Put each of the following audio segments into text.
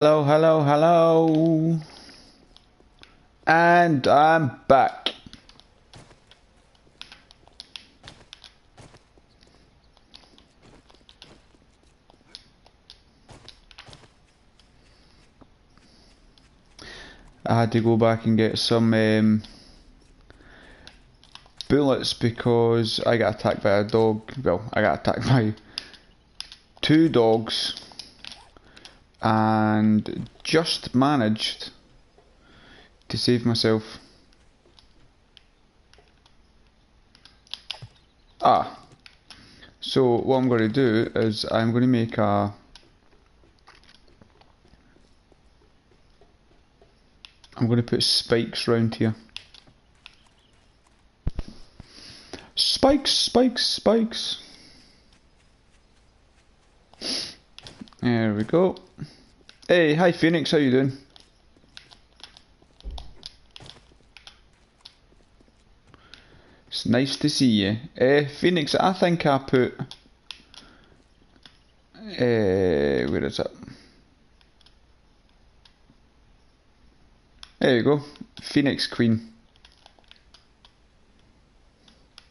Hello, hello, hello. And I'm back. I had to go back and get some bullets because I got attacked by a dog. Well, I got attacked by two dogs and just managed to save myself. So what I'm going to do is I'm going to make a... I'm going to put spikes round here. Spikes, spikes, spikes. There we go. Hey, hi Phoenix, how you doing? It's nice to see you. Phoenix, I think I put... where is it? There you go. Phoenix Queen.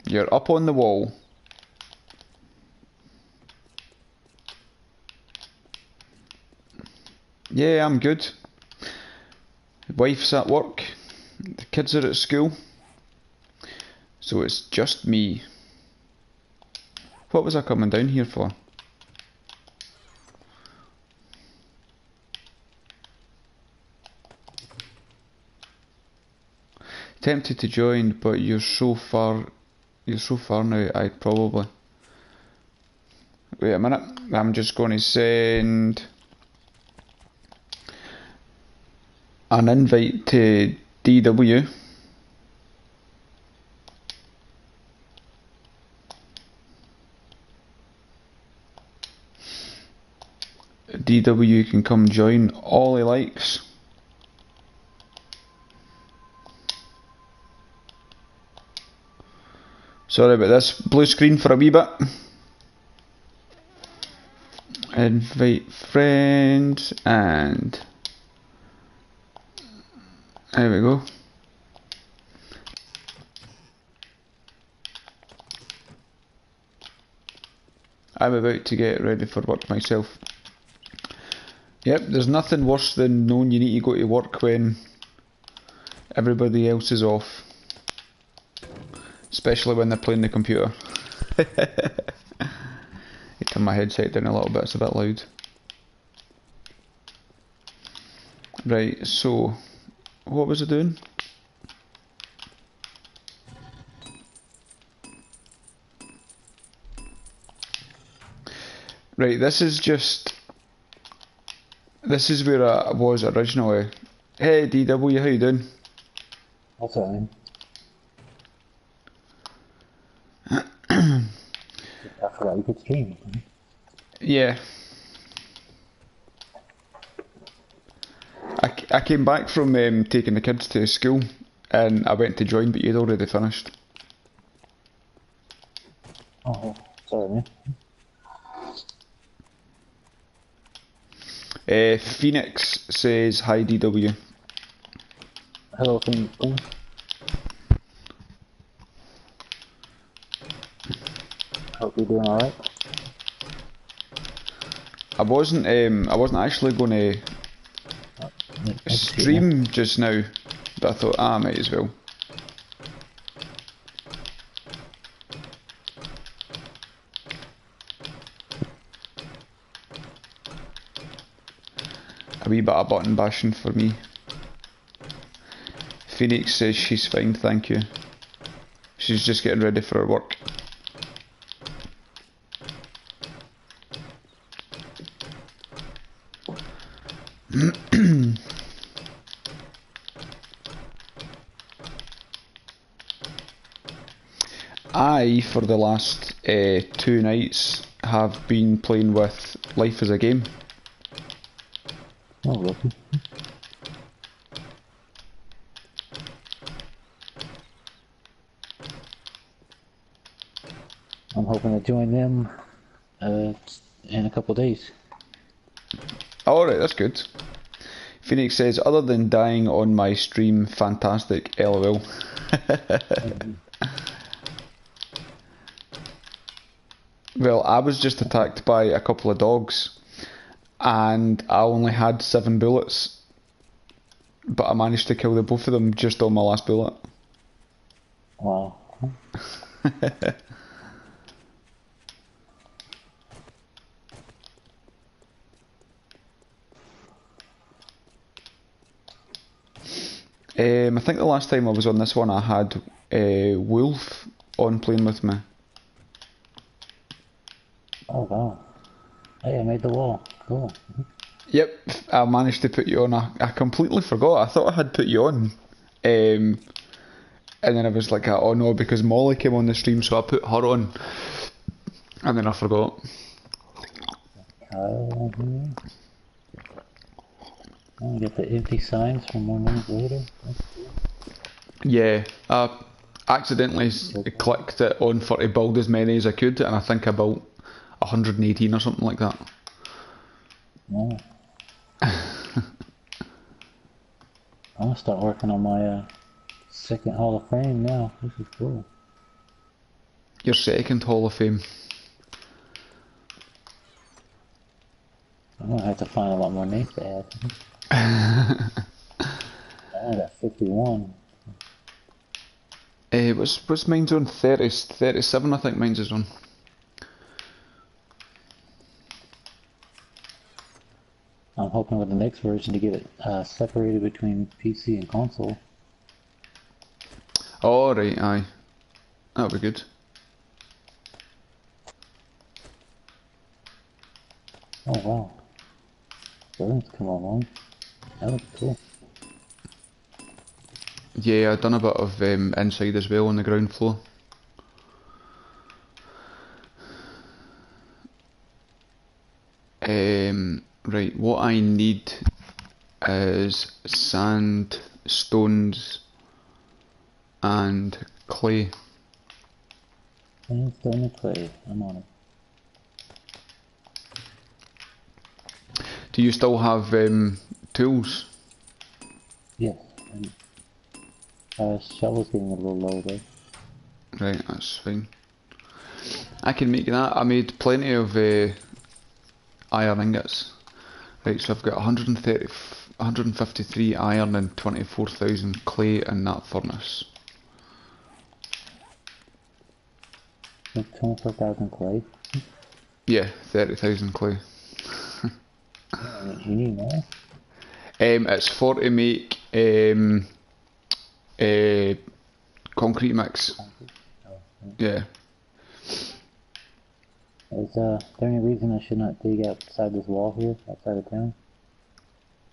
You're up on the wall. Yeah, I'm good. Wife's at work. The kids are at school. So it's just me. What was I coming down here for? Tempted to join, but you're so far now, I'd probably... Wait a minute, I'm just going to send an invite to DW. DW can come join all he likes. Sorry about this blue screen for a wee bit. Invite friends and there we go. I'm about to get ready for work myself. Yep, there's nothing worse than knowing you need to go to work when everybody else is off. Especially when they're playing the computer. I turn my headset down a little bit, it's a bit loud. Right, so what was I doing? Right, this is where I was originally. Hey DW, how you doing? What's that mean? I forgot you could stream. Yeah. I came back from taking the kids to school and I went to join, but you'd already finished. Oh, sorry, man. Phoenix says hi DW. Hello, Phoenix. Hope you're doing alright. I wasn't actually gonna stream just now, but I thought I might as well. A wee bit of button bashing for me. Phoenix says she's fine, thank you. She's just getting ready for her work. I, for the last 2 nights, have been playing with Life as a Game. Oh, lucky. I'm hoping to join them in a couple of days. Alright, that's good. Phoenix says, other than dying on my stream, fantastic, lol. Well, I was just attacked by a couple of dogs, and I only had 7 bullets, but I managed to kill the both of them just on my last bullet. Wow. I think the last time I was on this one I had Wolf on playing with me. Oh wow. Hey, I made the wall. Cool. Yep, I managed to put you on. I completely forgot. I thought I had put you on. And then I was like, oh no, because Molly came on the stream, so I put her on. And then I forgot. Kyle here. I get the empty signs from 1 minute later. Yeah, I accidentally clicked it on for to build as many as I could, and I think I built 118 or something like that. No. I'm gonna start working on my second Hall of Fame now. This is cool. Your second Hall of Fame. I'm gonna have to find a lot more names to add. I got 51. What's mine's on? 30, 37 I think mine's is on. I'm hoping with the next version to get it separated between PC and console. Oh right, aye. That'll be good. Oh wow. Buildings come along. That looks cool. Yeah, I've done a bit of inside as well on the ground floor. Right, what I need is sand, stones, and clay. And stone and clay. I'm on it. Do you still have tools? Yes. Shovel's getting a little low though. Right, that's fine. I can make that. I made plenty of iron ingots. Right, so I've got 153 iron and 24,000 clay in that furnace. 24,000 clay. Yeah, 30,000 clay. You need more? It's for to make concrete mix. Yeah. Is there any reason I should not dig outside this wall here, outside of town?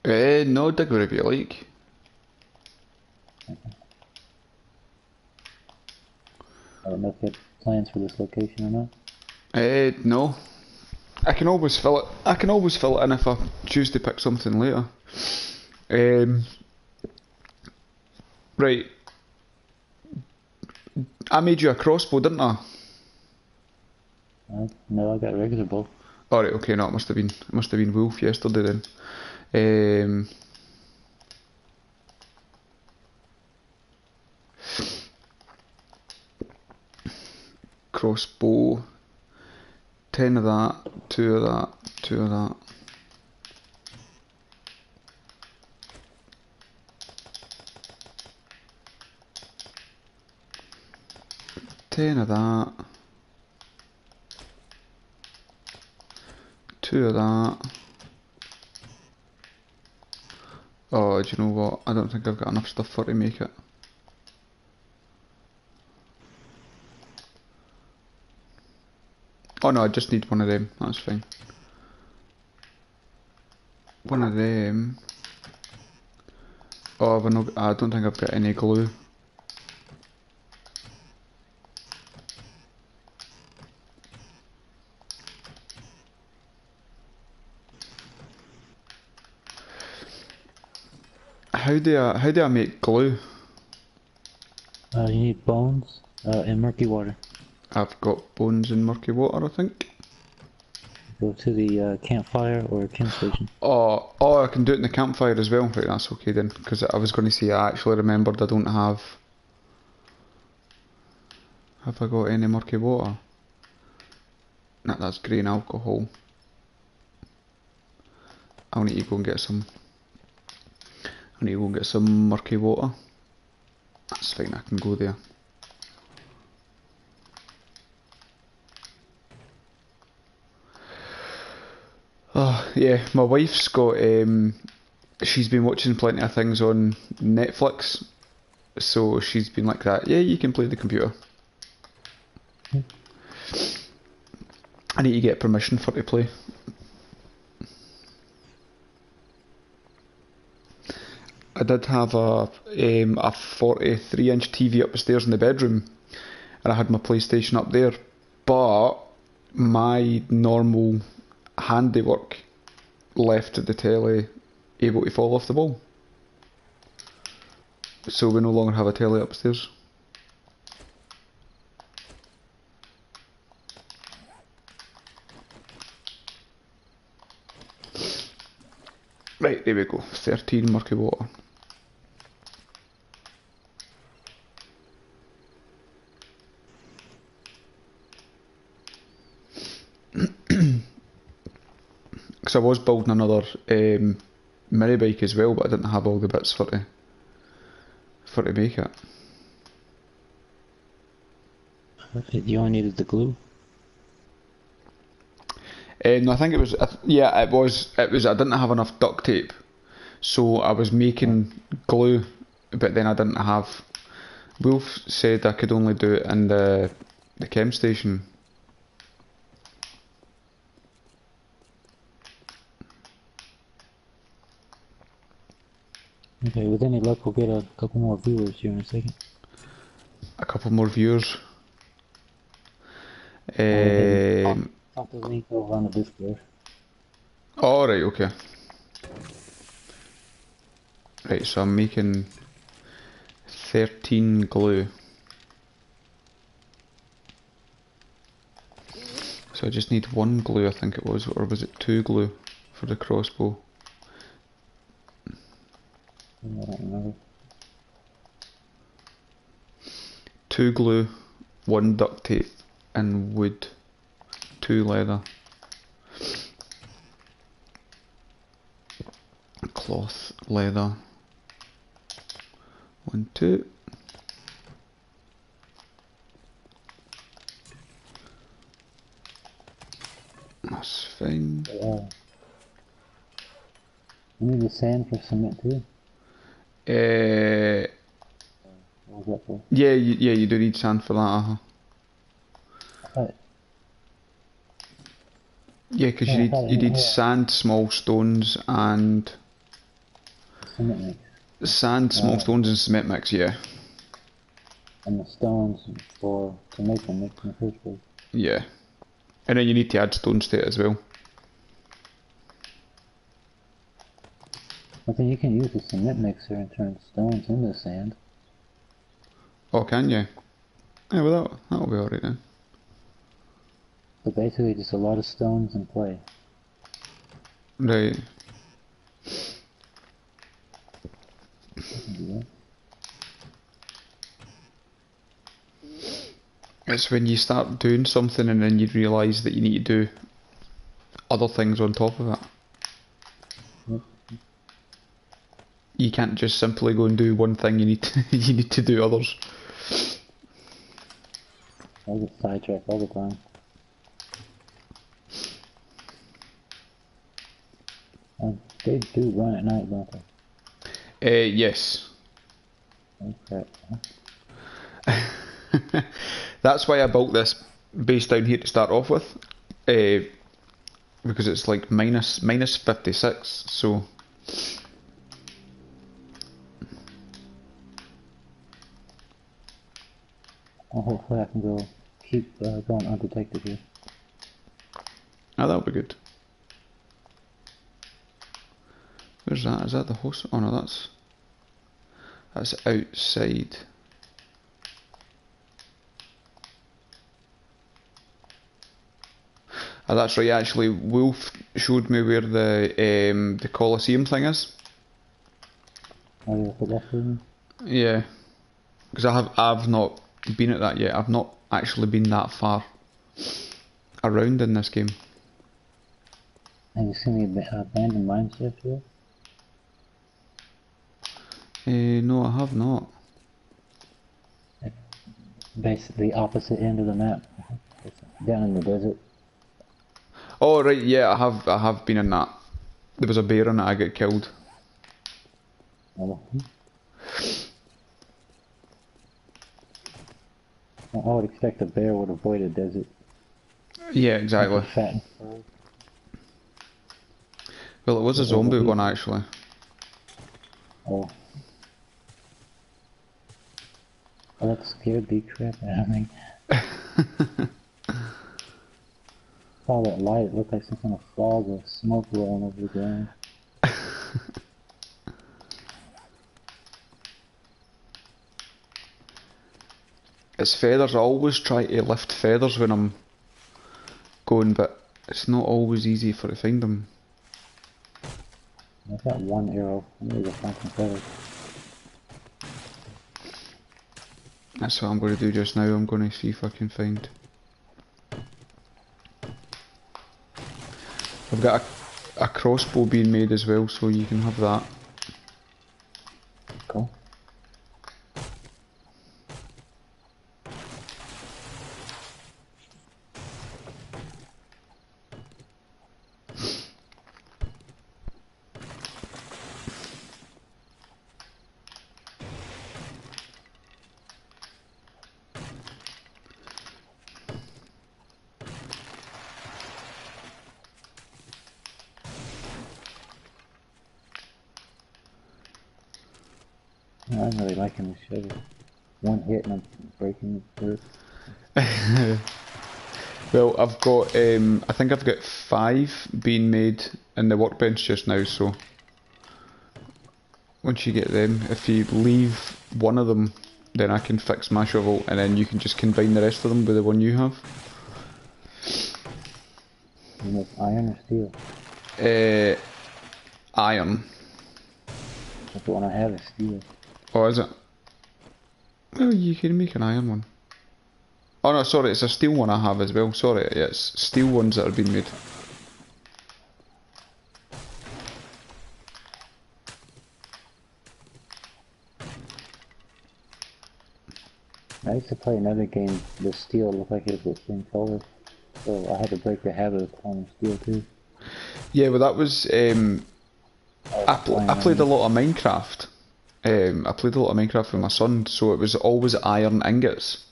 No, dig wherever you like. I don't know if you have plans for this location or not. No. I can always fill it. I can always fill it in if I choose to pick something later. Right. I made you a crossbow, didn't I? No, I got a regular bow. Alright, okay, no, it must have been Wolf yesterday then. Crossbow. 10 of that, 2 of that, 2 of that. Ten of that. 2 of that. Oh, do you know what? I don't think I've got enough stuff for to make it. Oh no, I just need one of them. That's fine. One of them. Oh, I don't think I've got any glue. How do I make glue? You need bones and murky water. I've got bones in murky water, I think. Go to the campfire or camp station. Oh, I can do it in the campfire as well. Right, that's okay then. Because I was going to say I actually remembered I don't have. Have I got any murky water? Nah, that's grain alcohol. I'll need to go and get some. I need to go and get some murky water. That's fine, I can go there. Oh, yeah, my wife's got, she's been watching plenty of things on Netflix, so she's been like that, yeah, you can play the computer. I need to get permission for to play. I did have a 43-inch TV upstairs in the bedroom, and I had my PlayStation up there, but my normal handiwork left the telly able to fall off the wall. So we no longer have a telly upstairs. Right, there we go. 13 murky water. Because I was building another mini bike as well, but I didn't have all the bits for to make it. You only needed the glue. No, I think it was. Yeah, it was. It was. I didn't have enough duct tape, so I was making glue, but then I didn't have. Wolf said I could only do it in the chem station. Okay, with any luck, we'll get a couple more viewers here in a second. A couple more viewers. Pop the link over on the Discord. Oh, right, okay. Right, so I'm making 13 glue. So I just need one glue, I think it was, or was it 2 glue for the crossbow? I don't remember. 2 glue, 1 duct tape, and wood, 2 leather. Cloth, leather. 1, 2. That's fine. You need the sand for cement too? What was that for? Yeah, you do need sand for that, Alright. Yeah, because Yeah, you need sand, small stones, and cement mix. sand, small stones, and cement mix. Yeah, And the stones to make them mix in the first place. yeah, and then you need to add stones to it as well. I think you can use the cement mixer and turn stones into sand. Oh, can you? Yeah, well that'll be alright then. So basically just a lot of stones and clay. Right. You can do that. It's when you start doing something and then you realise that you need to do other things on top of it. Yep. You can't just simply go and do one thing. You need to you need to do others. I get sidetracked all the time. They do run at night, don't they? Yes. Oh crap. That's why I built this base down here to start off with, because it's like minus 56. So Well, hopefully I can go keep going undetected here. that'll be good. Where's that? Is that the host? Oh no, that's outside. Oh, that's right. Actually, Wolf showed me where the Colosseum thing is. Oh, yeah, for that reason? Yeah, because I've not been at that yet. I've not actually been that far around in this game. Have you seen the abandoned mine ships yet? No, I have not. Basically, opposite end of the map. It's down in the desert. Oh right, yeah, I have been in that. There was a bear in it. I got killed. Oh, I would expect a bear would avoid a desert. Yeah, exactly. Fat and furry. Well, it was a zombie one actually. Oh. Oh, that scared the crap out of me. Saw that light, it looked like some kind of fog or smoke rolling over the ground. It's feathers. I always try to lift feathers when I'm going, but it's not always easy for to find them. I've got one arrow. I'm gonna go find some feathers. That's what I'm going to do just now. I'm going to see if I can find. I've got a crossbow being made as well, so you can have that. Cool. No, I'm really liking this shovel. One hit and I'm breaking the dirt. Well, I've got, I think I've got 5 being made in the workbench just now, so once you get them, if you leave one of them, then I can fix my shovel, and then you can just combine the rest of them with the one you have. You make iron or steel? Iron. That's the one I have is steel. Oh, is it? Well, you can make an iron one. Oh no, sorry, it's a steel one I have as well. Sorry, yeah, it's steel ones that are being made. I used to play another game, the steel looked like it was the same color. So I had to break the habit of calling steel too. Yeah, well that was, I played a lot of Minecraft. I played a lot of Minecraft with my son, so it was always iron ingots.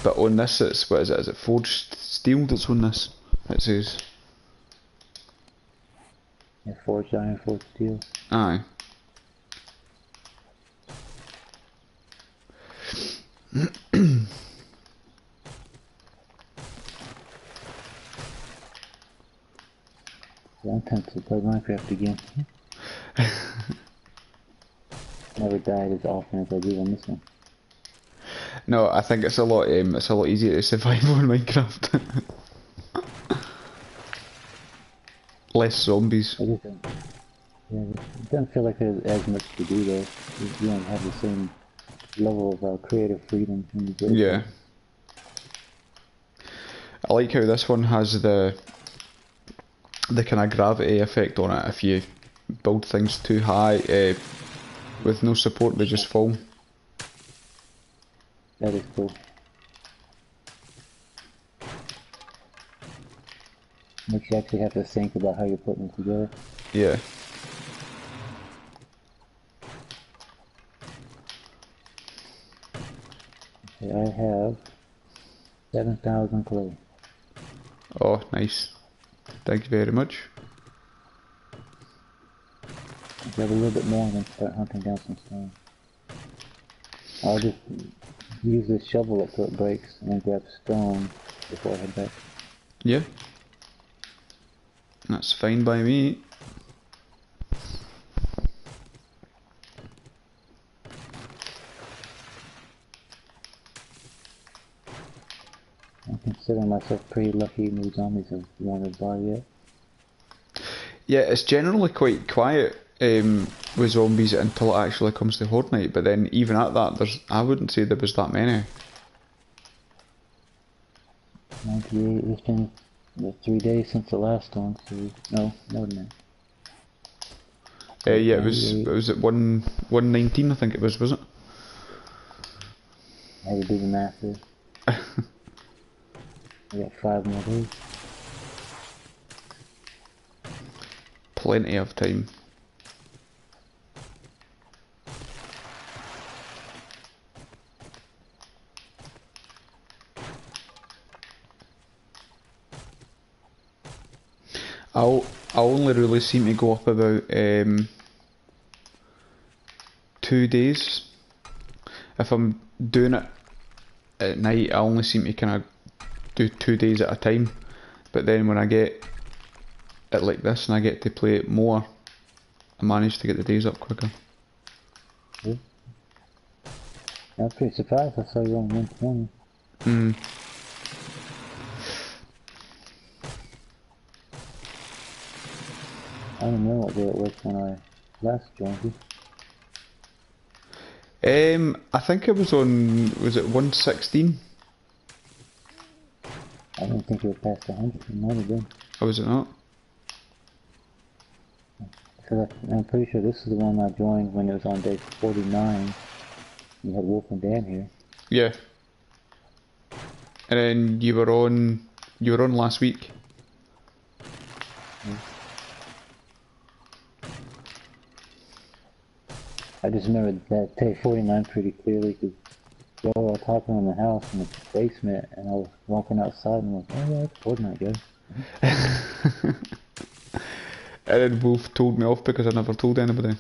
But on this, it's, what is it? Is it forged steel that's on this? It says. Yeah, forged iron, forged steel. Aye. Yeah, I'm tempted to play Minecraft again. Never died as often as I did on this one. No, I think it's a lot easier to survive on Minecraft. Less zombies. I just don't, yeah, it doesn't feel like there's as much to do though. You don't have the same level of creative freedom when you build. Yeah. I like how this one has the kind of gravity effect on it. If you build things too high with no support, they just fall. That is cool. Makes you actually have to think about how you're putting it together. Yeah. Okay, I have 7,000 clay. Oh, nice. Thank you very much. If you have a little bit more, then start hunting down some stone. I'll just use this shovel until it breaks and then grab stone before I head back. Yeah. That's fine by me. Okay, consider myself pretty lucky no zombies have wandered by yet. Yeah, it's generally quite quiet with zombies until it actually comes to Horde Night, but then even at that, I wouldn't say there was that many. 98, it's been 3 days since the last one, so no, more than that. Yeah, it was at 119, I think it was it? I had to do the math there. I got 5 more days. Plenty of time. I only really seem to go up about 2 days. If I'm doing it at night, I only seem to kind of do 2 days at a time. But then when I get it like this and I get to play it more, I manage to get the days up quicker. Yeah. I was pretty surprised I saw you on 120. I don't know what day it was when I last joined you. I think it was on, was it 116? I didn't think it was past 100. It might have been. Or was it not? Because I'm pretty sure this is the one I joined when it was on day 49. You had Wolf and Dan here. Yeah. And then you were on last week. Yeah. I just remember that day 49 pretty clearly because y'all were talking in the house in the basement and I was walking outside and I was like, oh yeah, it's Fortnite, guys. And then Wolf told me off because I never told anybody.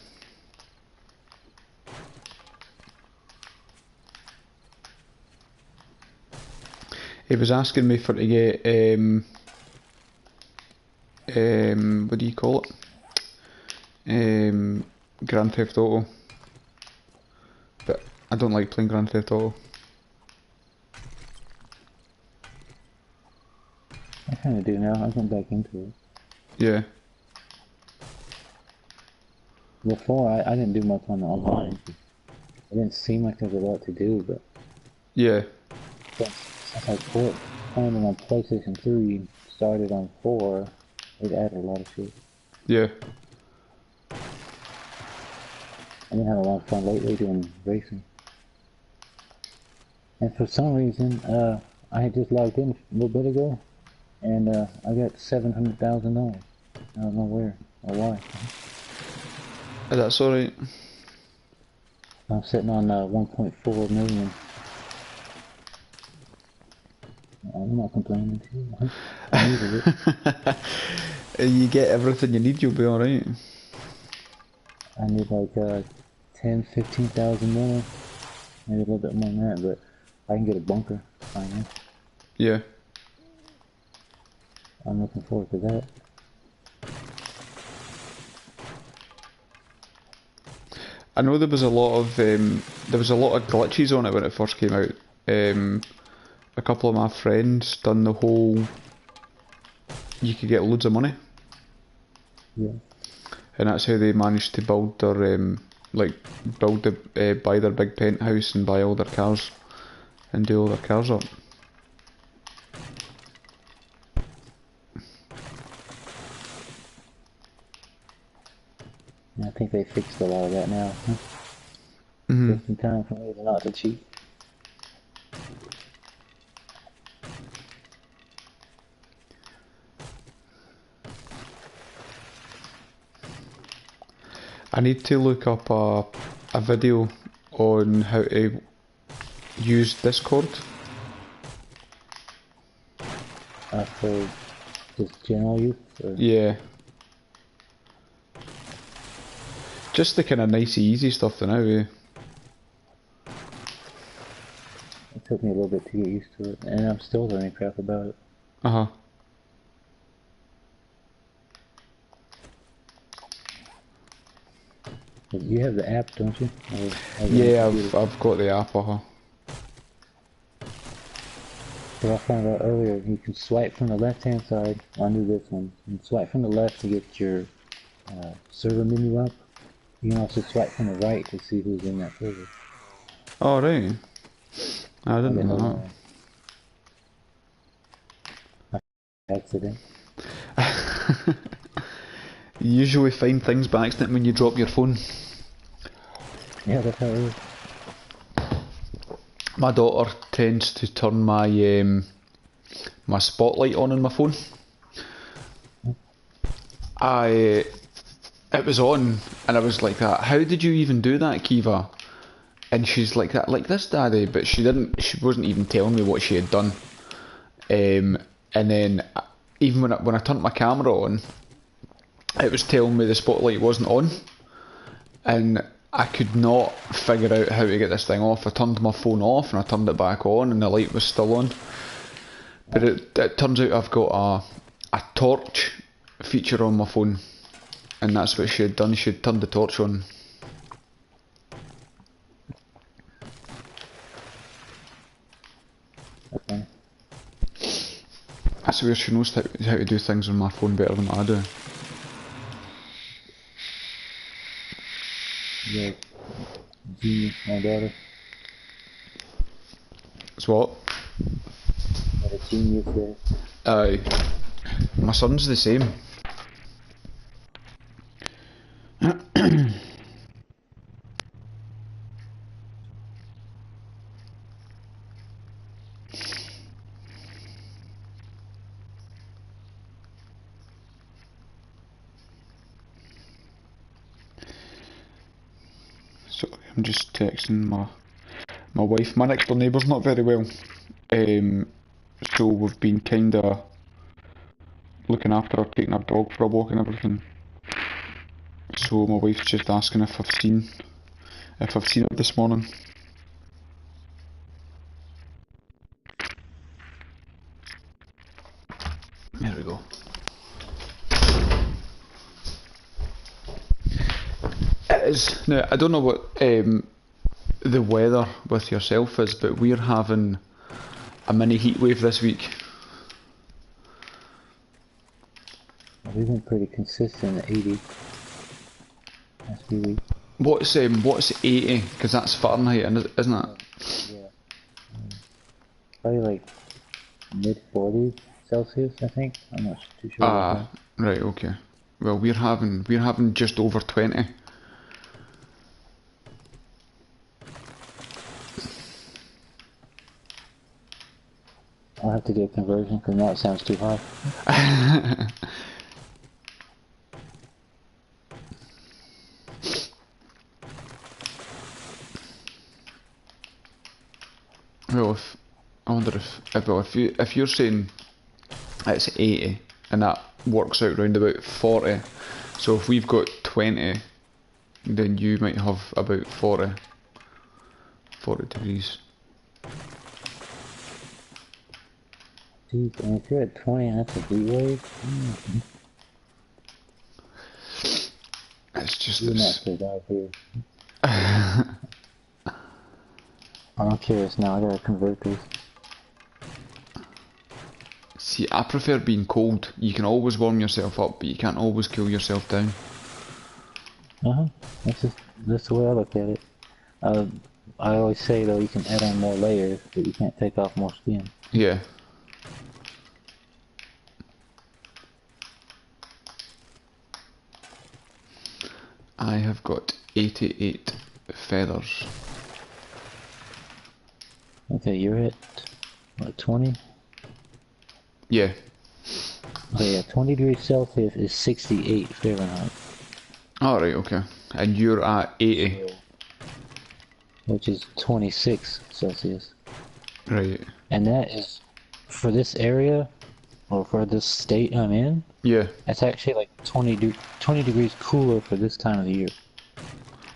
He was asking me for to get what do you call it? Grand Theft Auto. But I don't like playing Grand Theft Auto. I kind of do now. I went back into it. Yeah. Before, I didn't do much on the online. It didn't seem like there was a lot to do, but Yeah. since I playing on PlayStation 3, started on 4, it added a lot of shit. Yeah. I've been having a lot of fun lately doing racing. And for some reason, I had just logged in a little bit ago, and I got $700,000. I don't know where or why. That's alright. I'm sitting on 1.4 million. I'm not complaining too. I needed it. You get everything you need, you'll be alright. I need like 10, 15,000 more. Maybe a little bit more than that, but I can get a bunker finally. Yeah. I'm looking forward to that. I know there was a lot of glitches on it when it first came out. A couple of my friends done the whole you could get loads of money. Yeah. And that's how they managed to build their buy their big penthouse and buy all their cars and do all their cars up. I think they fixed a lot of that now. Huh? Mm-hmm. Just in time for me to not to cheat. I need to look up a video on how to use Discord. For just general use? Or? Yeah. Just the kind of nice easy stuff to now, eh? It took me a little bit to get used to it, and I'm still learning crap about it. Uh-huh. You have the app, don't you? Yeah, I've got the app, uh-huh. Because what I found out earlier. You can swipe from the left-hand side under this one. You can swipe from the left to get your server menu up. You can also swipe from the right to see who's in that server. Oh, right. I didn't know Hold that. on. Accident. You usually find things by accident when you drop your phone. Yeah, that's how it is. My daughter tends to turn my my spotlight on in my phone. It was on, and I was like that. How did you even do that, Kiva? And she's like that, like this, Daddy. But she didn't. She wasn't even telling me what she had done. And then even when I turned my camera on, it was telling me the spotlight wasn't on, and I could not figure out how to get this thing off. I turned my phone off and I turned it back on, and the light was still on. But it turns out I've got a torch feature on my phone, and that's what she had done. She had turned the torch on. Okay. I swear she knows how to do things on my phone better than I do. Yeah. Genius, my daughter. It's what? What a genius there. My son's the same. So I'm just texting my wife. My next door neighbour's not very well, so we've been kinda looking after her, taking her dog for a walk and everything. So my wife's just asking if I've seen her this morning. There we go. It is. Now, I don't know what the weather with yourself is, but we're having a mini heat wave this week. We've been pretty consistent at 80 last few weeks. What's 80? Because that's Fahrenheit, isn't it? Yeah. Probably like mid 40s Celsius, I think. I'm not too sure. Ah, right, okay. Well, we're having just over 20. I'll have to do a conversion because now it sounds too hot. Well, I wonder if you're saying it's 80 and that works out round about 40, so if we've got 20, then you might have about 40 degrees. Jeez, and if you're at 20, that's a heat wave. It's just You're not this. survive here. I'm curious now. I gotta convert this. See, I prefer being cold. You can always warm yourself up, but you can't always cool yourself down. That's the way I look at it. I always say though, you can add on more layers, but you can't take off more skin. Yeah. I have got 88 feathers. Okay, you're at what, 20? Yeah. Okay, yeah, 20 degrees Celsius is 68 Fahrenheit. Alright, okay. And you're at 80. Which is 26 Celsius. Right. And that is, for this area, or for this state I'm in, Yeah. that's actually like 20 degrees cooler for this time of the year.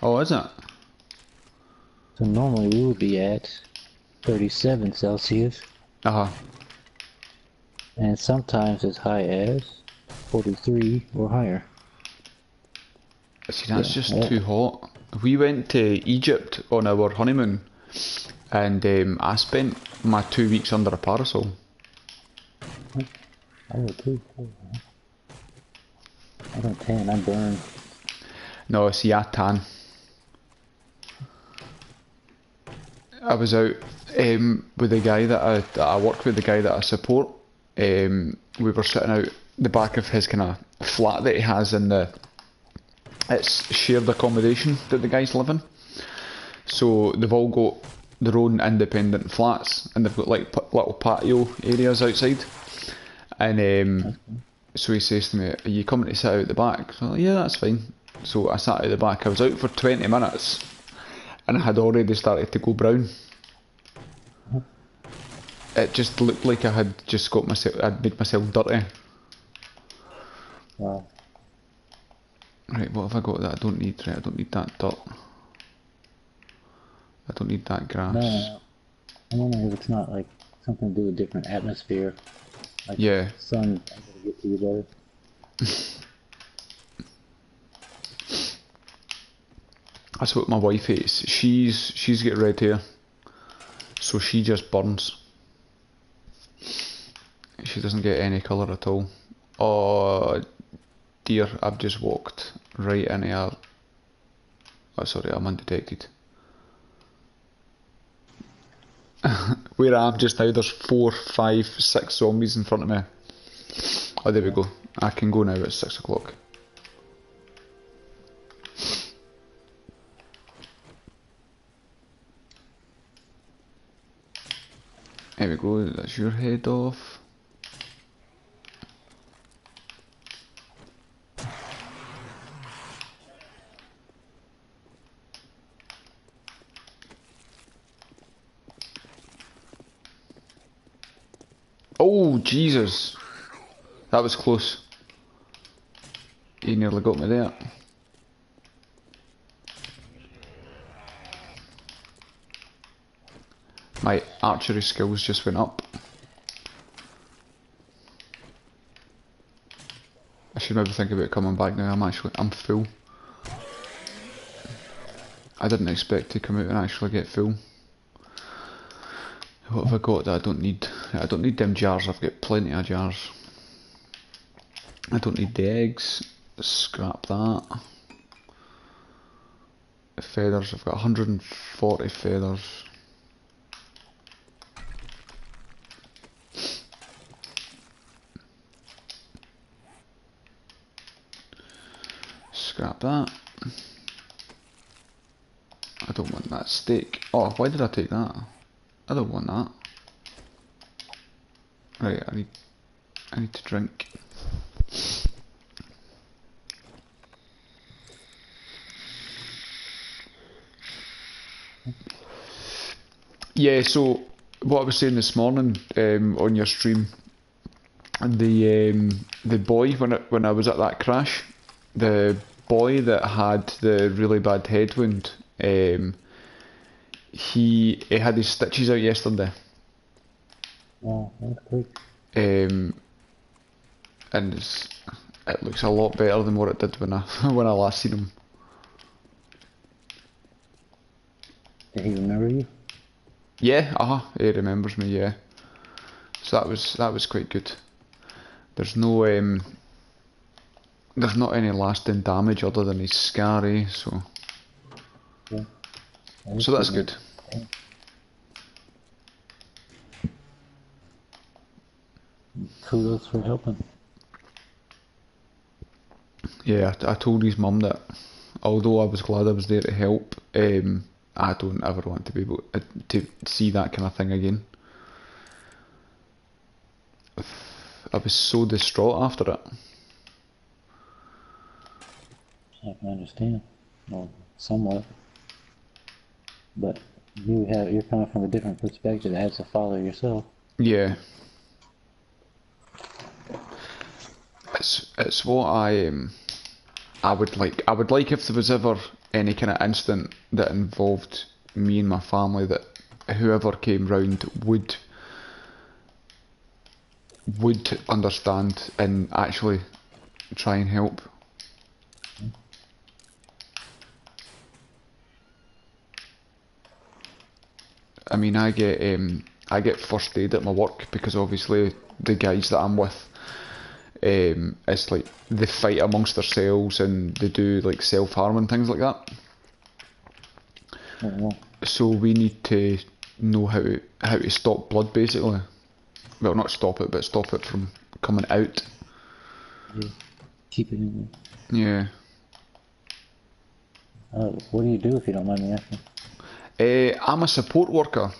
Oh, is it? So normally we would be at 37 Celsius, Uh-huh. and sometimes as high as 43 or higher. See, that's Yeah, just yeah. too hot. We went to Egypt on our honeymoon, and I spent my 2 weeks under a parasol. I would too. I don't tan, I burn. No, see, I tan. I was out with the guy that I work with, the guy that I support. We were sitting out the back of his kind of flat that he has in the. It's shared accommodation that the guys live in. So they've all got their own independent flats, and they've got like little patio areas outside. And so he says to me, "Are you coming to sit out the back?" So I'm like, "Yeah, that's fine." So I sat at the back. I was out for 20 minutes, and I had already started to go brown. It just looked like I had just got myself. I'd made myself dirty. Wow. Right, what have I got that I don't need? Right, I don't need that dirt. I don't need that grass. No, I wonder if it's not like something to do with different atmosphere. Like Yeah. sun able to get to you better. That's what my wife hates. She's got red hair, so she just burns. She doesn't get any colour at all. Oh dear, I've just walked right into a... Oh sorry, I'm undetected. Where I am just now, there's 4, 5, 6 zombies in front of me. Oh, there we go. I can go now at 6 o'clock. There we go, that's your head off. Oh, Jesus. That was close. He nearly got me there. My archery skills just went up. I should maybe think about coming back now. I'm full. I didn't expect to come out and actually get full. What have I got that I don't need? I don't need them jars, I've got plenty of jars. I don't need the eggs, scrap that. Feathers, I've got 140 feathers. Scrap that. I don't want that steak. Oh, why did I take that? I don't want that. Right, I need to drink. Yeah, so what I was saying this morning on your stream, the boy when I was at that crash, the boy that had the really bad head wound, he had his stitches out yesterday. Wow, that's quick. And it looks a lot better than what it did when I when I last seen him. Did he remember you? Yeah, he remembers me. Yeah, so that was quite good. There's no there's not any lasting damage other than he's scary, so Yeah. so that's good. Kudos for helping. Yeah, I told his mum that although I was glad I was there to help, I don't ever want to be able to see that kind of thing again. I was so distraught after it. I can understand. Well, somewhat. But you're coming from a different perspective as a father yourself. Yeah. It's what I would like if there was ever any kind of incident that involved me and my family, that whoever came round would understand and actually try and help. I mean, I get first aid at my work because obviously the guys that I'm with, it's like they fight amongst themselves and they do like self-harm and things like that. So we need to know how to stop blood, basically. Well, not stop it, but stop it from coming out. Yeah. Keep it in Yeah. there. What do you do if you don't mind me asking? I'm a support worker.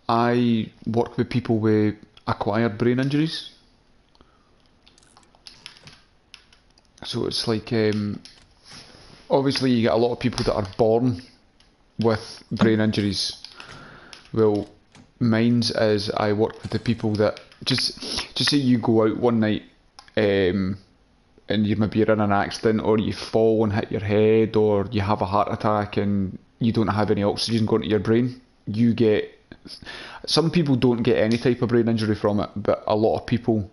I work with people with acquired brain injuries. So it's like, obviously you get a lot of people that are born with brain injuries. Well, mine's is I work with the people that just say you go out one night, and you maybe you're in an accident or you fall and hit your head or you have a heart attack and you don't have any oxygen going to your brain. You get, some people don't get any type of brain injury from it, but a lot of people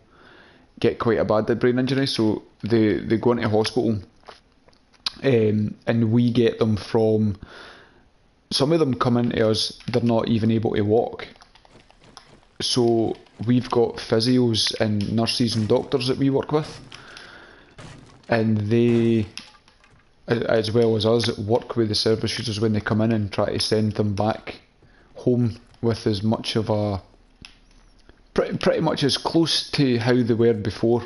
get quite a bad brain injury, so they go into hospital, and we get them from, some of them come into us, they're not even able to walk. So we've got physios and nurses and doctors that we work with, and they, as well as us, work with the service users when they come in and try to send them back home with as much of a, pretty much as close to how they were before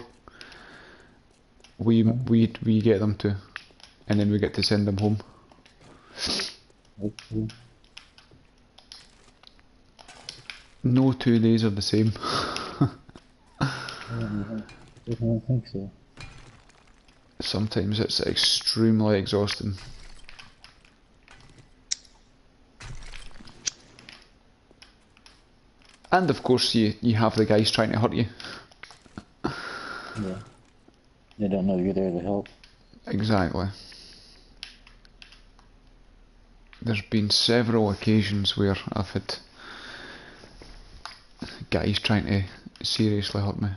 we get them to, and then we get to send them home. Okay. No 2 days are the same. I don't think so. Sometimes it's extremely exhausting. And of course you have the guys trying to hurt you. Yeah. They don't know you're there to help. Exactly. There's been several occasions where I've had guys trying to seriously hurt me.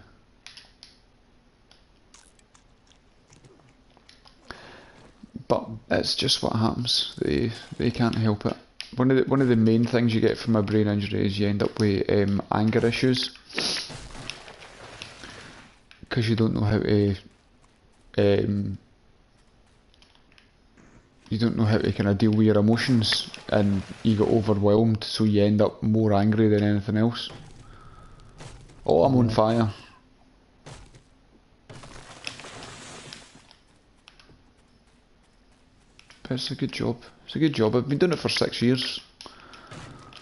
But it's just what happens. They can't help it. One of the main things you get from a brain injury is you end up with anger issues, because you don't know how to kind of deal with your emotions, and you get overwhelmed, so you end up more angry than anything else. Oh, I'm on fire. But it's a good job. It's a good job. I've been doing it for 6 years.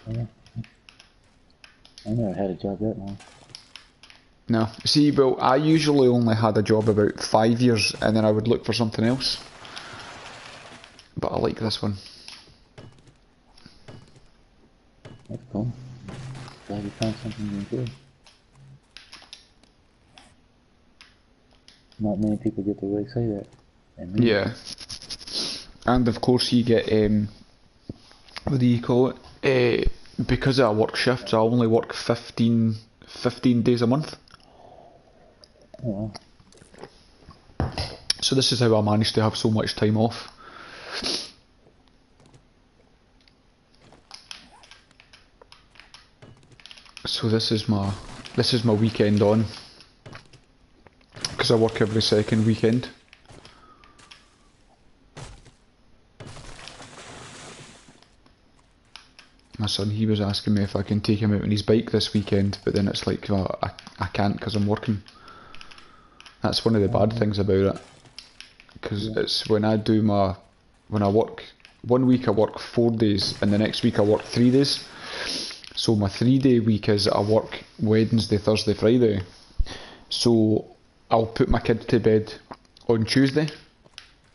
Yeah. I never had a job that long. No. See, well, I usually only had a job about 5 years, and then I would look for something else. But I like this one. That's cool. Glad you found something you enjoy. Not many people get to really say that. And me. Yeah. And of course you get, what do you call it? Because I work shifts, I only work 15 days a month. Oh, wow. So this is how I managed to have so much time off. So this is my weekend on, because I work every second weekend. My son, he was asking me if I can take him out on his bike this weekend, but then it's like, well, I can't because I'm working. That's one of the bad things about it, because it's when I work, 1 week I work 4 days and the next week I work 3 days. So my 3-day week is I work Wednesday, Thursday, Friday. So I'll put my kid to bed on Tuesday,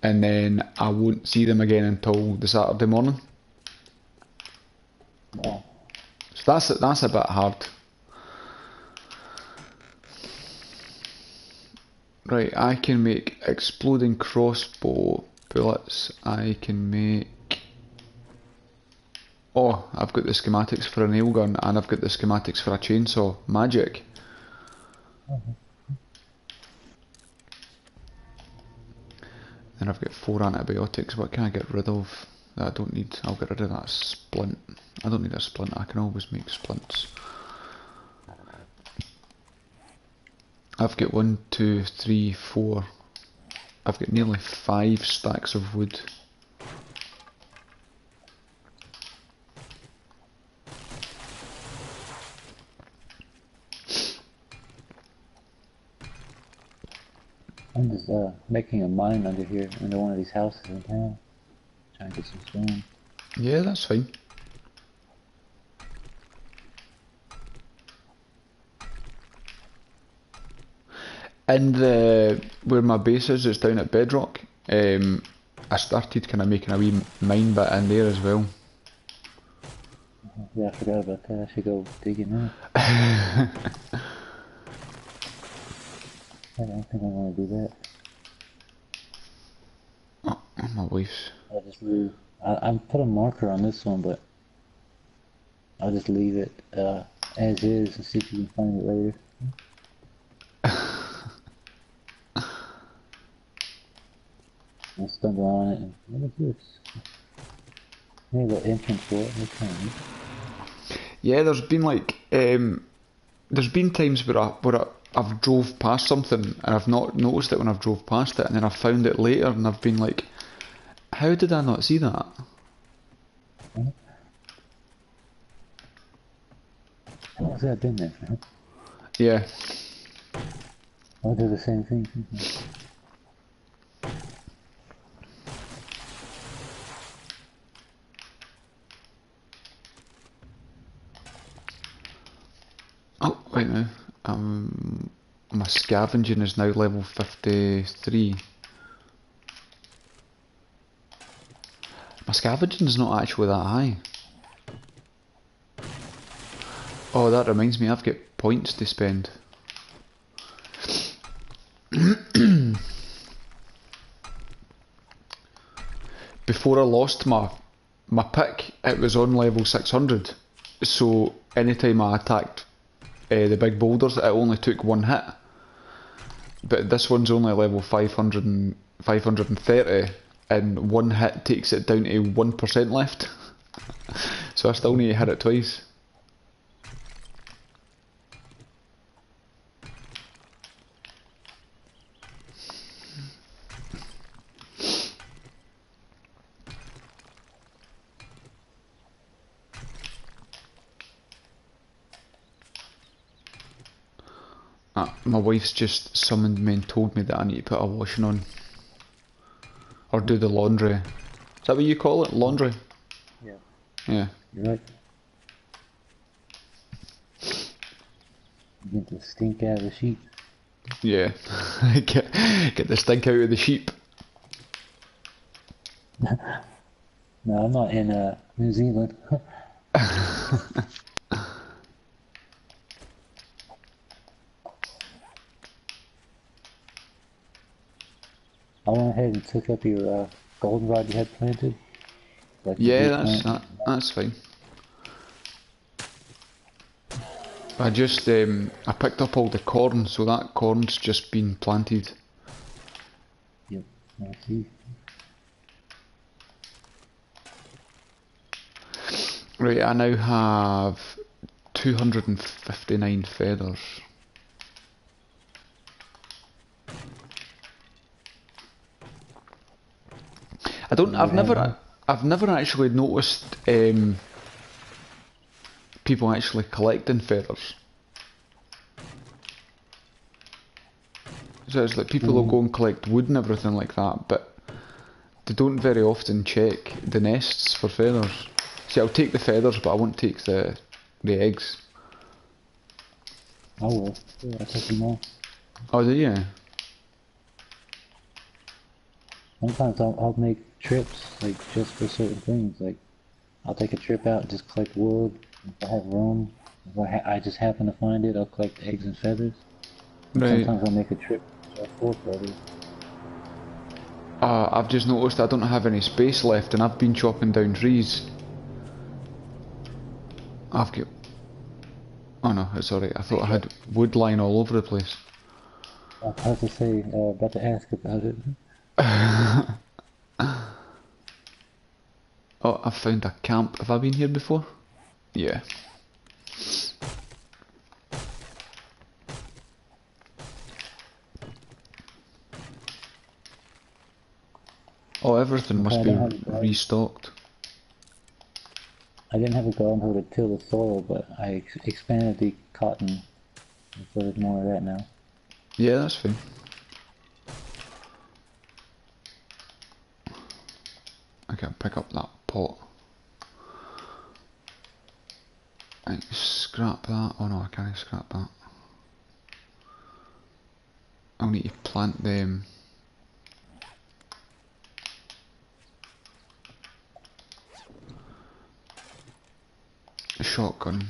and then I won't see them again until the Saturday morning. Wow. So that's a bit hard. Right, I can make exploding crossbow bullets. I can make... Oh, I've got the schematics for a nail gun, and I've got the schematics for a chainsaw. Magic. Then I've got 4 antibiotics. What can I get rid of that I don't need? I'll get rid of that splint. I don't need a splint, I can always make splints. I've got 1, 2, 3, 4. I've got nearly 5 stacks of wood. I'm just making a mine under here, under one of these houses in town. Trying to get some stone. Yeah, that's fine. And where my base is, it's down at Bedrock. I started kind of making a wee mine bit in there as well. Yeah, I forgot about that. I should go digging now. I don't think I want to do that. Oh, my wife's. I'll just leave. I put a marker on this one, but I'll just leave it as is and see if you can find it later. I'll stumble on it and what is this? Maybe a little entrance for it. What's kind of Yeah, there's been like there's been times where I've drove past something and I've not noticed it when I've drove past it, and then I've found it later and I've been like, how did I not see that? How long's that been there? Huh? Yeah. I'll do the same thing. Oh, wait now. My scavenging is now level 53. My scavenging's not actually that high. Oh, that reminds me, I've got points to spend. Before I lost my pick, it was on level 600. So anytime I attacked the big boulders, it only took 1 hit. But this one's only level 530, and 1 hit takes it down to 1% left. So I still need to hit it twice. My wife's just summoned me and told me that I need to put a washing on. Or do the laundry. Is that what you call it? Laundry? Yeah. Yeah. You're right. Get the stink out of the sheep. Yeah. get the stink out of the sheep. No, I'm not in New Zealand. I went ahead and took up your goldenrod you had planted. Like Yeah, that's fine. I just I picked up all the corn, so that corn's just been planted. Yep, I see. Right, I now have 259 feathers. I've never actually noticed people actually collecting feathers. So it's like people will go and collect wood and everything like that, but they don't very often check the nests for feathers. See, I'll take the feathers, but I won't take the eggs. I will. Yeah, I took them all. Oh, do you? Sometimes I'll make trips, like, just for certain things. Like, I'll take a trip out and just collect wood. If I have room, if I just happen to find it, I'll collect eggs and feathers. And Right. sometimes I'll make a trip for feathers. I've just noticed I don't have any space left, and I've been chopping down trees. I've got... Oh no, it's alright. I thought I had wood lying all over the place. I was about to say, about to ask about it. Oh, I found a camp. Have I been here before? Yeah. everything must I be don't have a garden. restocked. I didn't have a garden hoe to till the soil, but I expanded the cotton, so there's more of that now. Yeah, that's fine. I can pick up that pot. I scrap that. Oh no, I can't scrap that. I'll need to plant them. Shotgun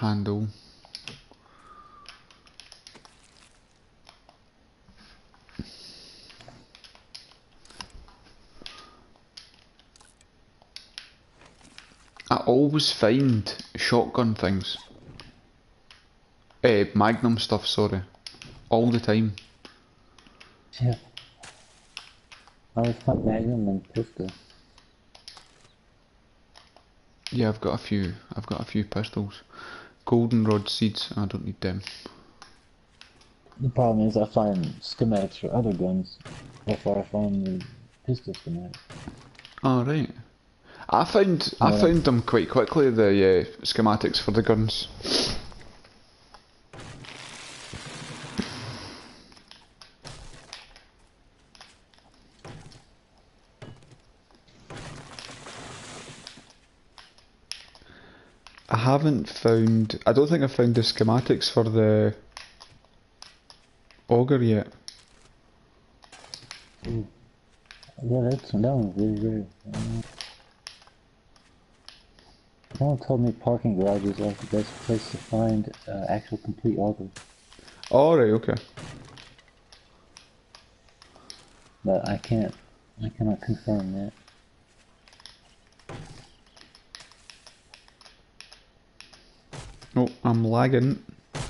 handle. I always find shotgun things. Magnum stuff, sorry. All the time. Yeah. I always find Magnum and pistol. Yeah, I've got a few pistols. Goldenrod seeds, I don't need them. The problem is I find schematics for other guns before I find the pistol schematic. Oh right. I found Yeah. them quite quickly, the schematics for the guns. I don't think I've found the schematics for the auger yet. Ooh. Yeah, that one's really rare. Someone told me parking garages are the best place to find actual complete auger, Alright, okay. but I cannot confirm that. Oh, I'm lagging. I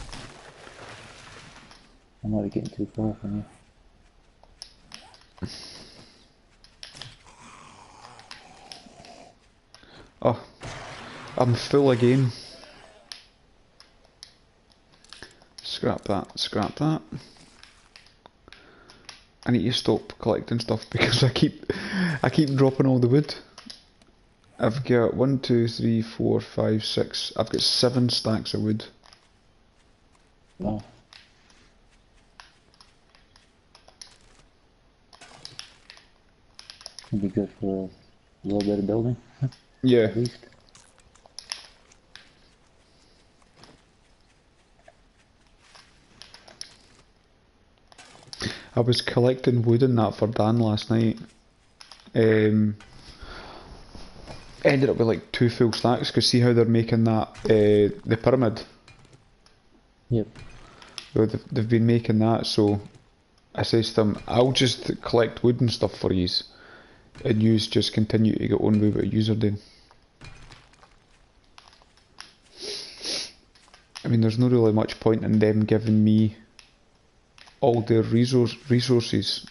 might be getting too far from you. Oh, I'm full again. Scrap that, scrap that. I need to stop collecting stuff because I keep dropping all the wood. I've got 1, 2, 3, 4, 5, 6. I've got 7 stacks of wood. Wow. It'd be good for a little bit of building, Yeah. at least. I was collecting wood and that for Dan last night. Ended up with like 2 full stacks because see how they're making that the pyramid. Yep. So they've been making that. So I says to them, I'll just collect wood and stuff for yous, and yous just continue to get on with what yous are doing. I mean, there's not really much point in them giving me all their resources.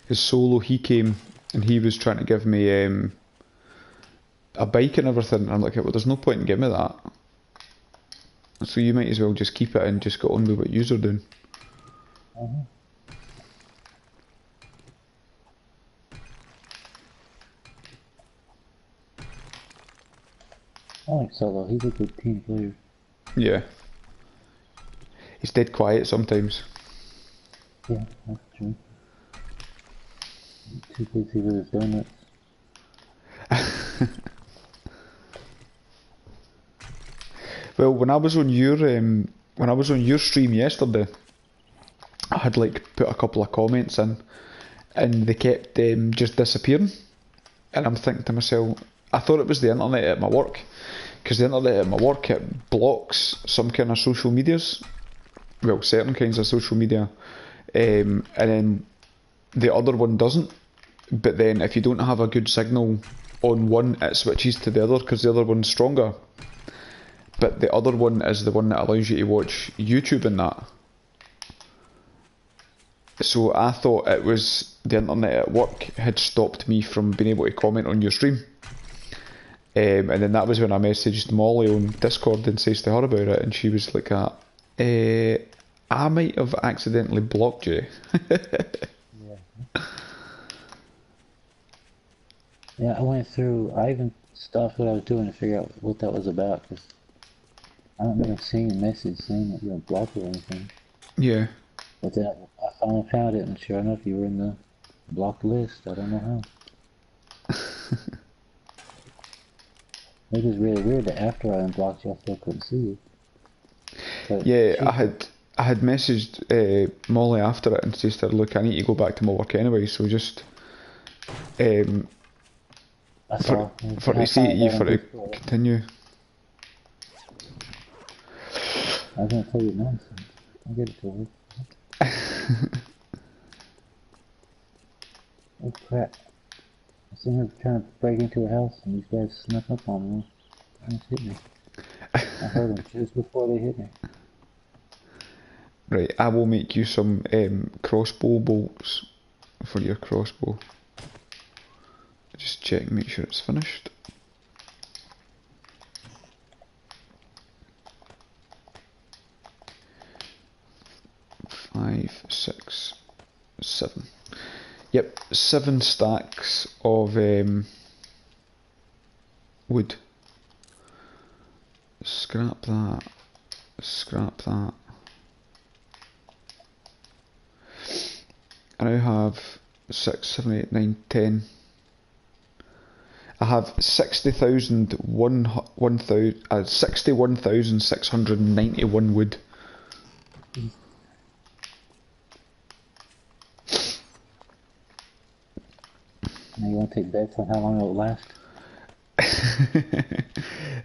His solo, he came and he was trying to give me a bike and everything. I'm like, well, there's no point in giving me that. So you might as well just keep it and just get on with what yous are doing. I like Solo, he's a good team player. Yeah. He's dead quiet sometimes. Yeah, that's true. Too busy with his donuts. Well, when I was on your stream yesterday, I had like put a couple of comments in, and they kept just disappearing. And I'm thinking to myself, I thought it was the internet at my work, because the internet at my work, it blocks some kind of social medias, well, certain kinds of social media, and then the other one doesn't. But then if you don't have a good signal on one, it switches to the other because the other one's stronger. But the other one is the one that allows you to watch YouTube and that. So I thought it was the internet at work had stopped me from being able to comment on your stream. And then that was when I messaged Molly on Discord and says to her about it, and she was like, I might have accidentally blocked you. Yeah. Yeah, I went through, I even stopped what I was doing to figure out what that was about, because I don't remember seeing a message saying that you were blocked or anything. Yeah. But then I finally found it, and sure enough, you were in the blocked list. I don't know how. It was really weird that after I unblocked you, I still couldn't see you. But Yeah, I had messaged Molly after it and said to her, look, I need to go back to my work anyway, so just I for saw. for to see you for to continue. I was gonna tell you nonsense. I'll get it to her. Oh crap. I seen her trying to break into her house and these guys snuck up on me. Almost hit me. I heard them just before they hit me. Right, I will make you some crossbow bolts for your crossbow. Just check, make sure it's finished. Five, 6, 7. Yep, 7 stacks of wood. Scrap that. Scrap that. I now have 6, 7, 8, 9, 10. I have 61,691 wood. Now you want to take bets on how long it'll last?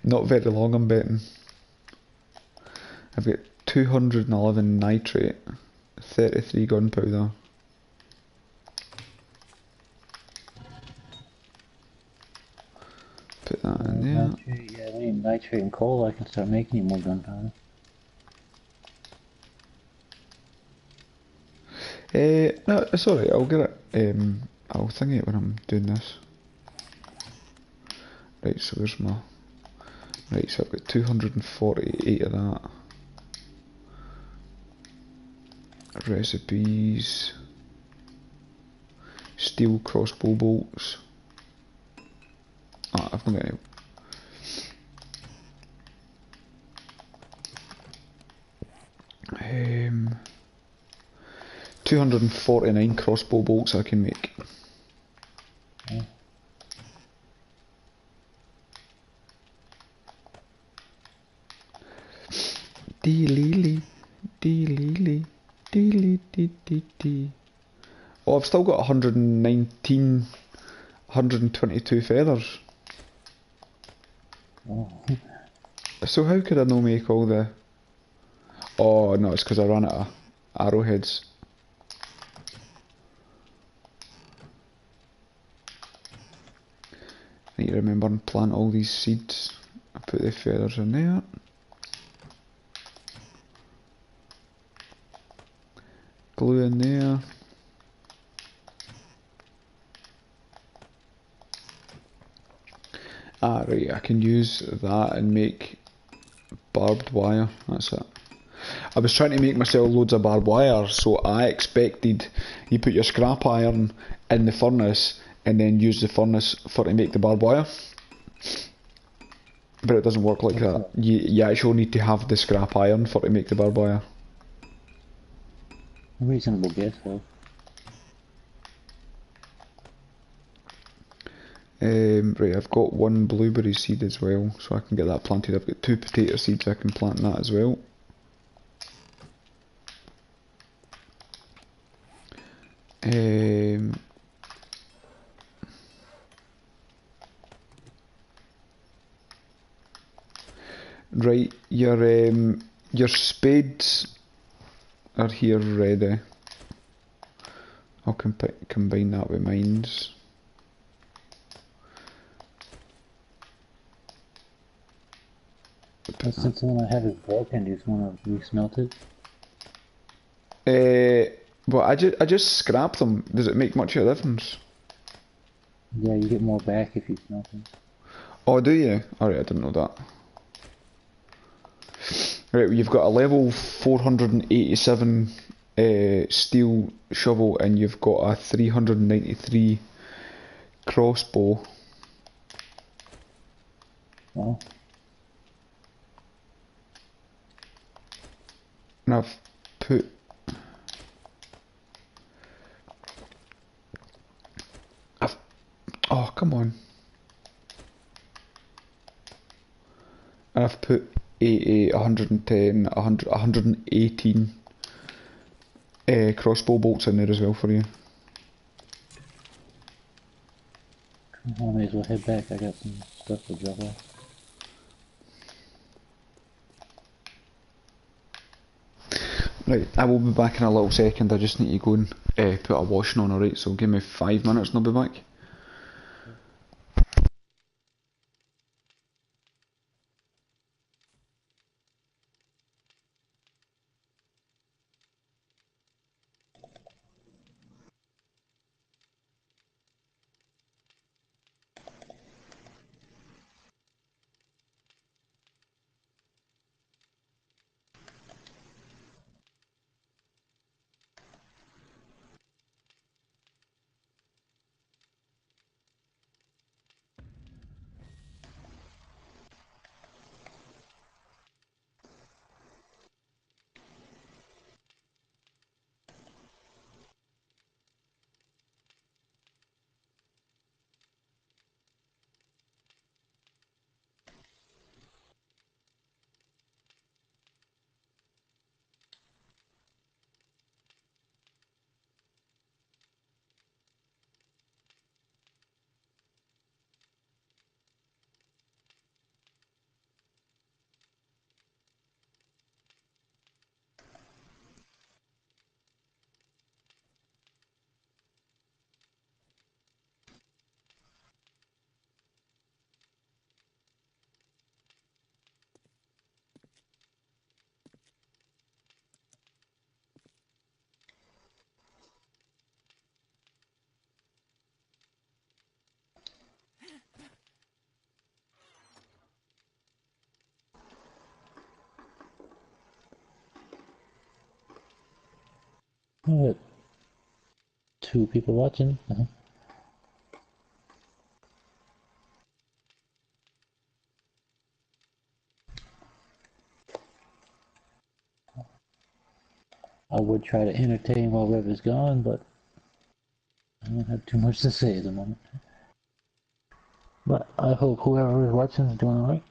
Not very long, I'm betting. I've got 211 nitrate, 33 gunpowder. Put that in there. Nitrate, yeah, we need nitrate and coal. I can start making you more gunpowder. No, it's alright, I'll get it. I'll think it when I'm doing this. Right, so where's my... Right, so I've got 248 of that. Recipes. Steel crossbow bolts. Ah, I've not got any. 249 crossbow bolts I can make. Yeah. Dee-lee-lee, dee-lee-lee, dee-lee-dee-dee-dee. Oh, I've still got 119, 122 feathers. Oh. So how could I not make all the... Oh no, it's because I ran out of arrowheads. I need to remember and plant all these seeds. I put the feathers in there. Glue in there. Ah right, I can use that and make barbed wire, that's it. I was trying to make myself loads of barbed wire, so I expected you put your scrap iron in the furnace and then use the furnace for to make the barbed wire. But it doesn't work like that. You actually need to have the scrap iron for to make the barbed wire. Reasonable guess, though. Right, I've got 1 blueberry seed as well, so I can get that planted. I've got 2 potato seeds, I can plant that as well. Right, your spades are here ready. I'll combine that with mines. Since the one I have is broken, do you just want to re-smelt it? Well, I just scrap them. Does it make much of a difference? Yeah, you get more back if you smelt it. Oh, do you? Alright, I didn't know that. Right, well, you've got a level 487 steel shovel, and you've got a 393 crossbow. Well, And I've put... Oh, come on. And I've put 88, 110, 100, 118 crossbow bolts in there as well for you. I may as well head back. I got some stuff to drop off. Right, I will be back in a little second. I just need to go and put a washing on, alright? So give me 5 minutes and I'll be back. Alright. 2 people watching. I would try to entertain while Rev is gone, but I don't have too much to say at the moment. But I hope whoever is watching is doing alright.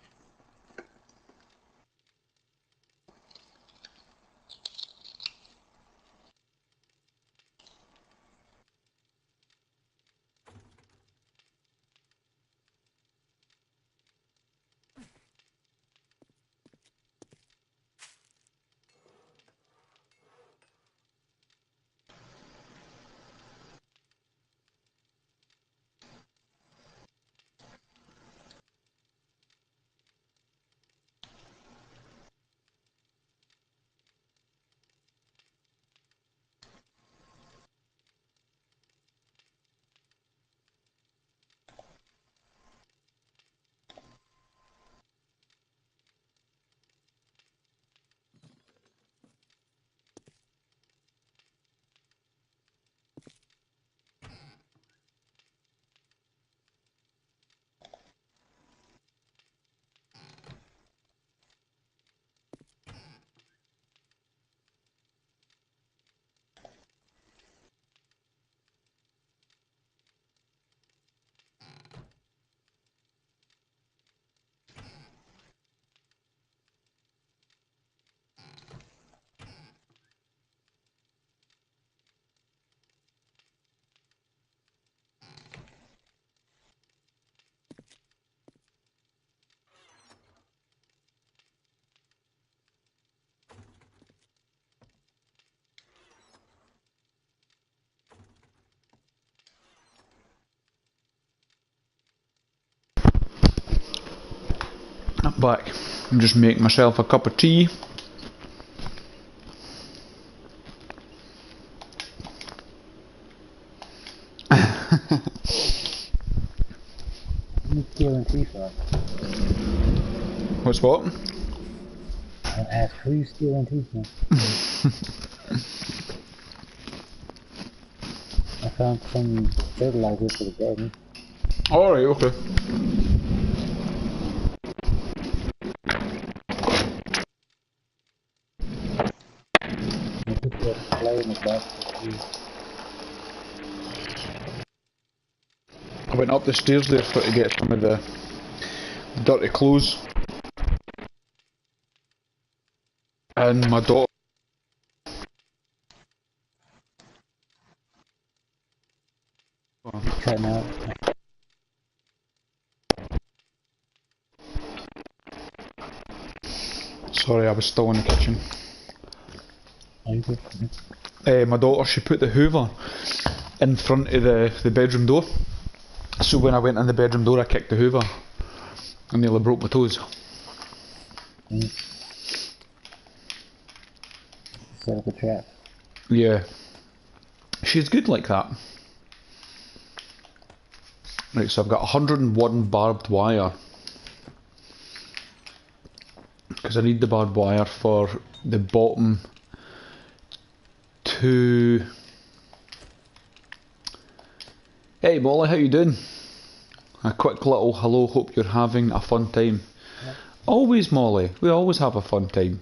I'm back. I'm just making myself a cup of tea. You killing stealing tea from? What's what? I asked, who you stealing tea from? I found some fertilizer for the garden. Alright, okay. I put the clay in the basket. I went up the stairs there to get some of the dirty clothes. And my daughter. Cutting out. Sorry, I was still in the kitchen. Are you good? My daughter, she put the hoover in front of the bedroom door. So when I went in the bedroom door, I kicked the hoover and nearly broke my toes. Set up a trap. Yeah. She's good like that. Right, so I've got 101 barbed wire. Because I need the barbed wire for the bottom two. Hey Molly, how you doing? A quick little hello, hope you're having a fun time. Yeah. Always Molly, we always have a fun time.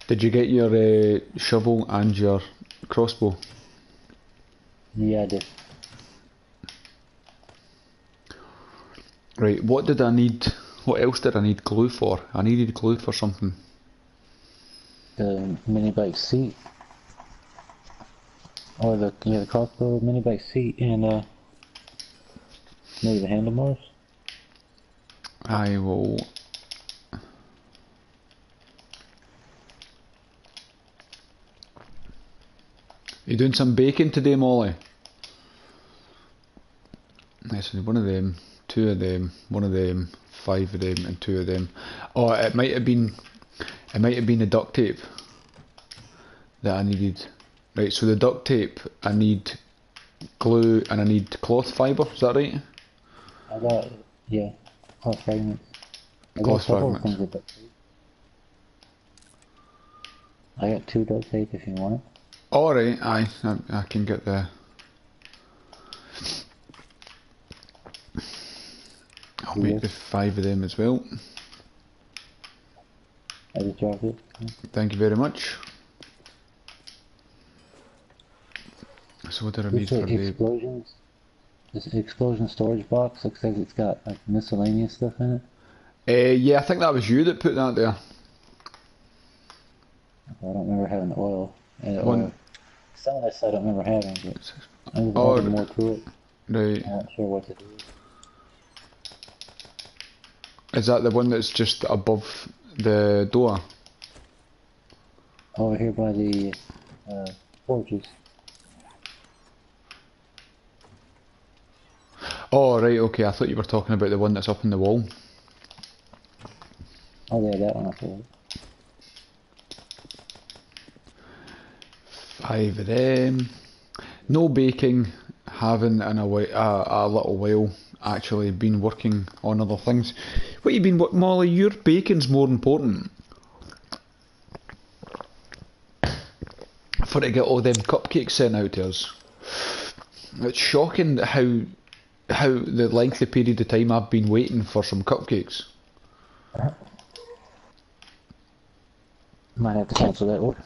Did you get your shovel and your crossbow? Yeah, I did. Right, what did I need? What else did I need glue for? I needed glue for something. The mini bike seat. Or the crossbow mini bike seat and maybe the handlebars. I will. You doing some baking today, Molly? Yes, one of them, two of them, one of them, 5 of them, and 2 of them. Oh, it might have been the duct tape that I needed. Right, so the duct tape, I need glue and I need cloth fibre. Is that right? I got cloth fragments. Cloth fragments. Things of duct tape. I got 2 duct tape if you want it. Alright, I can get the. I'll make the 5 of them as well. I just dropped it. Thank you very much. So what did I need for the explosions? This explosion storage box looks like it's got like miscellaneous stuff in it. Yeah, I think that was you that put that there. I don't remember having oil. Some of this I don't remember having, but I remember having more to it. Right. I'm not sure what to do. Is that the one that's just above the door? Over here by the porches. Oh right, okay, I thought you were talking about the one that's up in the wall. Oh yeah, that one up there. 5 of them. No baking, having in a little while. Actually been working on other things. What you been, Molly? Your baking's more important. For to get all them cupcakes sent out to us. It's shocking how the length of period of time I've been waiting for some cupcakes. Might have to cancel that order.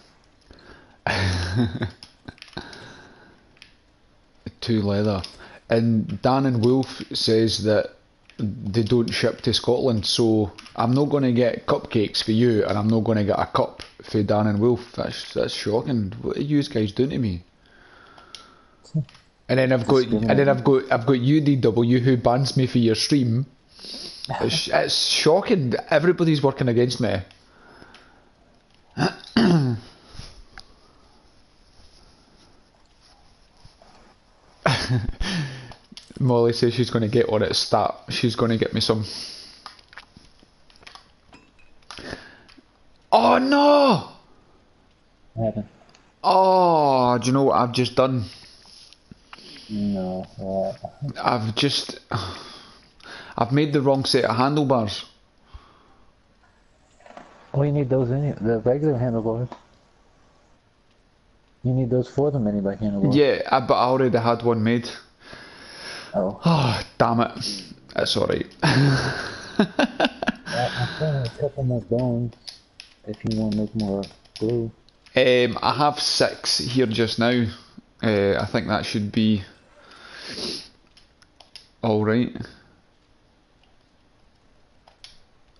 2 leather. And Dan and Wolf says that they don't ship to Scotland, so I'm not going to get cupcakes for you, and I'm not going to get a cup for Dan and Wolf. That's shocking. What are you guys doing to me? And then I've got UDW who bans me for your stream. It's shocking. Everybody's working against me. Molly says she's going to get on it stat. She's going to get me some. Oh no! What happened? Oh, do you know what I've just done? No. I've just... I've made the wrong set of handlebars. Oh, you need those the regular handlebars. You need those for the mini bike handlebars. Yeah, but I already had one made. Oh. Oh, damn it. It's alright. I'm trying a couple more bones if you want to make more glue. I have 6 here just now. I think that should be alright.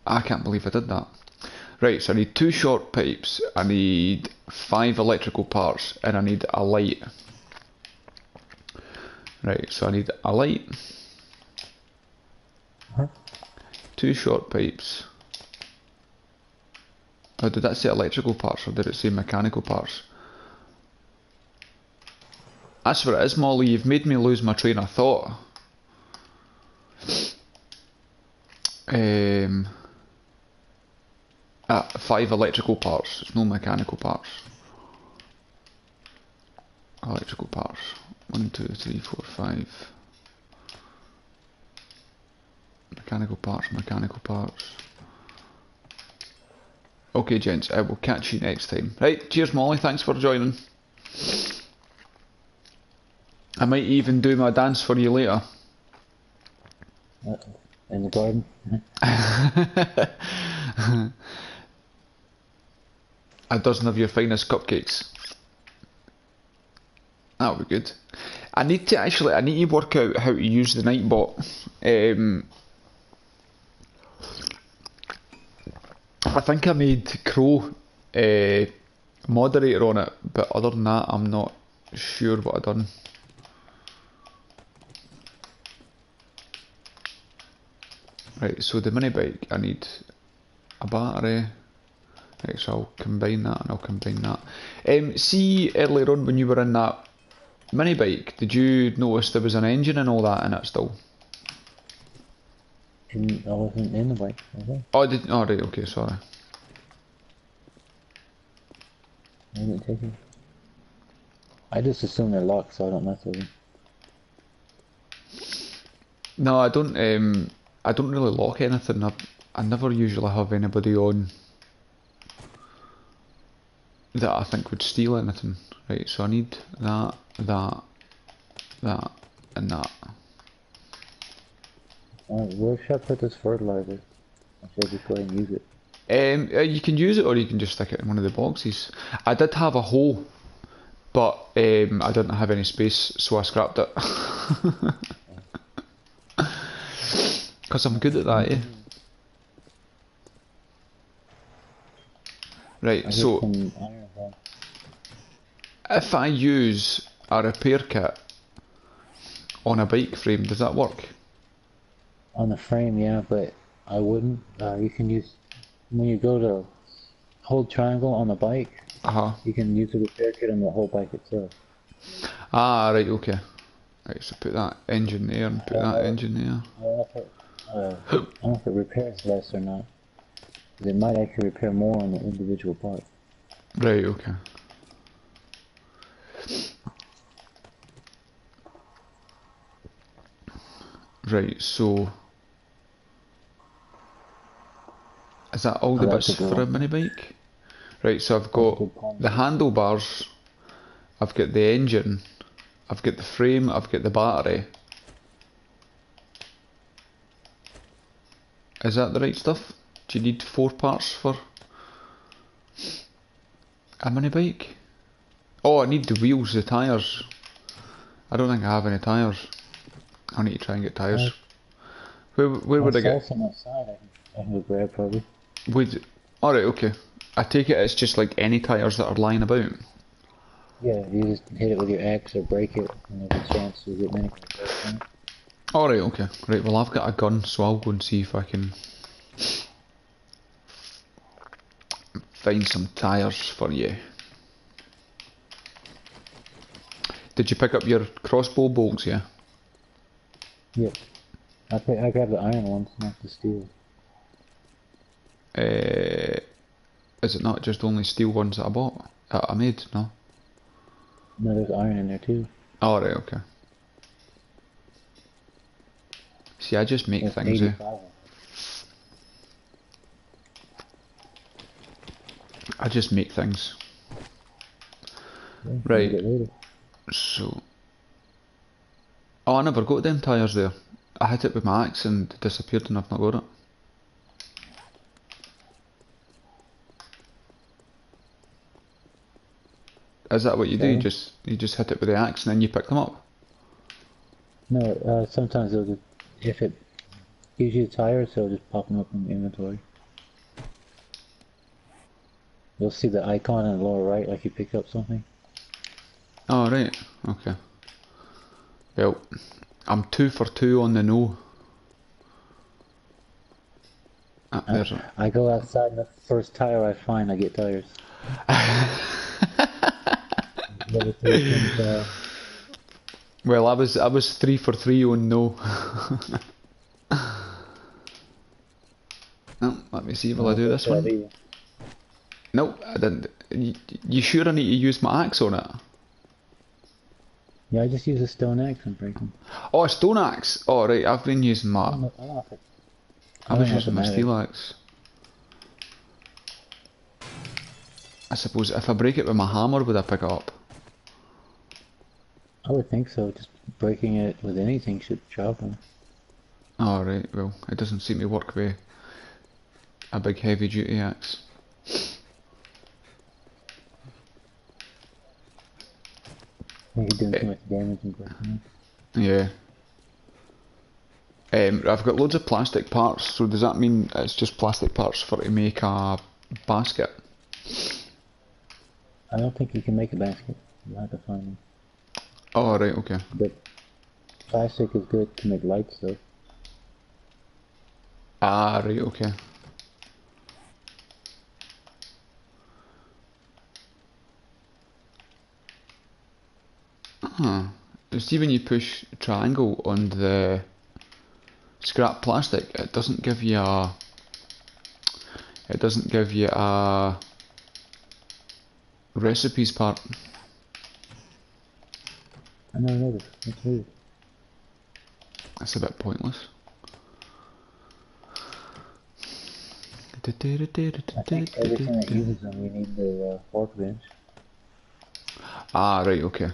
I can't believe I did that. Right, so I need 2 short pipes, I need 5 electrical parts, and I need a light. Right, so I need a light, 2 short pipes. Oh, did that say electrical parts or did it say mechanical parts? That's what it is, Molly. You've made me lose my train of thought. 5 electrical parts. It's no mechanical parts. Electrical parts. 1, 2, 3, 4, 5. Mechanical parts, mechanical parts. Okay, gents, I will catch you next time. Right, cheers, Molly. Thanks for joining. I might even do my dance for you later. In the garden. A dozen of your finest cupcakes. That would be good. I need to work out how to use the Nightbot. I think I made Crow moderator on it, but other than that, I'm not sure what I've done. Right, so the mini bike, I need a battery. Right, so I'll combine that and I'll combine that. See earlier on when you were in that mini bike, did you notice there was an engine and all that in it still? I wasn't in the bike, was I? Oh, oh right, okay, sorry. I didn't take it. I just assume they're locked, so I don't mess with them. No, I don't really lock anything. I never usually have anybody on that I think would steal anything. Right, so I need that, and that. Where should I put this fertilizer? I should just go ahead and use it. You can use it or you can just stick it in one of the boxes. I did have a hole, but I didn't have any space, so I scrapped it. Because I'm good at that, eh? Right, so if I use a repair kit on a bike frame, does that work? On the frame, yeah, but I wouldn't. You can use, when you go to hold triangle on the bike, you can use the repair kit on the whole bike itself. Ah, right, okay. Right, so put that engine there and put that engine there. I don't know if it repairs less or not. It might actually repair more on the individual part. Right, okay. Right, so is that all the bits for a mini bike? Right, so I've got the handlebars, I've got the engine, I've got the frame, I've got the battery. Is that the right stuff? Do you need 4 parts for a mini bike? Oh, I need the wheels, the tyres. I don't think I have any tyres. I need to try and get tyres. Where would I get? Some outside I can go grab probably. Alright, okay. I take it it's just like any tyres that are lying about. Yeah, you just hit it with your axe or break it, and there's a chance to get many. Alright, okay. Right, well I've got a gun, so I'll go and see if I can find some tyres for you. Did you pick up your crossbow bolts, yeah? Yep. I grabbed the iron ones, not the steel. Is it not just only steel ones that I bought? That I made, no? No, there's iron in there too. Alright, okay. See, I just make There's things, eh? 85. I just make things. Yeah, you Right, get later. so... Oh, I never got them tyres there. I hit it with my axe and it disappeared and I've not got it. Is that what you do? Sorry? You just hit it with the axe and then you pick them up? No, sometimes it'll just, if it gives you the tires, it'll just pop them up in the inventory. You'll see the icon in the lower right, like you picked up something. Oh, right, okay. Well, I'm 2 for 2 on the no. Ah, there's it. I go outside and the first tire I find, I get tires. Level 3, Well, I was 3 for 3 on no. No, let me see, will I do this one? No, I didn't. You sure I need to use my axe on it? Yeah, I just use a stone axe and break them. Oh, a stone axe. Oh, right, I've been using my... I don't know if it, I was don't know if using it my matters. steel axe. I suppose if I break it with my hammer, would I pick it up? I would think so. Just breaking it with anything should chop them. Oh, right, well, it doesn't seem to work with a big heavy duty axe. I think you're doing too much damage and breaking Yeah. I've got loads of plastic parts, so does that mean it's just plastic parts for to make a basket? it. I don't think you can make a basket. You have to find them. Oh, right, okay. But plastic is good to make lights though. Ah, right, okay. Huh. See, when you push triangle on the scrap plastic, it doesn't give you a... It doesn't give you a recipes part. I never noticed. That's weird. That's a bit pointless. I think everything that uses them, you need the workbench. Ah, right, okay.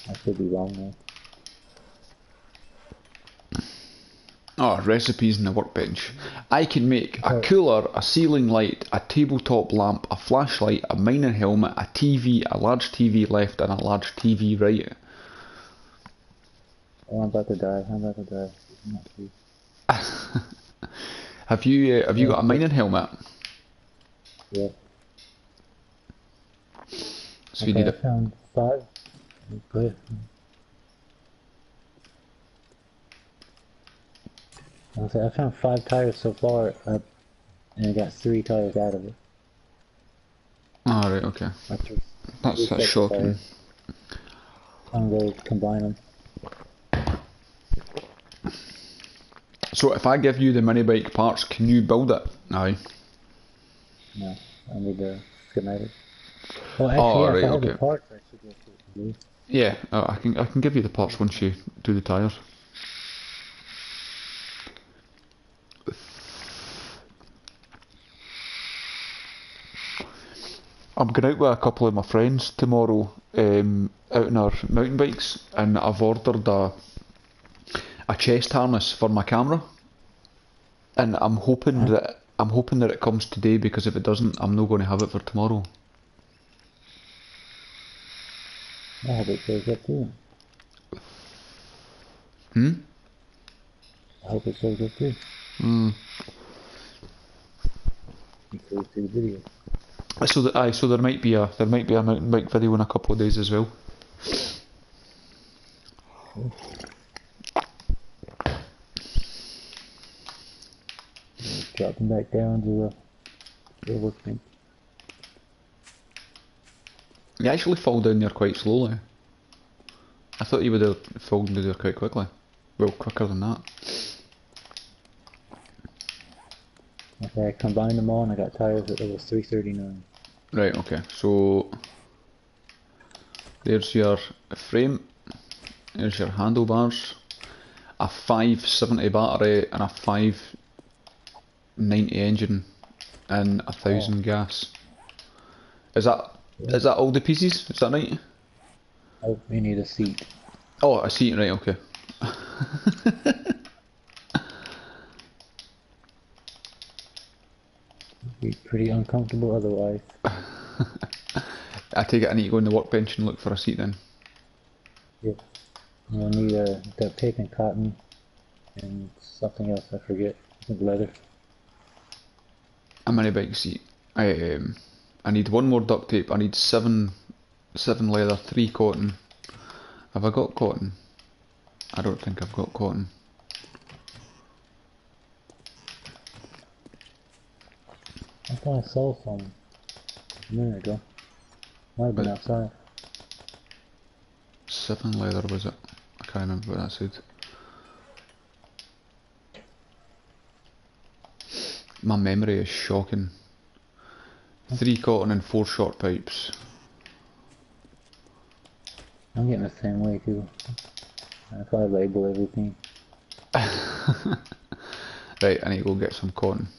I could be wrong though. Oh, recipes in the workbench. I can make a cooler, a ceiling light, a tabletop lamp, a flashlight, a mining helmet, a TV, a large TV left, and a large TV right. Oh, I'm about to die. I'm about to die. I'm not sure. Have you got a mining helmet? Yeah. So you Okay, need I a... found 5. Go ahead. I found 5 tires so far, and I got 3 tires out of it. Oh, right, okay. That's Three shocking. tires. I'm going to combine them. So if I give you the mini bike parts, can you build it? Aye. No, I need the schematic. Well, actually, Oh, yeah, right, if I have the okay. parts, I should be able to do. Yeah, I can give you the parts once you do the tyres. I'm going out with a couple of my friends tomorrow, out on our mountain bikes, and I've ordered a chest harness for my camera, and I'm hoping that it comes today, because if it doesn't, I'm not going to have it for tomorrow. I hope it shows up too. Hmm. I hope it shows up too. Hmm. You can see the video. So there might be a mountain bike video in a couple of days as well. Cool. Drop them back down to the workbench. You actually fall down there quite slowly. I thought you would have fallen down there quite quickly. Well, quicker than that. Okay, I combined them all and I got tires at level 339. Right, okay. So There's your frame, there's your handlebars, a 570 battery and a 590 engine and 1,000 gas. Is that all the pieces? Is that right? Oh, we need a seat. Oh, a seat, right, okay. Be pretty uncomfortable otherwise. I take it I need to go on the workbench and look for a seat then. Yeah. You'll need duct tape and cotton and something else I forget. I think leather. A mini bike seat. I need one more duct tape. I need seven leather, 3 cotton. Have I got cotton? I don't think I've got cotton. I thought I saw some a minute ago. Might have been outside. 7 leather was it? I can't remember what that said. My memory is shocking. 3 cotton and 4 short pipes. I'm getting the same way too. I probably label everything. Right, I need to go get some cotton.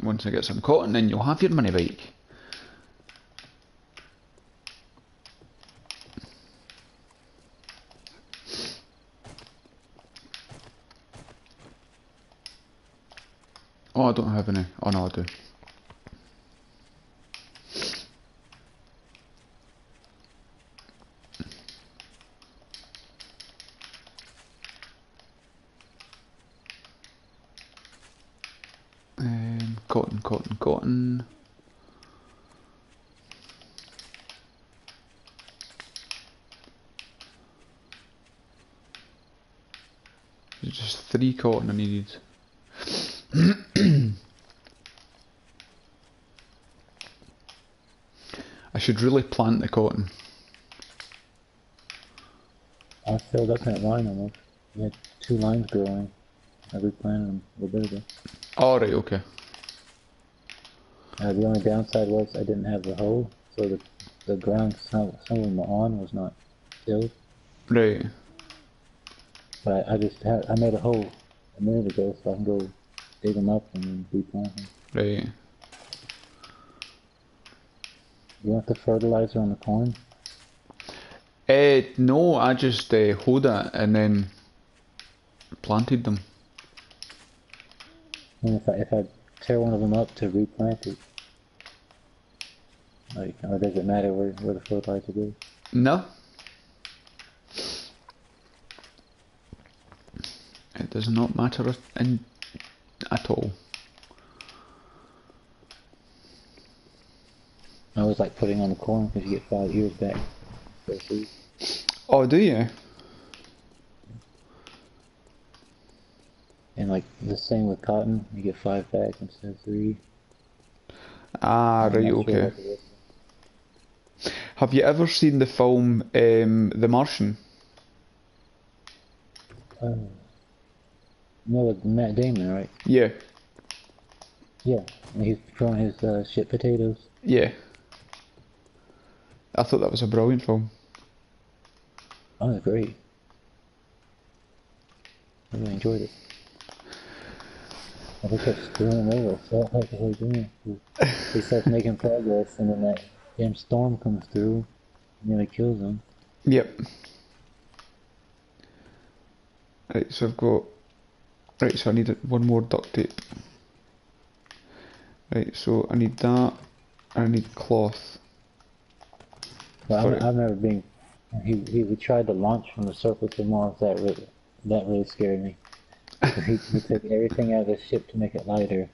Once I get some cotton, then you'll have your mini bike. Oh, I don't have any. Oh no, I do. Cotton. There's just 3 cotton I needed. I should really plant the cotton. I filled up that line almost. We had 2 lines growing. I replanted them a little bit ago. Alright, okay. The only downside was I didn't have the hoe, so the ground some of them were on was not tilled. Right. But I made a hole a minute ago, so I can go dig them up and then replant them. Right. You want the fertilizer on the corn? No, I just hoed it and then planted them. And if I tear one of them up to replant it, like, or does it matter where the fertilizer goes? No. It does not matter at all. I always like putting on the corn because you get 5 ears back. Oh, do you? And like the same with cotton, you get 5 back instead of 3. Ah, right, okay. Have you ever seen the film The Martian? No, with Matt Damon, right? Yeah. Yeah, and he's growing his shit potatoes. Yeah. I thought that was a brilliant film. Oh, it's great. I really enjoyed it. I think kept screwing him over, so I like what he's doing. He starts making progress, and then that damn storm comes through, and nearly kills him. Yep. Right, so I've got... Right, so I need one more duct tape. Right, so I need that, and I need cloth. Well, I've never been. We tried to launch from the surface of Mars. That really scared me. He took everything out of the ship to make it lighter,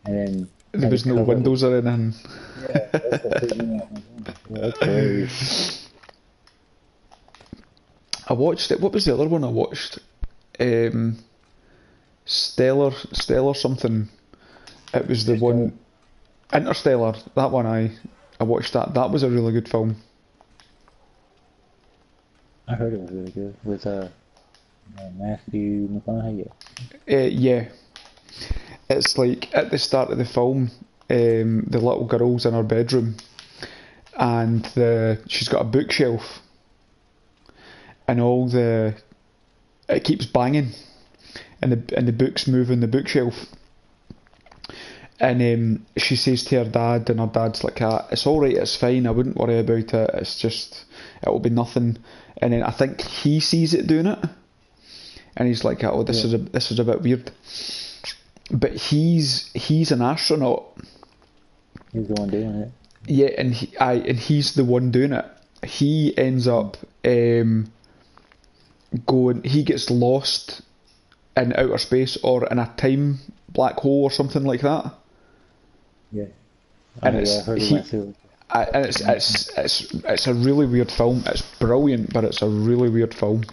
and then there was no windows or anything. Yeah, that's the thing. That's crazy. I watched it. What was the other one I watched? Stellar something. It was the one. Interstellar. That one I watched that. That was a really good film. I heard it was really good with Matthew McConaughey. Yeah. It's like at the start of the film, the little girl's in her bedroom, and she's got a bookshelf, and it keeps banging, and the books move in the bookshelf. And she says to her dad, and her dad's like, "It's all right, it's fine. I wouldn't worry about it. It's just, it'll be nothing." And then I think he sees it doing it, and he's like, "Oh, this is a bit weird." But he's an astronaut. He's the one doing it. Yeah, and he's the one doing it. He ends up going. He gets lost in outer space or in a time black hole or something like that. Yeah. And I heard of that too. and it's a really weird film. It's brilliant, but it's a really weird film.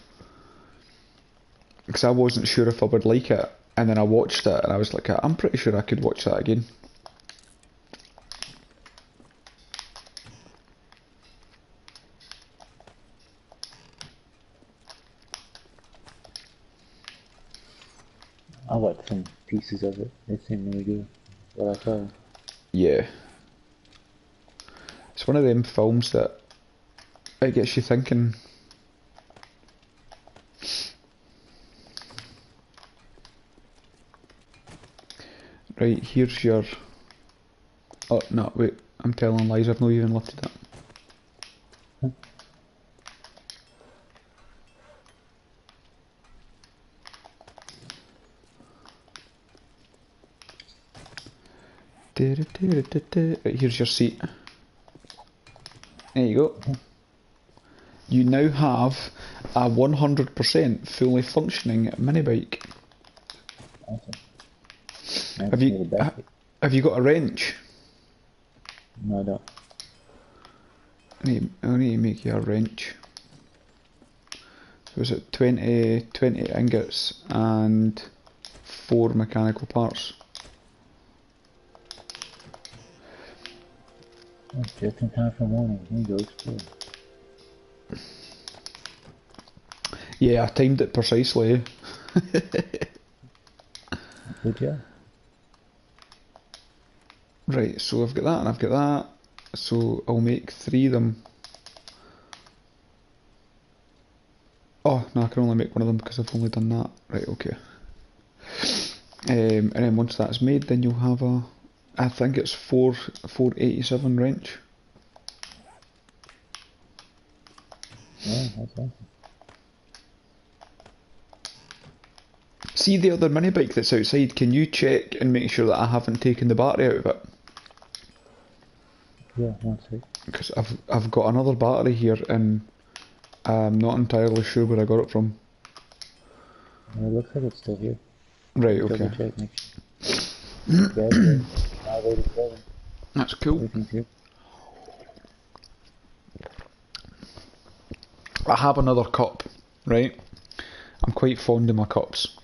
Because I wasn't sure if I would like it, and then I watched it, and I was like, I'm pretty sure I could watch that again. I watched some pieces of it. It seemed really good. What I saw. Yeah. It's one of them films that it gets you thinking. Right, here's your... Oh, no, wait, I'm telling lies, I've not even lifted it. Right, here's your seat. There you go. You now have a 100% fully functioning mini bike. Awesome. Have you got a wrench? No, I don't. I need to make you a wrench. So is it 20 ingots and 4 mechanical parts? Oh, just in time for morning. Here you go, explore. Yeah, I timed it precisely. Good job. Right, so I've got that and I've got that. So I'll make 3 of them. Oh, no, I can only make one of them because I've only done that. Right, okay. And then once that's made, then you'll have I think it's 487 wrench. Yeah, that's awesome. See the other mini bike that's outside, can you check and make sure that I haven't taken the battery out of it? Yeah, one sec. Because I've got another battery here and I'm not entirely sure where I got it from. It looks like it's still here. Right, okay. Double check, make sure. Yeah, 587. That's cool. Everything's here. I have another cup, right? I'm quite fond of my cups.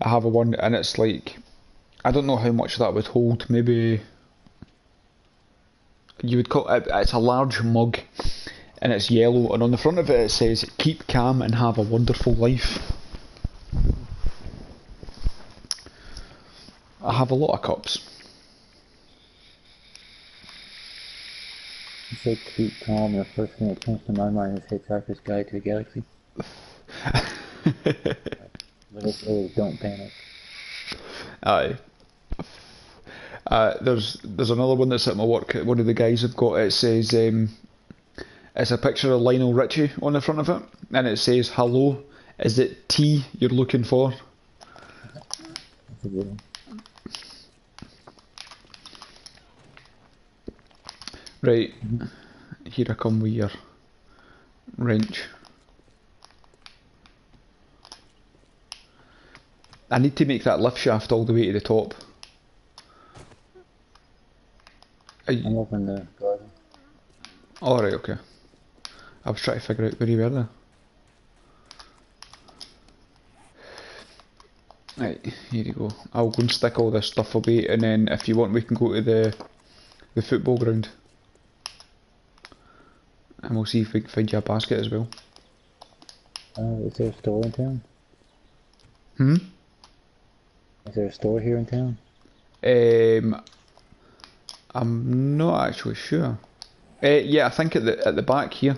I have a one and it's like, I don't know how much that would hold, maybe, you would call it, it's a large mug and it's yellow and on the front of it it says, "Keep calm and have a wonderful life." I have a lot of cups. You say keep calm, the first thing that comes to my mind is Hitchhiker's Guide to the Galaxy. But it says don't panic. Aye. There's another one that's at my work. One of the guys have got it says it's a picture of Lionel Richie on the front of it, and it says, "Hello, is it tea you're looking for?" That's a good one. Right, here I come with your wrench. I need to make that lift shaft all the way to the top. I'm up in the garden. Alright, okay. I was trying to figure out where you were there. Right, here you go. I'll go and stick all this stuff away, and then if you want we can go to the football ground. And we'll see if we can find you a basket as well. Is there a store in town? Hmm? Is there a store here in town? I'm not actually sure. Yeah, I think at the back here,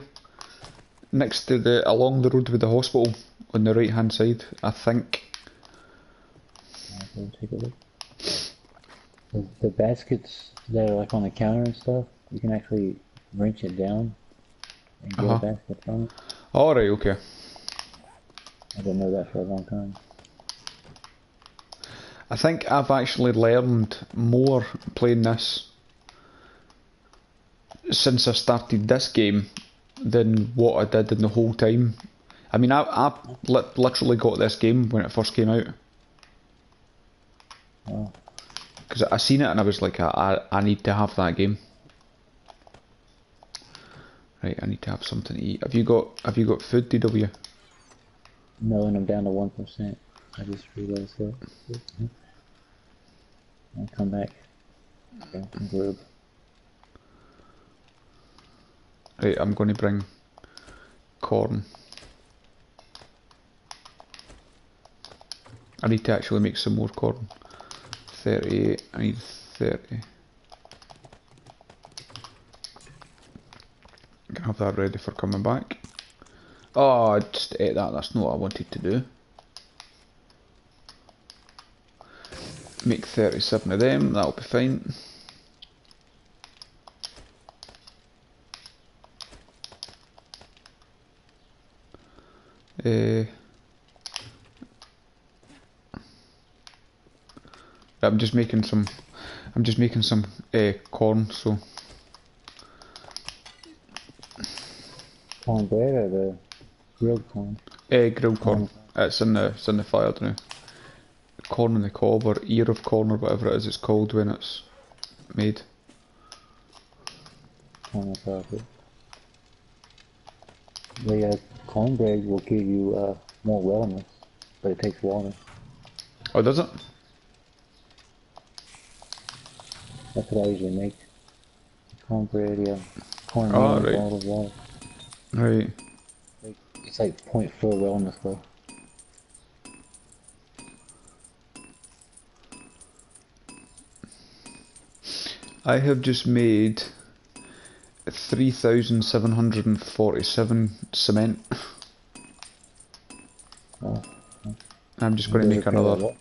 next to along the road with the hospital, on the right hand side. I think. Go take a look. The baskets that are like on the counter and stuff, you can actually wrench it down and get a basket from it. All right. Okay. I didn't know that for a long time. I think I've actually learned more playing this since I started this game than what I did in the whole time. I mean, I literally got this game when it first came out. Oh. Because I seen it and I was like, I need to have that game. Right, I need to have something to eat. Have you got food, DW? No, and I'm down to 1%. I just realized that. I'll come back. Grab some grub. Right, I'm going to bring corn. I need to actually make some more corn. 38, I need 30. I can have that ready for coming back. Oh, I just ate that, that's not what I wanted to do. Make 37 of them, that'll be fine. I'm just making some corn, so Cornbread or the grilled corn? grilled corn. It's in the fire now. Corn on the cob or ear of corn or whatever it is it's called when it's made. Corn on top of it. The cornbread will give you more wellness, but it takes water. Oh, does it? That's what I usually make. Cornbread, yeah. Corn Oh, with right. a lot of water. Right. It's like 0.4 wellness though. I have just made 3,747 cement. Oh. I'm just going to make another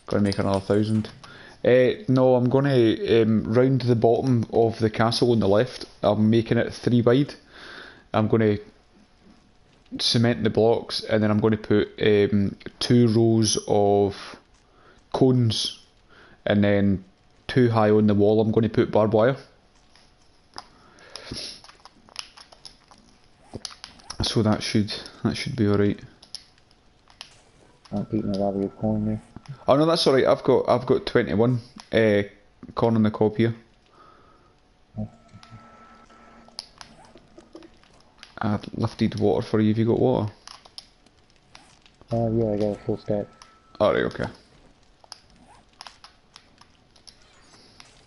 1,000. No, I'm going to round the bottom of the castle on the left. I'm making it 3 wide. I'm going to cement the blocks and then I'm going to put 2 rows of cones and then 2 high on the wall I'm going to put barbed wire. So that should be alright. I'm eating a lot of your corn there. Oh no, that's alright. I've got 21 corn on the cob here. I lifted water for you. Have you got water? Yeah, I got a full stack. Alright, okay.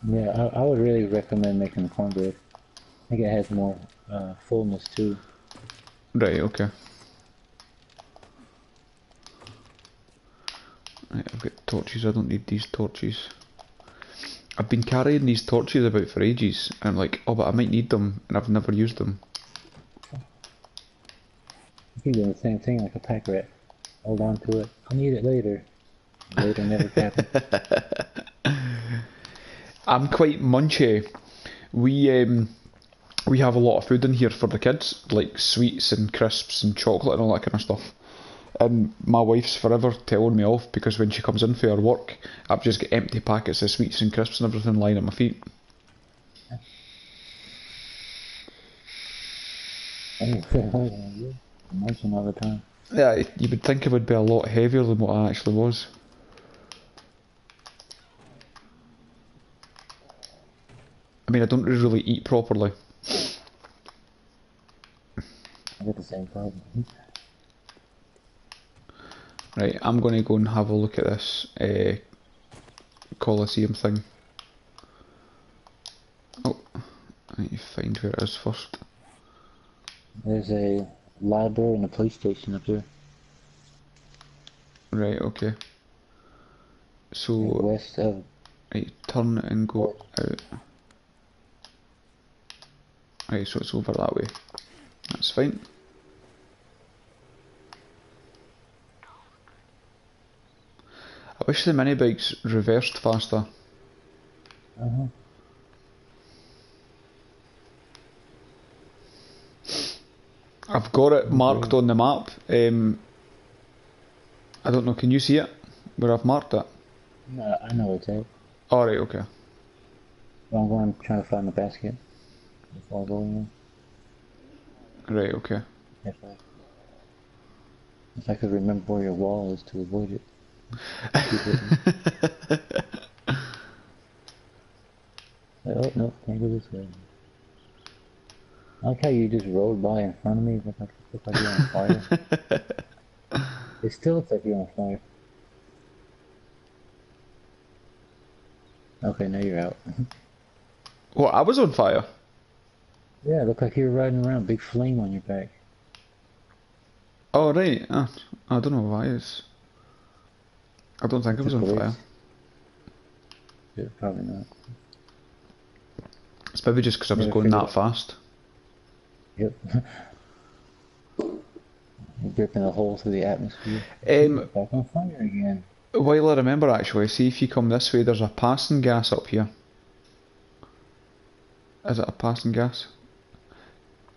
Yeah, I would really recommend making the cornbread. I think it has more fullness too. Right, okay. Right, I've got torches. I don't need these torches. I've been carrying these torches about for ages, and I'm like, oh, but I might need them, and I've never used them. You keep doing the same thing like a pack rat. Hold on to it. I'll need it later. Later never happens. I'm quite munchy. We have a lot of food in here for the kids, like sweets and crisps and chocolate and all that kind of stuff. And my wife's forever telling me off because when she comes in for her work, I've just got empty packets of sweets and crisps and everything lying at my feet. Munching all the time. Yeah, you would think it would be a lot heavier than what I actually was. I mean, I don't really eat properly. I get the same problem. Right, I'm going to go and have a look at this Colosseum thing. Oh, I need to find where it is first. There's a library and a police station up there. Right, okay. So, West of. right, turn and go out. Right, so it's over that way. That's fine. I wish the mini bikes reversed faster. Uh-huh. I've got it marked on the map. I don't know, can you see it? Where I've marked it? No, I know it's at. Alright, okay. Well, I'm going to try to find the basket before I go in. Right, okay. If I could remember where your wall is to avoid it. Keep it. Oh, no, can't go this way. I like how you just rode by in front of me. Look like you're on fire. It still looks like you're on fire. Okay, now you're out. What, I was on fire? Yeah, it looked like you were riding around, big flame on your back. Oh, right. I don't know why it's... I don't think I was on fire. Yeah, probably not. It's maybe just because I was Never going figured that it. fast. Yep. You're gripping a hole through the atmosphere. Back on fire again. While I remember actually, see if you come this way, there's a passing gas up here. Is it a passing gas?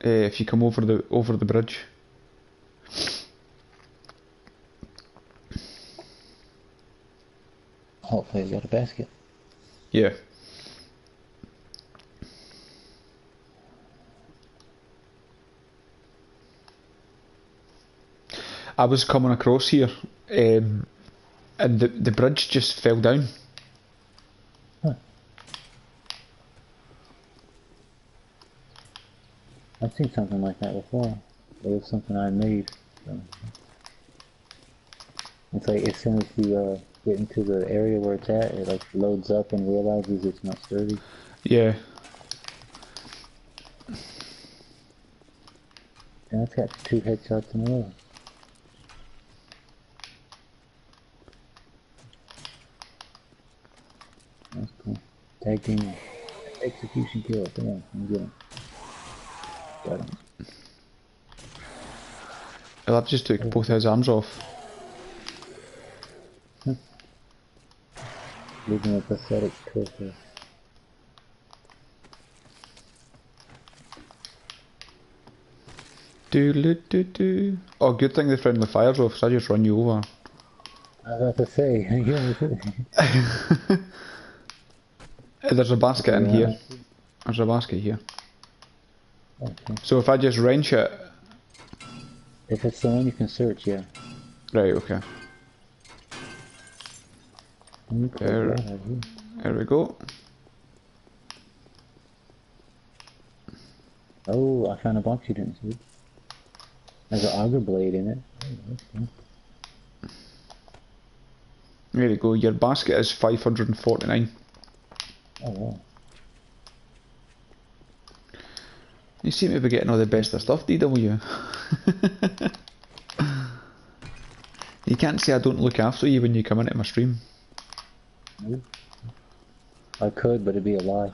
If you come over the bridge. Hopefully you got a basket. Yeah. I was coming across here, and the bridge just fell down. Huh. I've seen something like that before. It was something I made. So. It's like as soon as you get into the area where it's at, it like loads up and realizes it's not sturdy. Yeah. And it's got 2 headshots in a row. That's cool. Tag team. Execution kill. Come on, let me get him. Got him. Well, I've just took both his arms off. Leaving a pathetic torso. Do. Oh, good thing the friendly fire's off, so I just run you over. I was about to say, yeah, There's a basket in here. There's a basket here. okay. So if I just wrench it... If it's the one you can search, yeah. Right, okay. There we go. Oh, I found a box you didn't see. There's an auger blade in it. Oh, okay. There you go, your basket is 549. Oh, wow. You seem to be getting all the best of stuff, DW. You can't say I don't look after you when you come into my stream. I could, but it'd be a lie.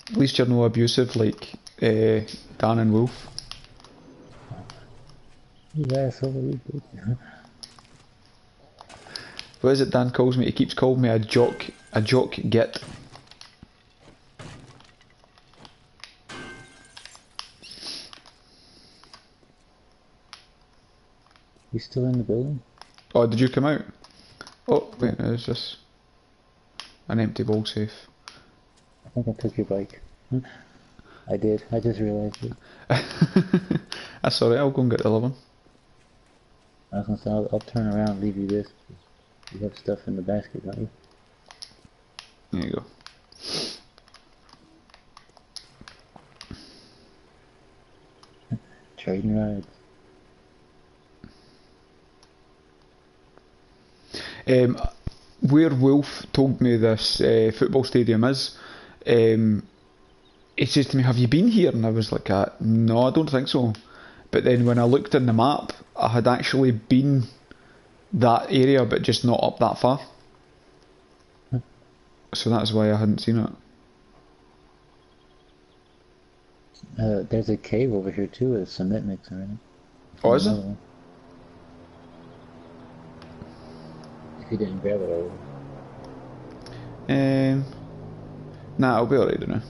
At least you're no abusive like Dan and Wolf. You asshole. What is it Dan calls me? He keeps calling me a jock git. You still in the building? Oh, did you come out? Oh, wait, it's just an empty ball safe. I think I took your bike. I did. I just realized it. That's alright, I'll go and get the other one. I was gonna say, I'll turn around and leave you this. You have stuff in the basket, don't you? There you go. Trading rides. Where Wolf told me this football stadium is, he says to me, have you been here? And I was like, no, I don't think so. But then when I looked in the map, I had actually been that area, but just not up that far. So that's why I hadn't seen it. There's a cave over here too with a cement mixer in it. Oh, is Another it? one. If you didn't grab it already. Nah, I'll be alright now.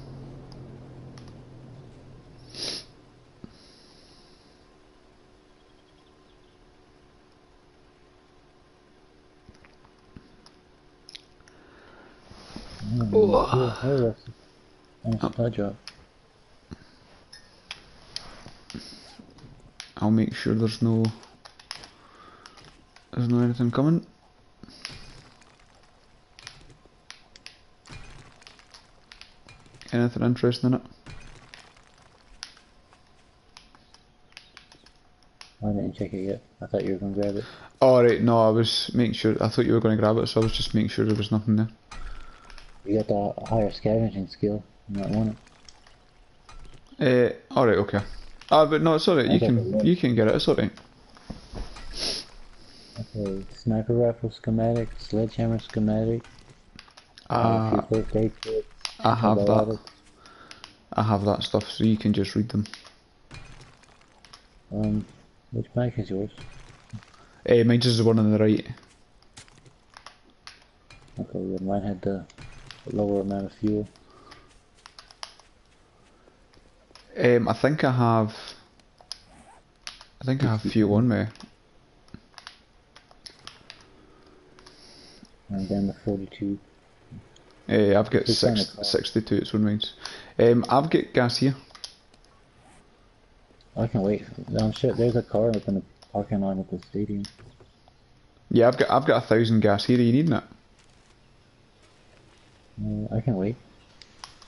Yeah, hey, Rusty. Nice supply drop. I'll make sure there's no anything coming. Anything interesting in it? I didn't check it yet. I thought you were gonna grab it. Oh right, no, I was making sure. I thought you were going to grab it, so I was just making sure there was nothing there. You got the higher scavenging skill. You might want it. Alright, okay. But no, it's alright. I got the You can get it. It's alright. Okay, sniper rifle schematic, sledgehammer schematic. A few first aid kits. I have that. antibiotics. I have that stuff, so you can just read them. Which bike is yours? Mine's is the one on the right. Okay, yeah, mine had the lower amount of fuel. I think I have fuel on me. I'm down to 42. I've got It's on the car. 62. It's one mine's. I've got gas here. I can wait. I'm sure there's a car up in the parking lot at the stadium. Yeah, I've got 1,000 gas here. Are you needing it? I can wait.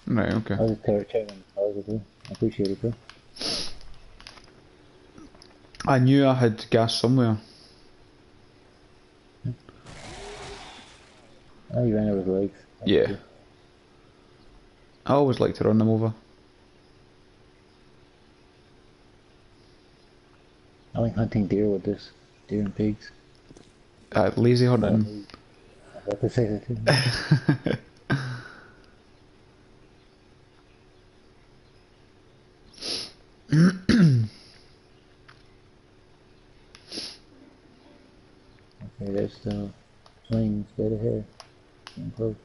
Right. Okay. I'll just tear the cars with you. I appreciate it, bro. I knew I had gas somewhere. Oh, you ran over his legs. That's Yeah. good. I always like to run them over. I like hunting deer with this. Deer and pigs. Lazy hunting. I was about to say that too. Okay, there's the planes dead ahead. Getting close.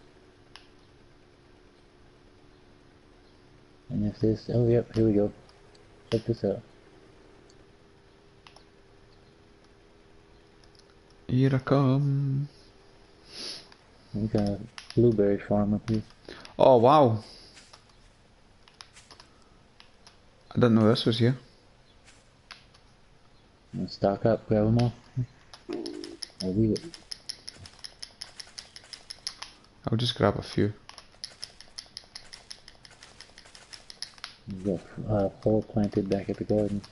And if this, oh yep, here we go. Check this out. Here I come. We got a blueberry farm up here. Oh wow. I didn't know this was here. And stock up, grab them all. I'll leave it. I'll just grab a few. We got pole planted back at the garden.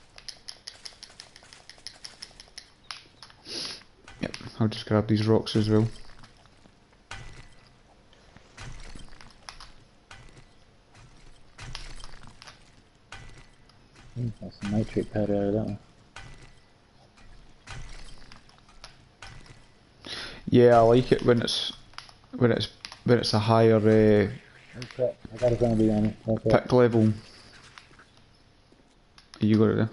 Yep, I'll just grab these rocks as well. Got some nitrate powder out of that one. Yeah, I like it when it's a higher Oh crap, I got a zombie on me. Okay. pick level. You got it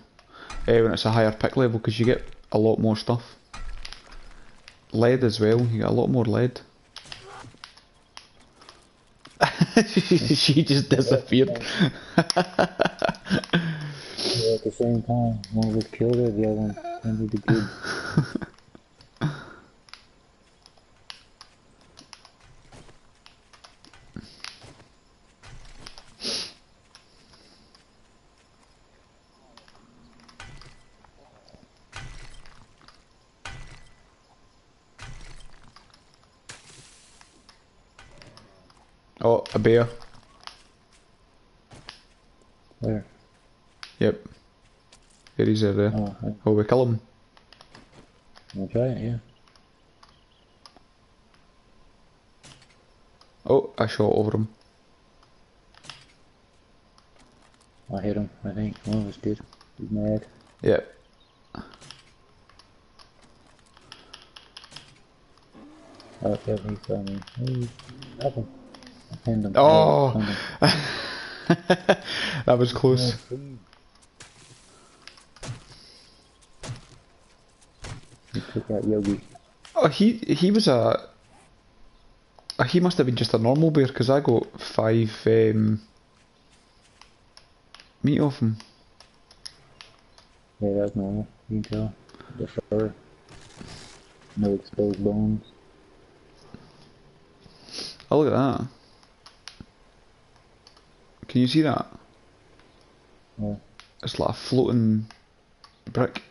there. When it's a higher pick level, because you get a lot more stuff. Lead as well. You get a lot more lead. She just disappeared. Yeah, at the same time, one was killed her, the other one ended the good. Oh, a bear. Where? Yep. There he's there. Oh, I Oh, we kill him. wanna try it, yeah. Oh, I shot over him. I hit him, I think. One of us did. He's mad. Yep. Oh, yeah, he saw me. Hey, nothing. I pinned him. Oh! Pinned him. That was close. He took out Yogi. Oh, he was a... He must have been just a normal bear, because I got 5 meat off him. Yeah, that's normal. You can tell. The fur. No exposed bones. Oh, look at that. Can you see that? Yeah. It's like a floating brick.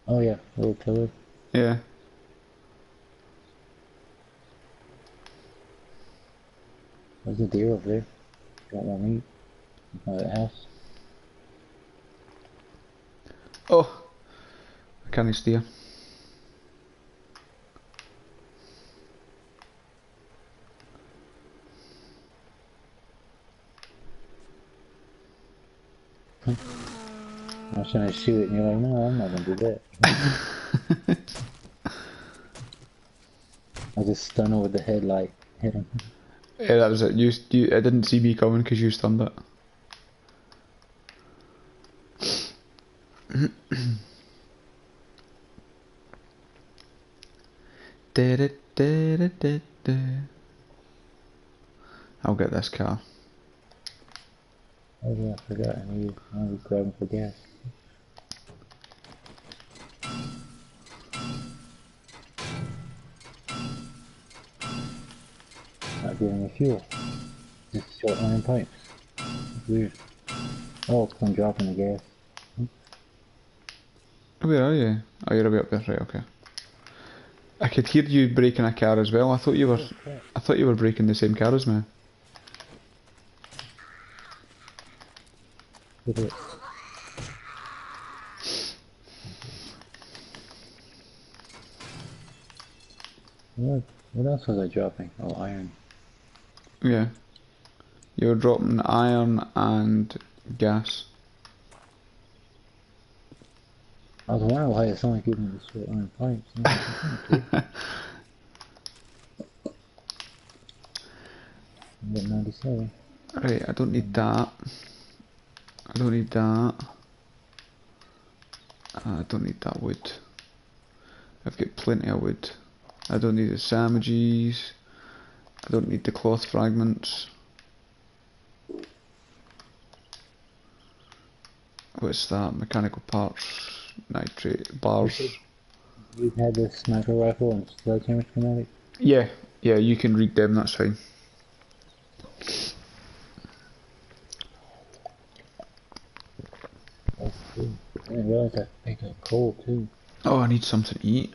Oh yeah, little pillar. Yeah. There's a deer over there. Got more meat. The house. Oh! I can't steer. I was trying to shoot it and you're like, no, I'm not gonna do that. I just stunned over the headlight. Hit him. Yeah, that was it. You it didn't see me coming because you stunned it. I'll get this car. Oh yeah, I forgot. I was grabbing for gas. Not getting the fuel. Just short iron pipes. It's weird. Oh, I'm dropping the gas. Where are you? Oh, you're a bit up there, right? Okay. I could hear you braking a car as well. I thought you were braking the same car as me. Look at it. What else was I dropping? Oh, iron. Yeah. You were dropping iron and gas. I was wondering why it's only giving me the short iron pipes. I'm at 97. Right, I don't need that. I don't need that. I don't need that wood. I've got plenty of wood. I don't need the sandwiches. I don't need the cloth fragments. What's that? Mechanical parts, nitrate, bars. You've had the sniper rifle and sledgehammer schematic? Yeah, you can read them, that's fine. That's cool. I didn't realize that they got coal too. Oh, I need something to eat.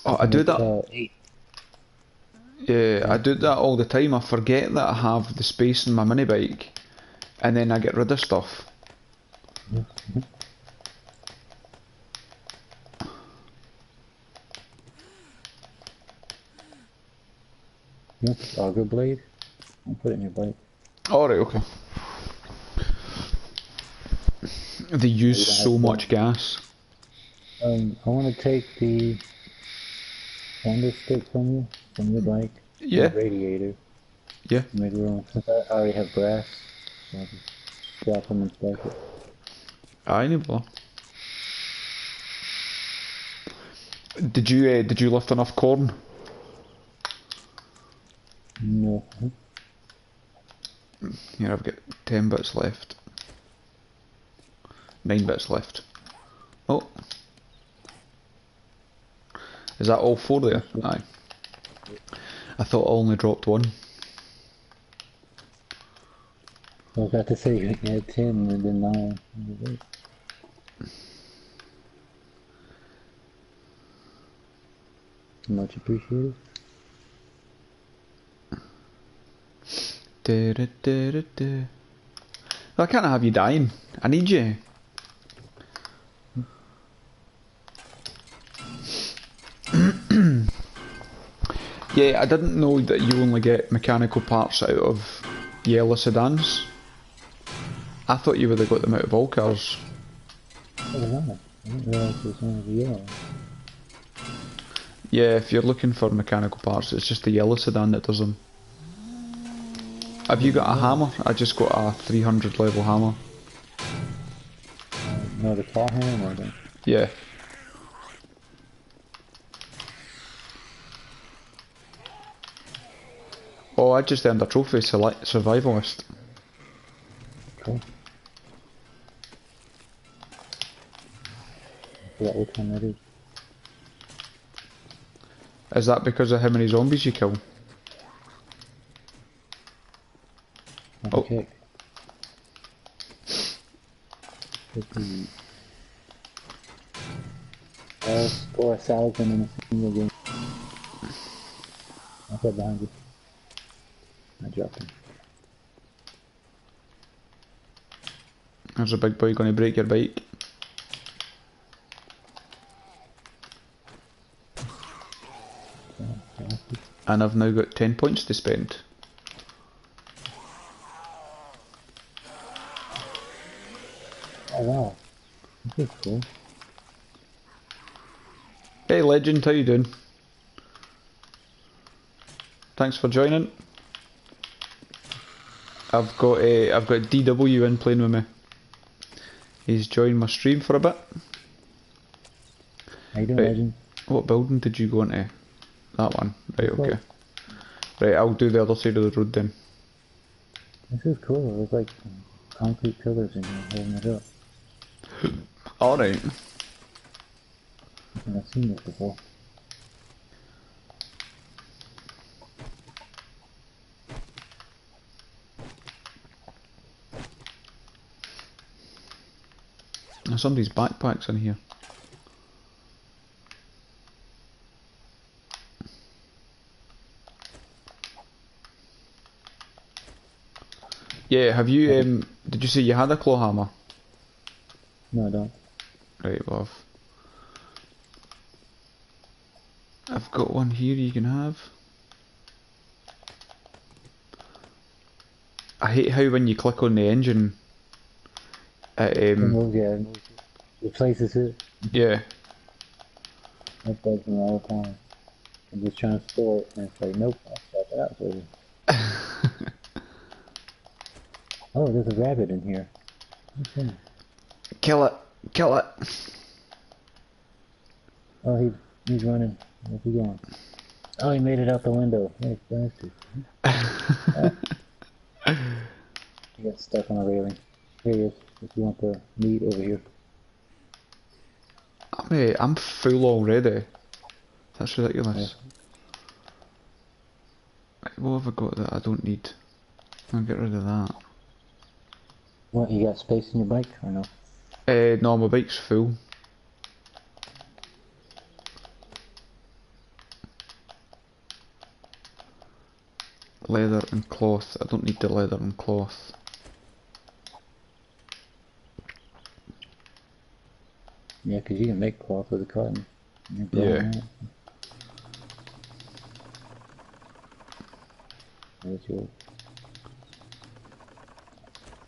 Oh, I do that. 8. Yeah, I do that all the time. I forget that I have the space in my mini bike, and then I get rid of stuff. You want the auger blade? I'll put it in your bike. Alright, okay. They use don't have so to. much gas. I want to take the candlestick from your bike. Yeah. The radiator. Yeah. Make room. Since I already have brass, so I can drop them and stack it. Aye, no bother. Did you lift enough corn? No. Here, I've got 10 bits left. 9 bits left. Oh. Is that all 4 there? Aye. I thought I only dropped 1. I was about to say you had 10 and then 9. Much appreciated. I can't have you dying. I need you. Yeah, I didn't know that you only get mechanical parts out of yellow sedans. I thought you would have got them out of all cars. I don't know. I didn't realize it was only the yellow. Yeah, if you're looking for mechanical parts, it's just the yellow sedan that does them. Have you got a hammer? I just got a 300 level hammer. No, the claw hammer or the... Yeah. Oh, I just earned a trophy, survivalist. Cool. I forgot which one that is. Is that because of how many zombies you kill? Let's check. 50. Score 1,000 in a single game. I'll put behind you. I dropped him. There's a big boy going to break your bike. And I've now got 10 points to spend. Oh wow. This is cool. Hey Legend, how you doing? Thanks for joining. I've got DW in playing with me. He's joined my stream for a bit. How you doing, Right. Legend? What building did you go into? That one. Right, okay. Right, I'll do the other side of the road then. This is cool. There's like concrete pillars in here holding it up. Alright. I think I've seen this before. There's somebody's backpacks in here. Yeah, have you, did you say you had a claw hammer? No, I don't. Right, well, I've got one here you can have. I hate how when you click on the engine, it, Yeah, it replaces it. yeah. That bugs me all the time. I'm just trying to store it, and it's like, nope, I'll swap it out for you. Oh, there's a rabbit in here. Okay. Kill it, kill it. Oh, he's running. Where's he going? Oh, he made it out the window. Nice bastard. He got stuck on a railing. Here he is. If you want the meat over here. I'm full already. That's ridiculous. Right, what have I got that I don't need? I'll get rid of that. What, you got space in your bike or no? No, my bike's full. Leather and cloth. I don't need the leather and cloth. Yeah, 'cause you can make cloth with the cotton. Yeah. There's yours.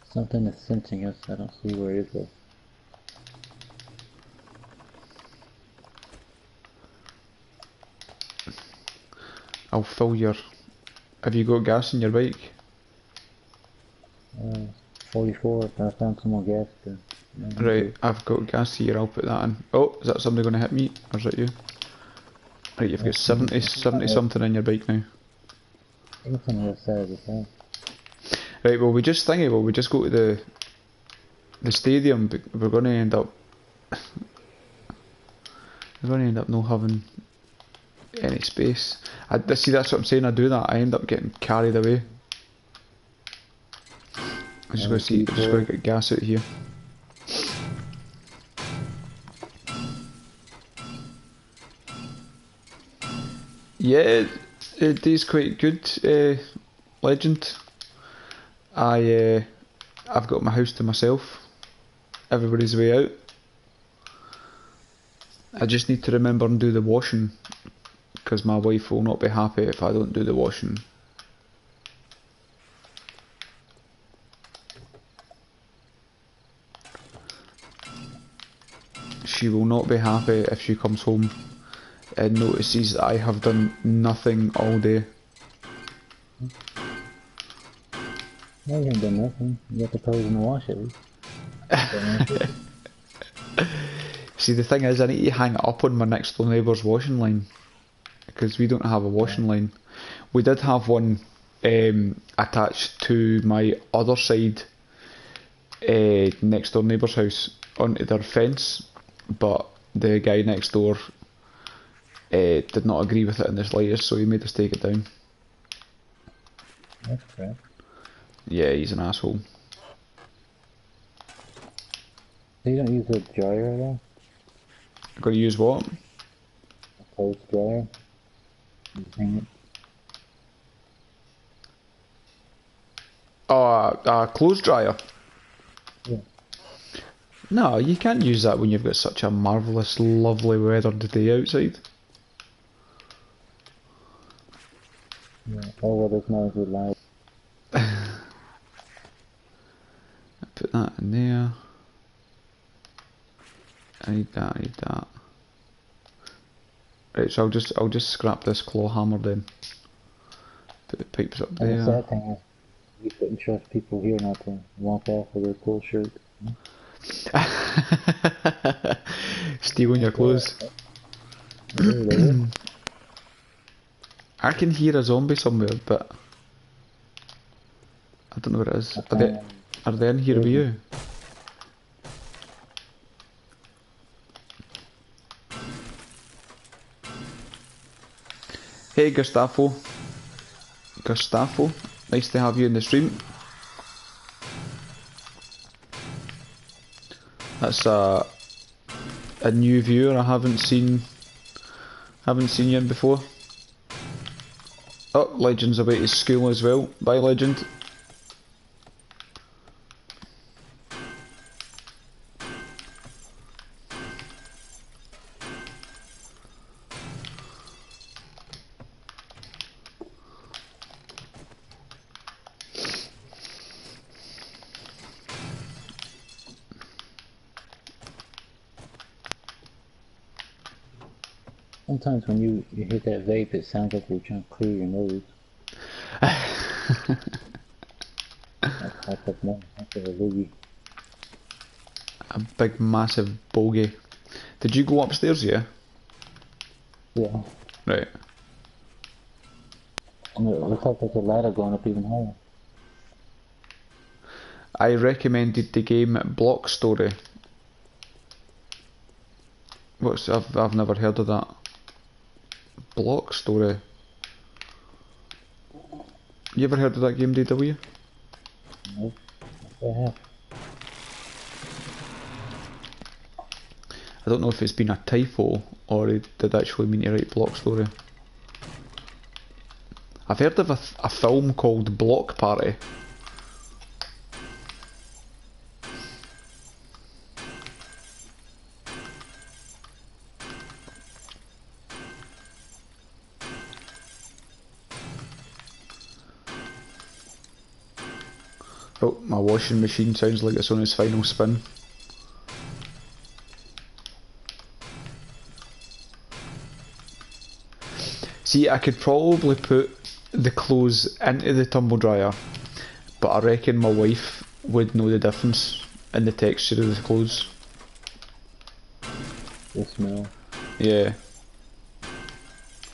Something is sensing us. I don't see where it is though. I'll fill your... Have you got gas in your bike? 44. I found some more gas. Right, I've got gas here, I'll put that in. Oh, is that somebody going to hit me? Or is that you? Right, you've got 70 something in your bike now. I think it's on the other side of the thing. Right, well we just go to the stadium, but we're going to end up... We're going to end up not having any space. See, that's what I'm saying, I do that, I end up getting carried away. I'm just going to get gas out here. Yeah, it is quite good, Legend. I've got my house to myself. Everybody's way out. I just need to remember and do the washing, because my wife will not be happy if I don't do the washing. She will not be happy if she comes home and notices that I have done nothing all day. No, you haven't done nothing. You have to put it in the wash at least. See, the thing is, I need to hang it up on my next door neighbour's washing line, because we don't have a washing line. We did have one attached to my other side, next door neighbour's house, onto their fence, but the guy next door did not agree with it in the slightest, so he made us take it down. That's crap. Yeah, he's an asshole. So you don't use a dryer at all? I'm gonna use what? A clothes dryer? You just hang it? Oh, a clothes dryer. Yeah. No, you can't use that when you've got such a marvellous, lovely weathered day outside. Yeah. Oh, well, there's not a good light. Put that in there. I need that, I need that. Right, so I'll just scrap this claw hammer then. Put the pipes up And the there. sad thing is, you couldn't trust people here not to walk off with their cool shirt. Stealing your clothes. I can hear a zombie somewhere, but I don't know where it is. Are they in here with you? Hey Gustavo. Gustavo, nice to have you in the stream. That's a new viewer I haven't seen you in before. Oh, Legend's away to school as well. Bye Legend. Sometimes when you hit that vape, it sounds like you're trying to clear your nose. That's like a loogie. A big massive bogey. Did you go upstairs, yeah? Yeah. Right. And it looks like there's a ladder going up even higher. I recommended the game Block Story. I've never heard of that. Block Story. You ever heard of that game, DW? Nope. I have. I don't know if it's been a typo or it did actually mean to write Block Story. I've heard of a film called Block Party. Oh, my washing machine sounds like it's on its final spin. See, I could probably put the clothes into the tumble dryer, but I reckon my wife would know the difference in the texture of the clothes. The smell. Yeah.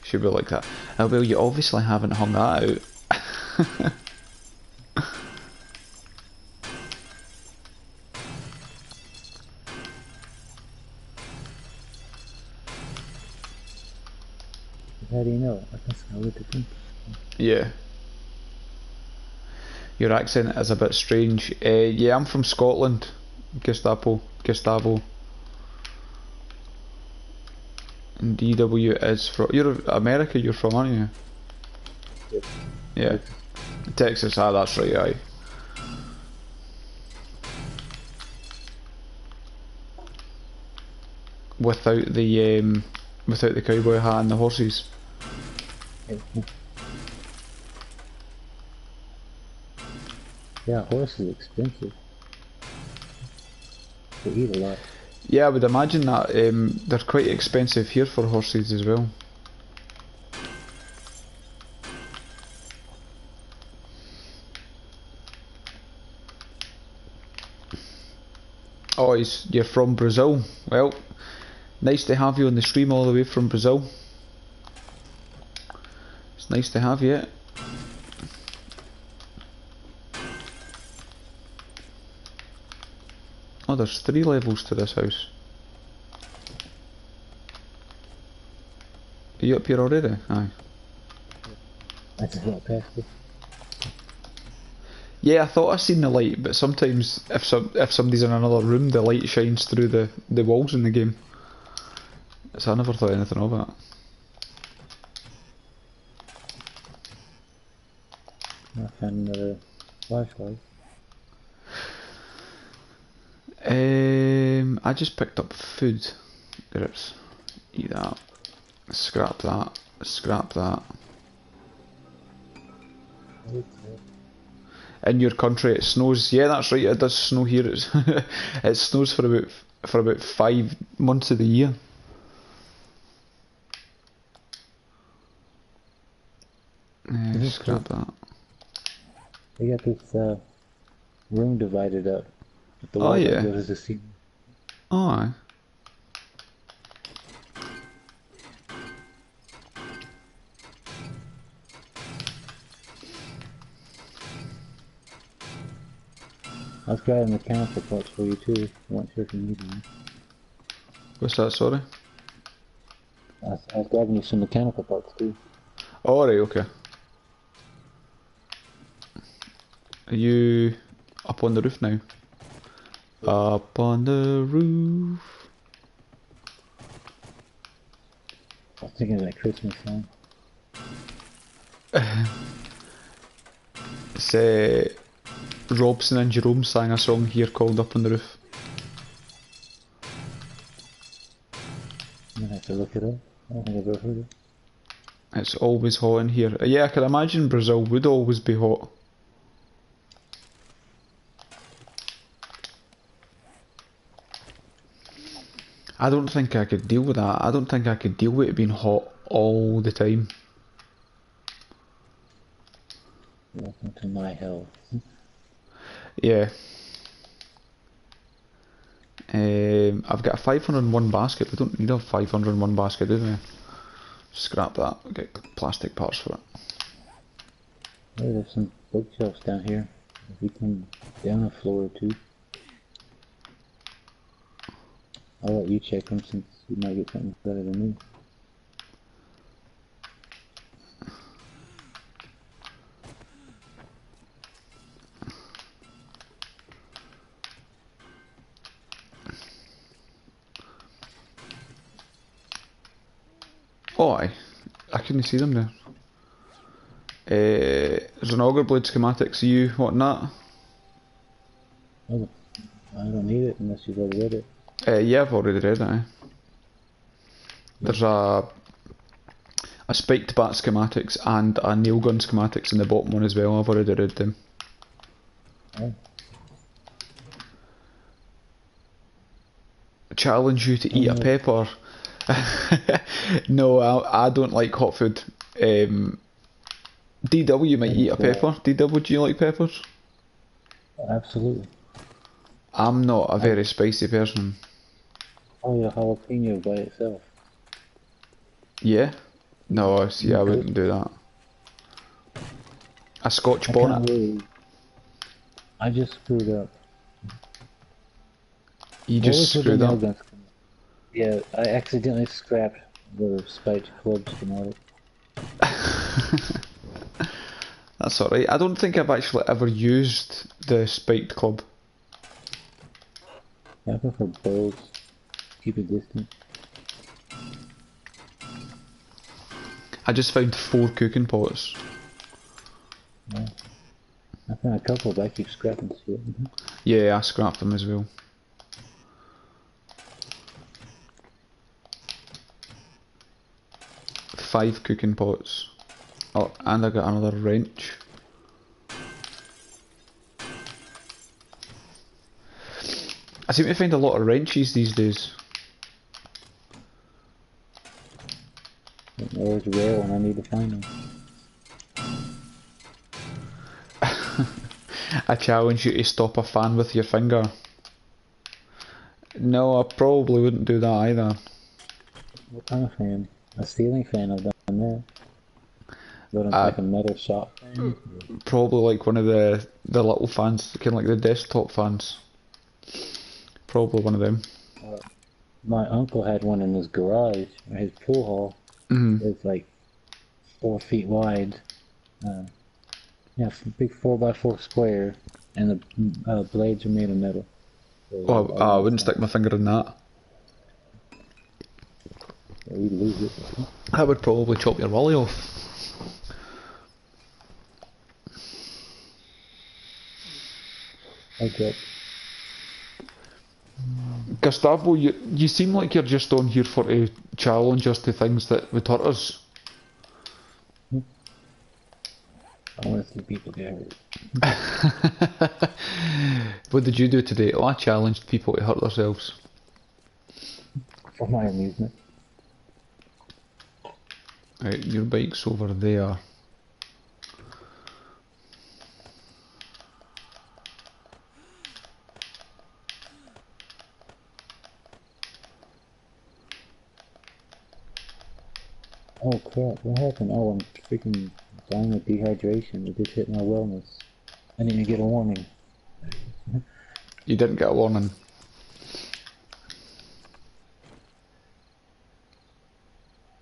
She'd be like that. Oh, well, you obviously haven't hung that out. How do you know? I can smell it too. Yeah. Your accent is a bit strange. Yeah, I'm from Scotland. Gustavo. And DW is from... You're America, you're from, aren't you? Yep. Yeah. Texas, that's right, aye. Without the cowboy hat and the horses. Yeah, horse is expensive. They eat a lot. Yeah, I would imagine that they're quite expensive here for horses as well. Oh, you're from Brazil. Well, nice to have you on the stream all the way from Brazil. It's nice to have you. Oh, there's 3 levels to this house. Are you up here already? Aye. I just walked past it. Yeah, I thought I seen the light, but sometimes if somebody's in another room, the light shines through the walls in the game. So I never thought anything of it. I found another flashlight. I just picked up food. There it is. Eat that. Scrap that. Scrap that. In your country it snows. Yeah, that's right. It does snow here. It snows for about 5 months of the year. Scrap that. They got this room divided up. The Oh wall yeah. that goes to the ceiling. Oh aye. I was grabbing mechanical parts for you too. I wasn't sure if you needed them. What's that, sorry? I was grabbing you some mechanical parts too. Oh right, okay. Are you up on the roof now? Up on the roof. I was thinking of that Christmas song. It's Robson and Jerome sang a song here called Up on the Roof. I'm gonna have to look it up. I don't think I've ever heard it. It's always hot in here. Yeah, I can imagine Brazil would always be hot. I don't think I could deal with that. I don't think I could deal with it being hot all the time. Welcome to my hell. Yeah. I've got a 501 basket. We don't need a 501 basket, do we? Scrap that. We'll get plastic parts for it. Hey, there's some bookshelves down here. If we come down a floor or two. I'll let you check them since you might get something better than me. Oh, aye. I couldn't see them there. There's an auger blade schematics. Are you wanting that? Oh, I don't need it unless you've already read it. Yeah, I've already read it. Aye. There's a spiked bat schematics and a nail gun schematics in the bottom one as well. I've already read them. Oh. Challenge you to eat a pepper. No, I don't like hot food. DW might eat a pepper. DW, do you like peppers? Absolutely. I'm not a very spicy person. Oh, yeah, jalapeno by itself. Yeah? No, see, I wouldn't do that. A Scotch bonnet. I just screwed up. You just screwed up. Yeah, I accidentally scrapped the spiked club schematic. That's alright. I don't think I've actually ever used the spiked club. I prefer bows. Keep it distant. I just found 4 cooking pots. Yeah. I found a couple, but I keep scrapping shit. Yeah, I scrapped them as well. Five cooking pots. Oh, and I got another wrench. seem to find a lot of wrenches these days. It's rare when I need to find them. I challenge you to stop a fan with your finger. No, I probably wouldn't do that either. What kind of fan? A ceiling fan, I've done that. But it's like a metal shop fan. Probably like one of the little fans, kind of like the desktop fans. Probably one of them. My uncle had one in his garage, or his pool hall. It's like 4 feet wide. Yeah, big 4x4 square, and the blades are made of metal. So Oh, I wouldn't stick my finger in that. you lose it. I would probably chop your willy off. Okay. Gustavo, you seem like you're just on here for to challenge us to things that would hurt us. I want to see people get hurt. What did you do today? Oh, I challenged people to hurt themselves. For my amusement. Right, your bike's over there. Oh crap, what happened? Oh, I'm freaking dying of dehydration. It just hit my wellness. I didn't even get a warning. You didn't get a warning.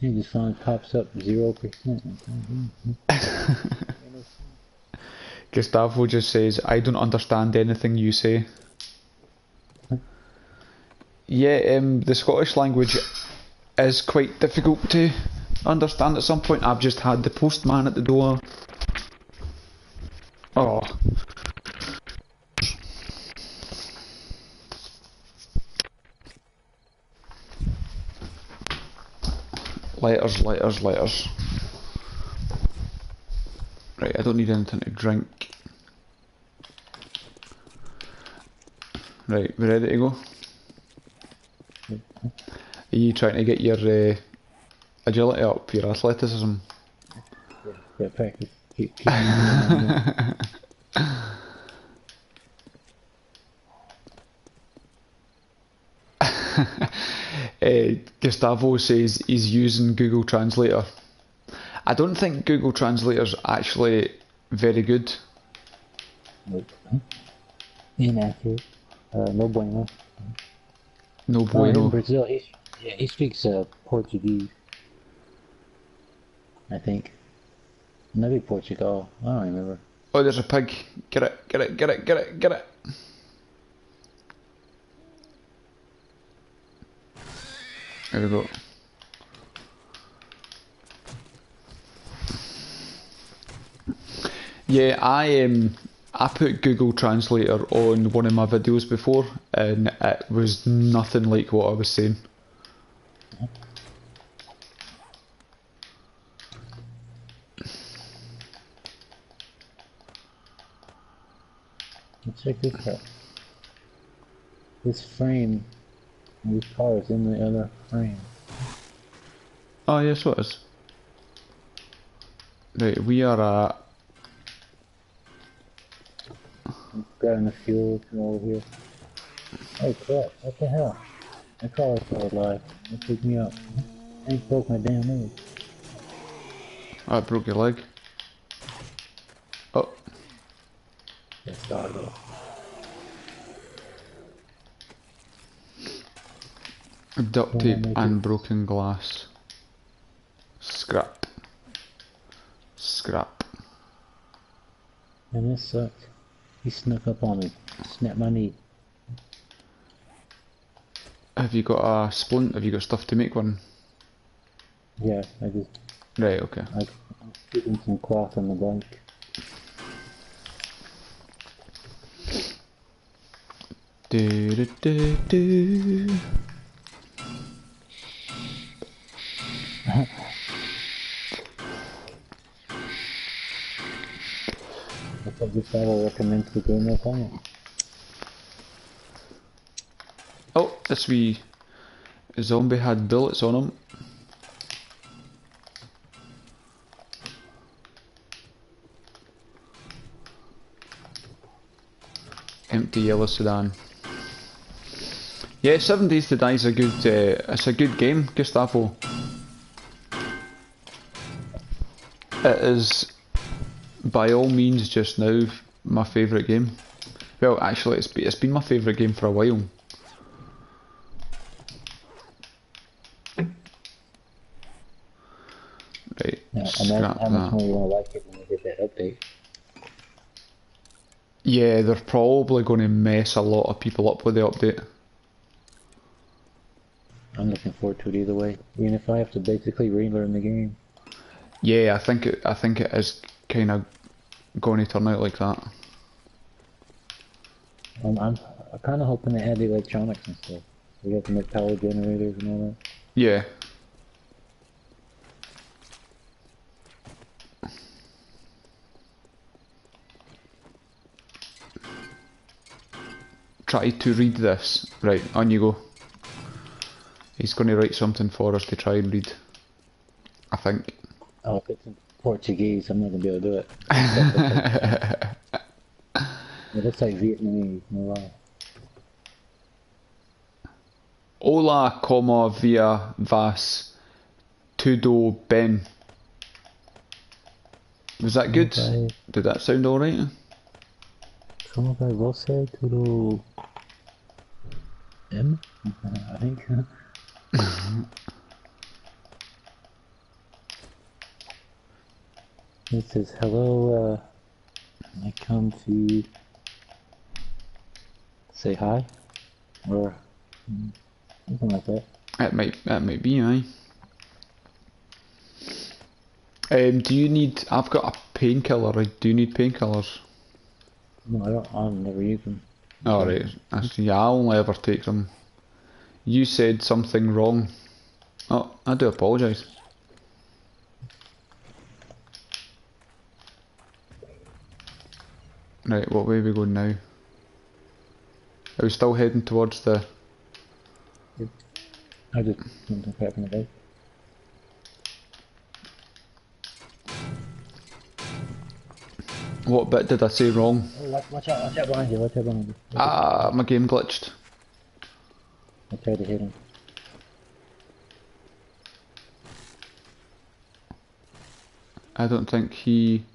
It just finally pops up 0%. Gustavo just says, I don't understand anything you say. Yeah, the Scottish language is quite difficult to understand at some point. I've just had the postman at the door. Oh. Letters, letters, letters. Right, I don't need anything to drink. Right, we ready to go? Are you trying to get your agility up, your athleticism? Yeah, practice. Keep Gustavo says he's using Google Translator. I don't think Google Translator's actually very good. Nope. Inaccurate. No bueno. No In bueno. Brazil, he speaks Portuguese. I think. Maybe Portugal. I don't remember. Oh, there's a pig. Get it, get it, get it, get it, get it. There we go. Yeah, I put Google Translator on one of my videos before, and it was nothing like what I was saying. Check this out. This frame, this car is in the other frame. Oh yes, what is? Right, we are at. I'm grabbing the fuel from over here. Oh crap, what the hell? My car is still alive. It picked me up. I ain't broke my damn leg. Oh, I broke your leg. Oh, Let's start off. duct tape and broken glass. Scrap. Scrap. And this sucked. He snuck up on me. Snapped my knee. Have you got a splint? Have you got stuff to make one? Yeah, I just... Right, okay. I'm sticking some cloth on the bike. Do do do do. I thought this guy recommends the game of fire. Oh, this wee zombie had bullets on him. Empty yellow sedan. Yeah, 7 Days to Die is a good. It's a good game, Gustavo. It is, by all means, just now my favourite game. Well, actually, it's been my favourite game for a while. Right, Now, scrap how much that. more you want to like it when you get that update? Yeah, they're probably going to mess a lot of people up with the update. I'm looking forward to it either way. Even if I have to basically relearn the game. Yeah, I think it is kind of going to turn out like that. I'm kind of hoping to add the electronics and stuff. We have to make power generators and all that. Yeah. Try to read this. Right, on you go. He's going to write something for us to try and read. I think. Oh, if it's in Portuguese, I'm not gonna be able to do it. It looks like Vietnamese, no lie. Hola, como via vas tudo bem? Was that good? Vai. Did that sound alright? Como vai você? Tudo... M? I think. It says, hello, I come to say hi, or something like that. That might be, aye. Do you need? I've got a painkiller. Do you need painkillers? No, I don't. I'll never use them. Alright, yeah, I only ever take them. You said something wrong. Oh, I do apologise. Right, what way are we going now? Are we still heading towards the... I just something happened about. What bit did I say wrong? Oh, watch out behind you, watch out behind you. Ah, my game glitched. I tried to hit him. I don't think he...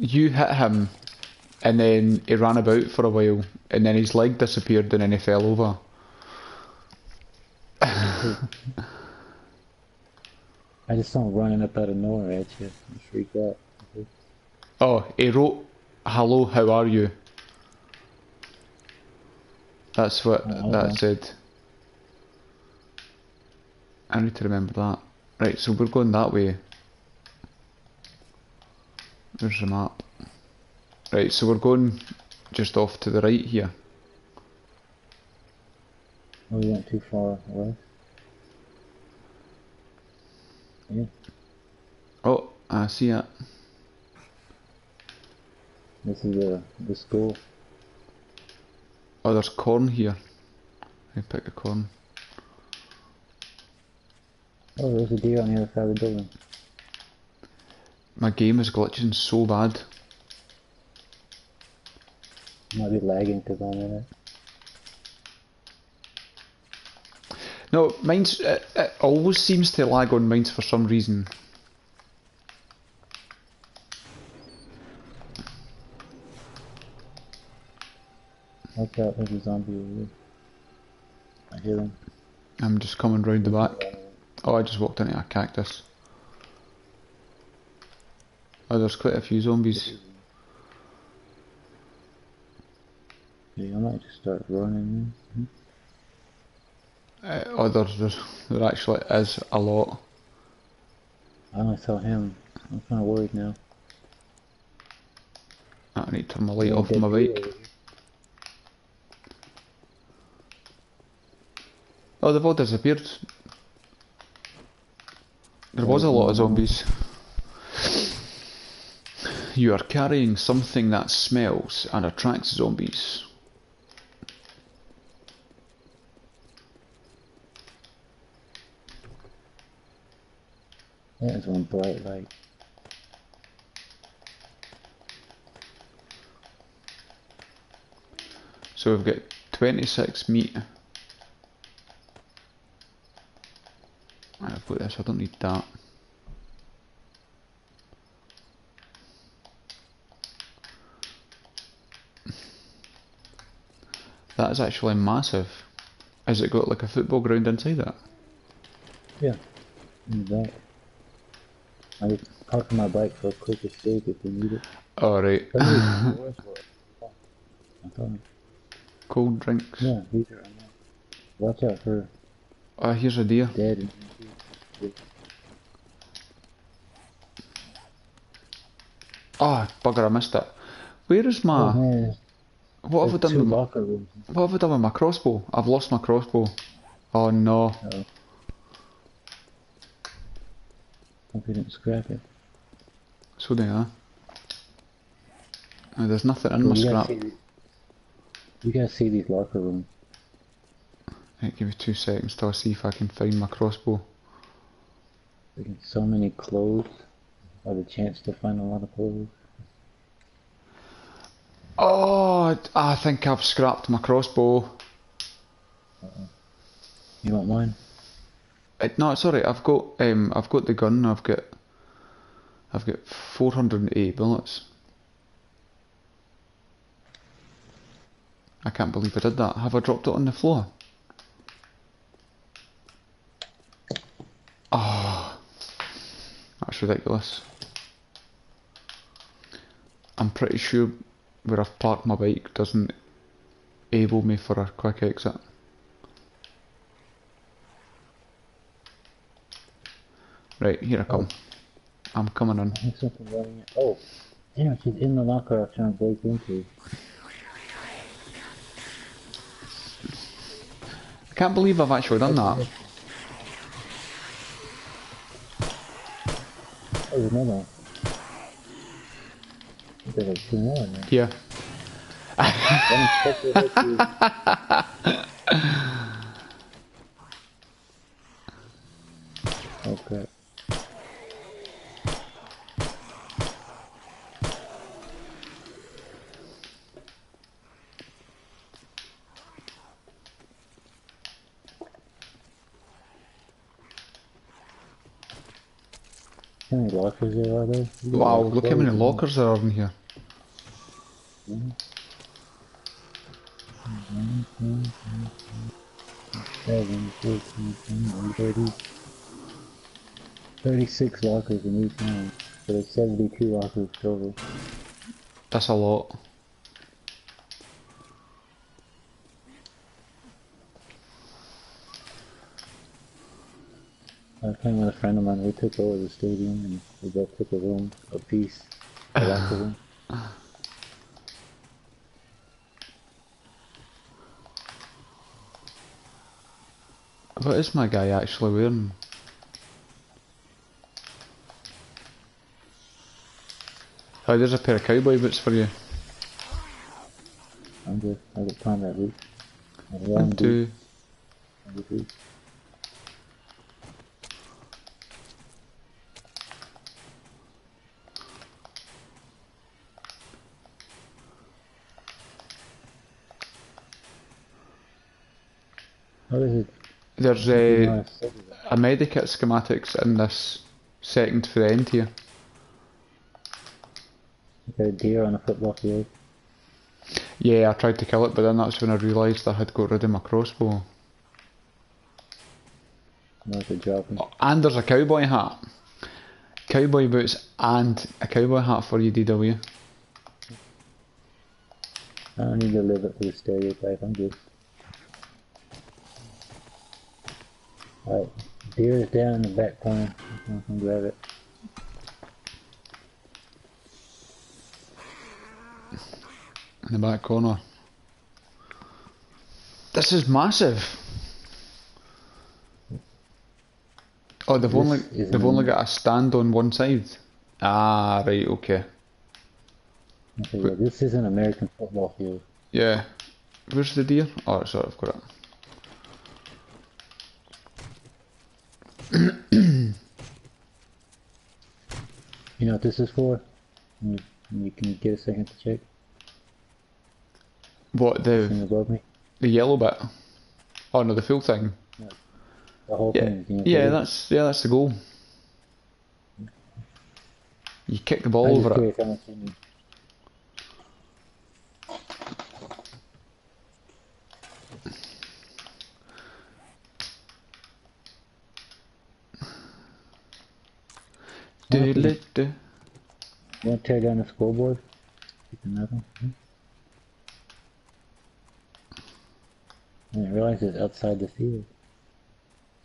You hit him, and then he ran about for a while, and then his leg disappeared, and then he fell over. I just saw him running up out of nowhere at you. I freaked out. Oh, he wrote, "Hello, how are you?" That's what that said. I need to remember that. Right, so we're going that way. There's the map. Right, so we're going just off to the right here. Oh, we went too far away. Yeah. Oh, I see it. This is the school. Oh, there's corn here. I pick a corn. Oh, there's a deer on the other side of the building. My game is glitching so bad. Might be lagging because I'm in it. No, mine's it always seems to lag on mines for some reason. Watch out, there's a zombie over there. I hear him. I'm just coming round the back. Oh, I just walked into a cactus. Oh, there's quite a few zombies. Yeah, I might just start running. Oh, there actually is a lot. I only saw him. I'm kind of worried now. I need to turn my light off my bike. Oh, they've all disappeared. There was a lot of zombies. You are carrying something that smells and attracts zombies. There's one bright light. So we've got 26 meat. I've got this, I don't need that. That is actually massive. Has it got like a football ground inside it? Yeah. In the back. I just park my bike for a quick escape if you need it. Alright. I thought, Cold drinks. yeah, these are. Watch out for Here's a deer. dead. Ah, bugger, I missed it. Where is my... Oh man, what have I there's done two with my... locker rooms. What have I done with my crossbow? I've lost my crossbow. Oh no. Uh-oh. Hope you didn't scrap it. So they are. There's nothing in my You scrap. You gotta see these locker rooms. Right, give me 2 seconds till I see if I can find my crossbow. We get so many clothes, or the chance to find a lot of clothes. Oh, I think I've scrapped my crossbow. You want mine? No, it's alright. I've got the gun. I've got 480 bullets. I can't believe I did that. Have I dropped it on the floor? Oh, that's ridiculous. I'm pretty sure where I've parked my bike doesn't enable me for a quick exit. Right, here I come. I'm coming in. I think something running in. Oh, damn, she's in the locker I was trying to break into. I can't believe I've actually done that. Oh, there's another one. There's like 2 more in there. Here. Oh crap. How many lockers there are there? Wow, look how many lockers there are in here. Mm-hmm. 7, 14, 30. 36 lockers in each one. So there's 72 lockers total. That's a lot. I was playing with a friend of mine. We took over the stadium and we both took a room, a piece, a locker room. What is my guy actually wearing? Oh, there's a pair of cowboy boots for you. I got combat boots. And a 1, long 2. boot. And a boot. What is it? There's a medikit schematics in this second for the end here. Got a deer on a football field. Yeah, I tried to kill it, but then that's when I realised I had got rid of my crossbow. Like a dropping. Oh, and there's a cowboy hat. Cowboy boots and a cowboy hat for you, DW. I don't need to live up to the stereotype. I'm good. Alright, deer is down in the back corner. I can grab it. In the back corner. This is massive. Oh, they've only got a stand on one side. Ah, right, okay. Okay, yeah, this is an American football field. Yeah. Where's the deer? Oh, sorry, I've got it. You know what this is for? You can get a second to check. What, Thing above me. the yellow bit? Oh no, the full thing. No, the whole Yeah, thing. yeah, that's the goal. You kick the ball I just over it. curious how much you need. Do-do-do. You want to tear down the scoreboard? Get another one. I didn't realize it's outside the field.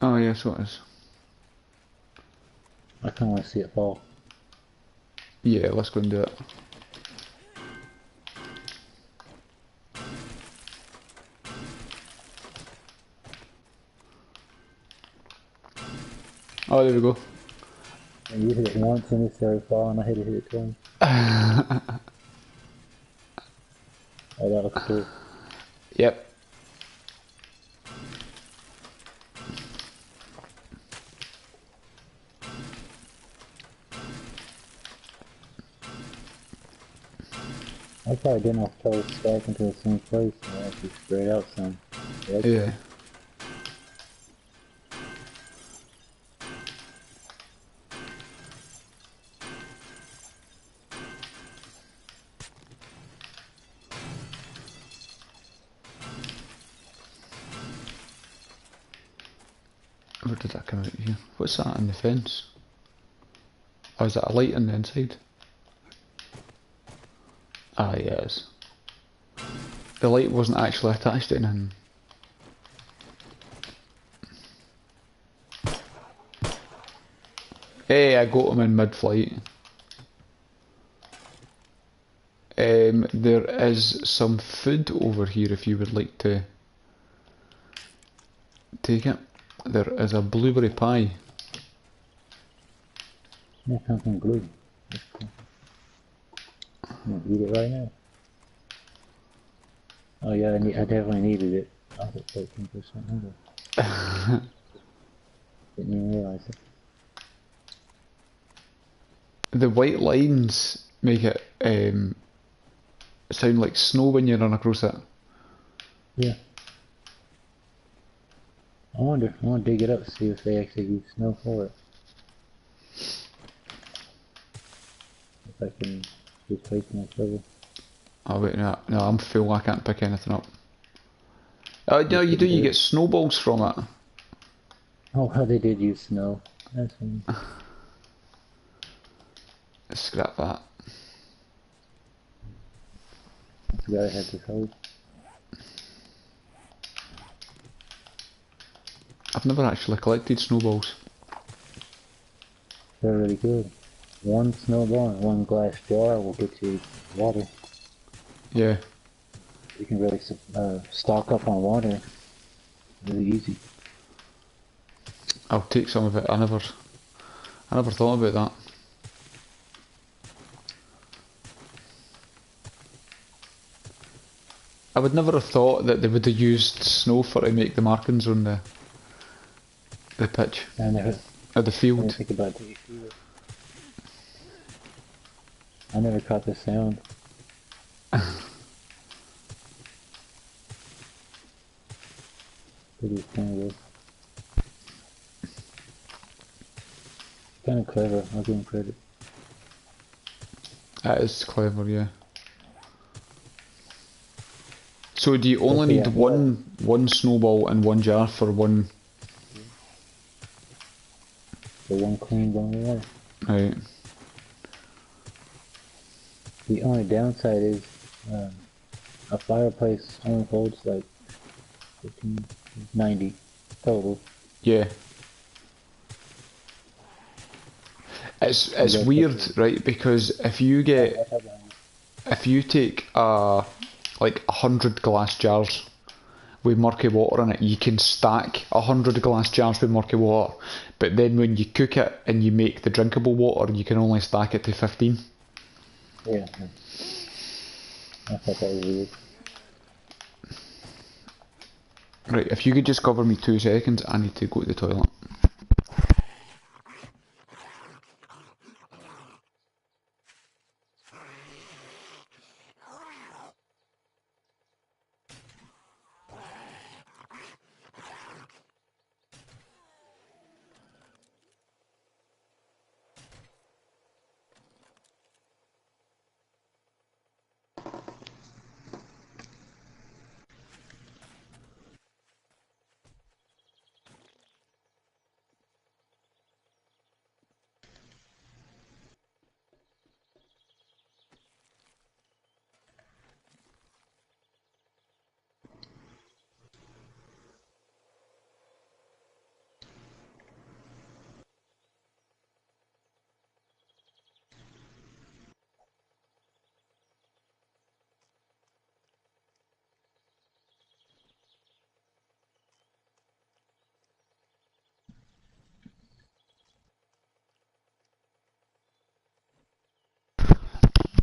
Oh yeah, so it is. I kind of want to see it fall. Yeah, let's go and do it. Oh, there we go. And you hit it once and it started falling. I hit it twice. Oh, that looks cool. Yep. I probably didn't have to stack into the same place. I actually spread out some. Yeah. Where did that come out here? What's that on the fence? Oh, is that a light on the inside? Ah, yes. The light wasn't actually attached to anything. Hey, I got him in mid-flight. There is some food over here if you would like to take it. There is a blueberry pie. Yeah, something glue. That's cool. I'm gonna eat it right now. Oh yeah, I definitely needed it. I was at 13% hunger. Didn't even realize it. The white lines make it sound like snow when you run across it. Yeah. I want to dig it up to see if they actually use snow for it. If I can replace my shovel. Oh wait, no, I'm full, I can't pick anything up. Oh, no, you do, you get snowballs from it. Oh, how they did use snow. That's funny. Scrap that. I forgot I had this hose. I've never actually collected snowballs. They're really good. One snowball and one glass jar will get you water. Yeah. You can really stock up on water. Really easy. I'll take some of it. I never thought about that. I would never have thought that they would have used snow for to make the markings on the pitch. I never Or the field. think about that either. I never caught the sound. Pretty kind of clever. I'll give him credit. That is clever, yeah. So do you only Okay, need yeah. one snowball and one jar for one? The one clean bone of water. Right. The only downside is a fireplace only holds like 90 total. Yeah. It's weird, right? Because if you take like 100 glass jars with murky water in it, you can stack 100 glass jars with murky water. But then when you cook it and you make the drinkable water, you can only stack it to 15. Yeah. I thought that was weird. Right, if you could just cover me 2 seconds, I need to go to the toilet.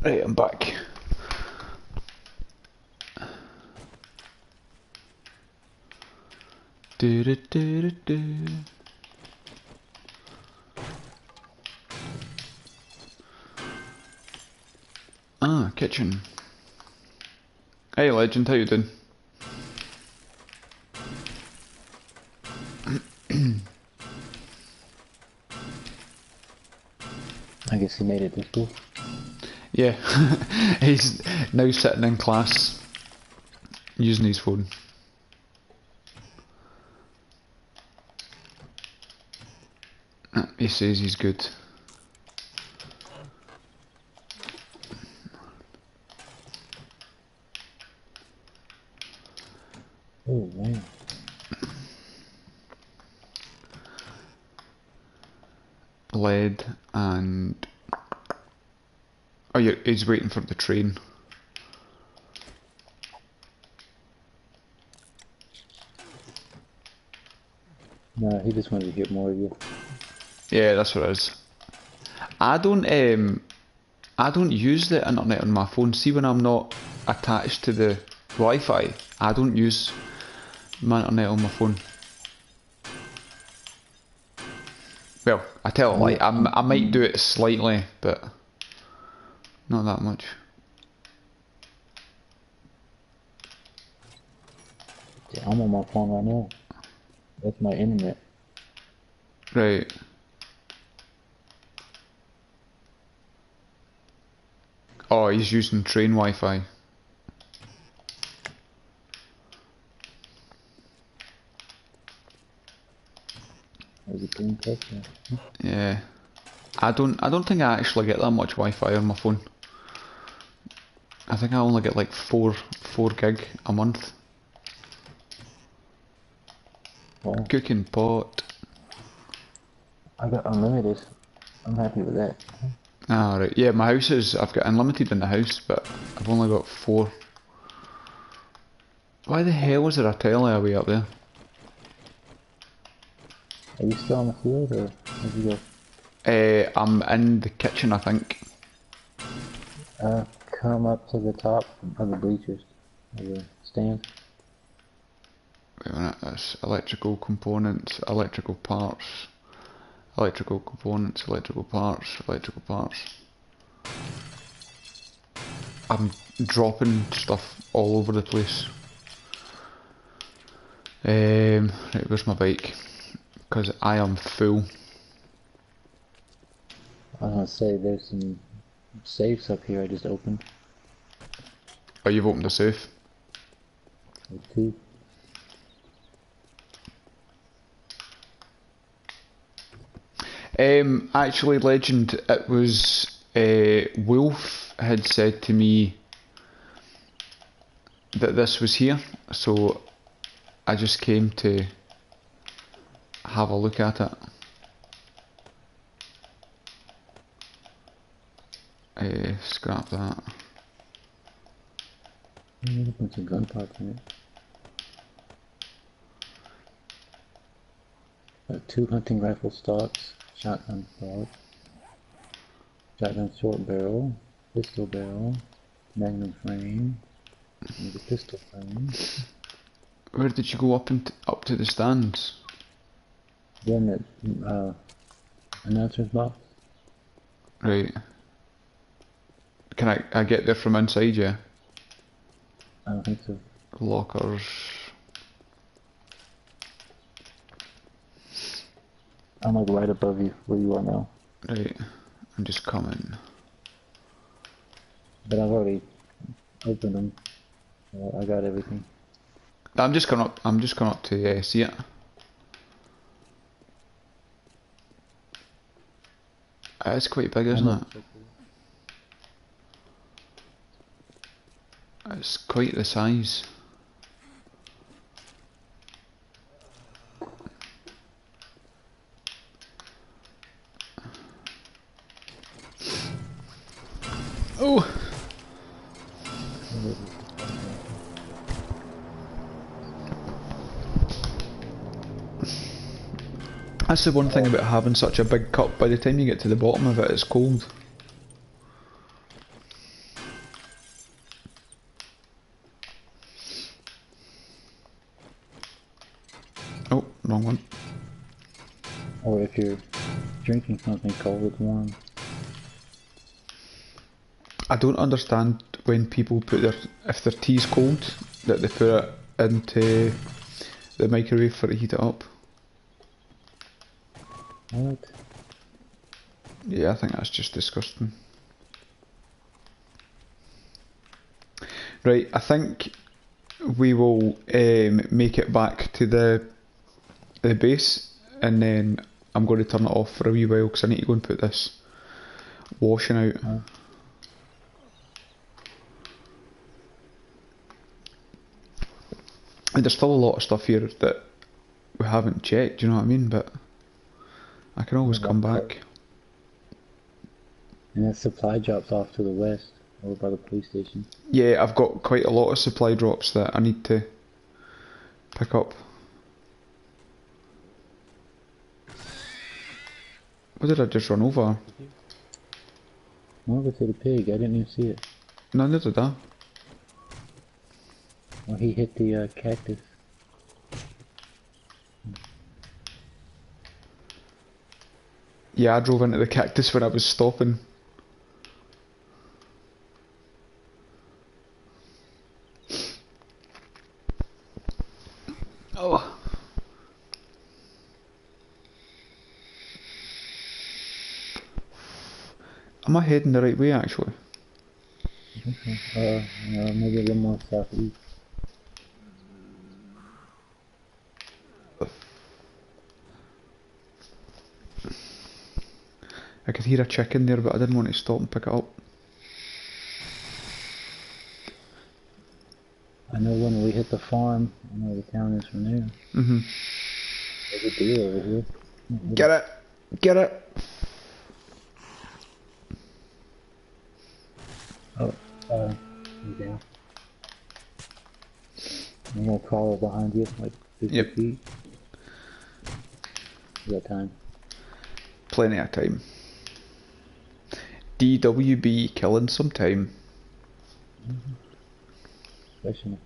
Right, I'm back. Do do do do do. Ah, kitchen. Hey legend, how you doing? I guess he made it to school. Yeah, he's now sitting in class using his phone. He says he's good. Oh man. Lead and... Oh yeah, he's waiting for the train. No, he just wanted to hear more of you. Yeah, that's what it is. I don't use the internet on my phone. See, when I'm not attached to the Wi-Fi, I don't use my internet on my phone. Well, I tell a lie, I might do it slightly, but not that much. Yeah, I'm on my phone right now. That's my internet. Right. Oh, he's using train Wi-Fi. There's a green customer. Yeah. I don't think I actually get that much Wi-Fi on my phone. I think I only get like 4 gig a month. Wow. Cooking pot. I got unlimited. I'm happy with that. Ah, right. Yeah, my house is... I've got unlimited in the house, but I've only got 4. Why the hell is there a telly away up there? Are you still on the field or where'd you I'm in the kitchen, I think. go? Come up to the top of the bleachers. Of the stand. Wait a minute, that's electrical components, electrical parts, electrical components, electrical parts, electrical parts. I'm dropping stuff all over the place. Right, where's my bike? Because I am full. I was gonna say there's some safes up here I just opened. Oh, you've opened the safe? Like 2. Actually, Legend, it was Wolf had said to me that this was here, so I just came to have a look at it. Scrap that. I'm gonna put some gun parts in it. Got 2 hunting rifle stocks, shotgun stock, shotgun short barrel, pistol barrel, Magnum frame. Need a pistol frame. Where did you go up to the stands? Then the announcer's box. Right. Can I get there from inside, yeah? I don't think so. Lockers. I'm like right above you, where you are now. Right. I'm just coming. But I've already opened them. So I got everything. I'm just coming up to see it. It's quite big, isn't it? It's quite the size. Oh! That's the one thing about having such a big cup. By the time you get to the bottom of it, it's cold. Oh, wrong one. Or if you're drinking something cold, it's warm. I don't understand when people put if their tea's cold, that they put it into the microwave for it to heat it up. What? Yeah, I think that's just disgusting. Right, I think we will make it back to the base, and then I'm going to turn it off for a wee while because I need to go and put this washing out. And there's still a lot of stuff here that we haven't checked, you know what I mean? But I can always come back. And that supply drops off to the west, over by the police station. Yeah, I've got quite a lot of supply drops that I need to pick up. What did I just run over? I'm over to the pig, I didn't even see it. No, neither did I. Well, he hit the cactus. Yeah, I drove into the cactus when I was stopping. Oh. Am I heading the right way actually? I think so. Maybe a little more southeast. I could hear a chicken there, but I didn't want to stop and pick it up. I know when we hit the farm, I know the town is from there. Mhm. There's a deer over here. Get it! Get it! Oh, he's down. I'm gonna crawl behind you, like 50 feet. You got time. Plenty of time. DWB killing some time. Especially.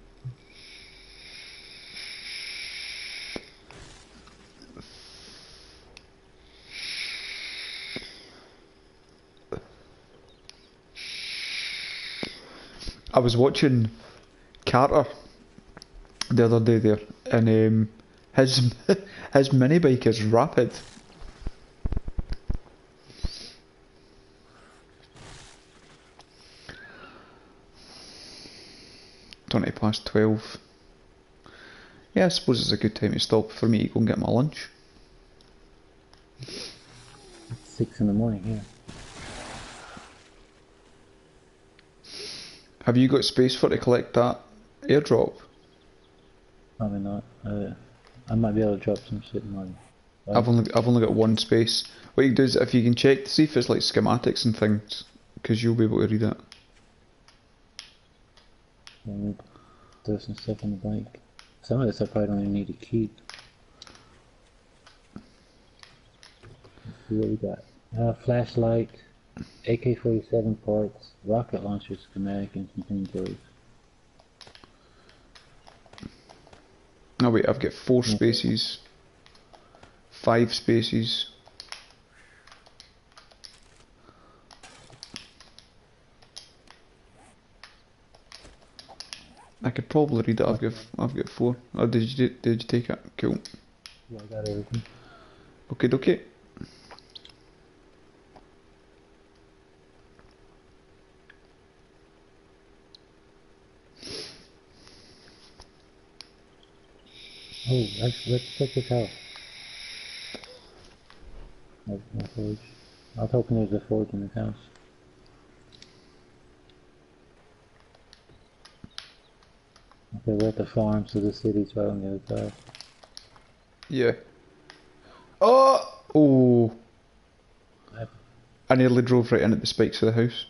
I was watching Carter the other day there, and his mini bike is rapid. 12:20. Yeah, I suppose it's a good time to stop for me to go and get my lunch. It's 6 in the morning here. Have you got space for to collect that airdrop? Probably not. I might be able to drop some shit in my... I've only got one space. What you can do is if you can check to see if it's like schematics and things, because you'll be able to read it. Throw some stuff in the bike. Some of this I probably don't even need to keep. Let's see what we got. Flashlight, AK-47 parts, rocket launcher schematic, and some painkillers. Oh wait, I've got 4 spaces. 5 spaces. I could probably read it. I've got 4. Oh, did you take it? Cool. Yeah, I got everything. Okay. Oh, let's check this out. No forge. I was hoping there's a forge in this house. Okay, we're at the farm, so the city's right on the other side. Yeah. Oh! I nearly drove right in at the spikes of the house.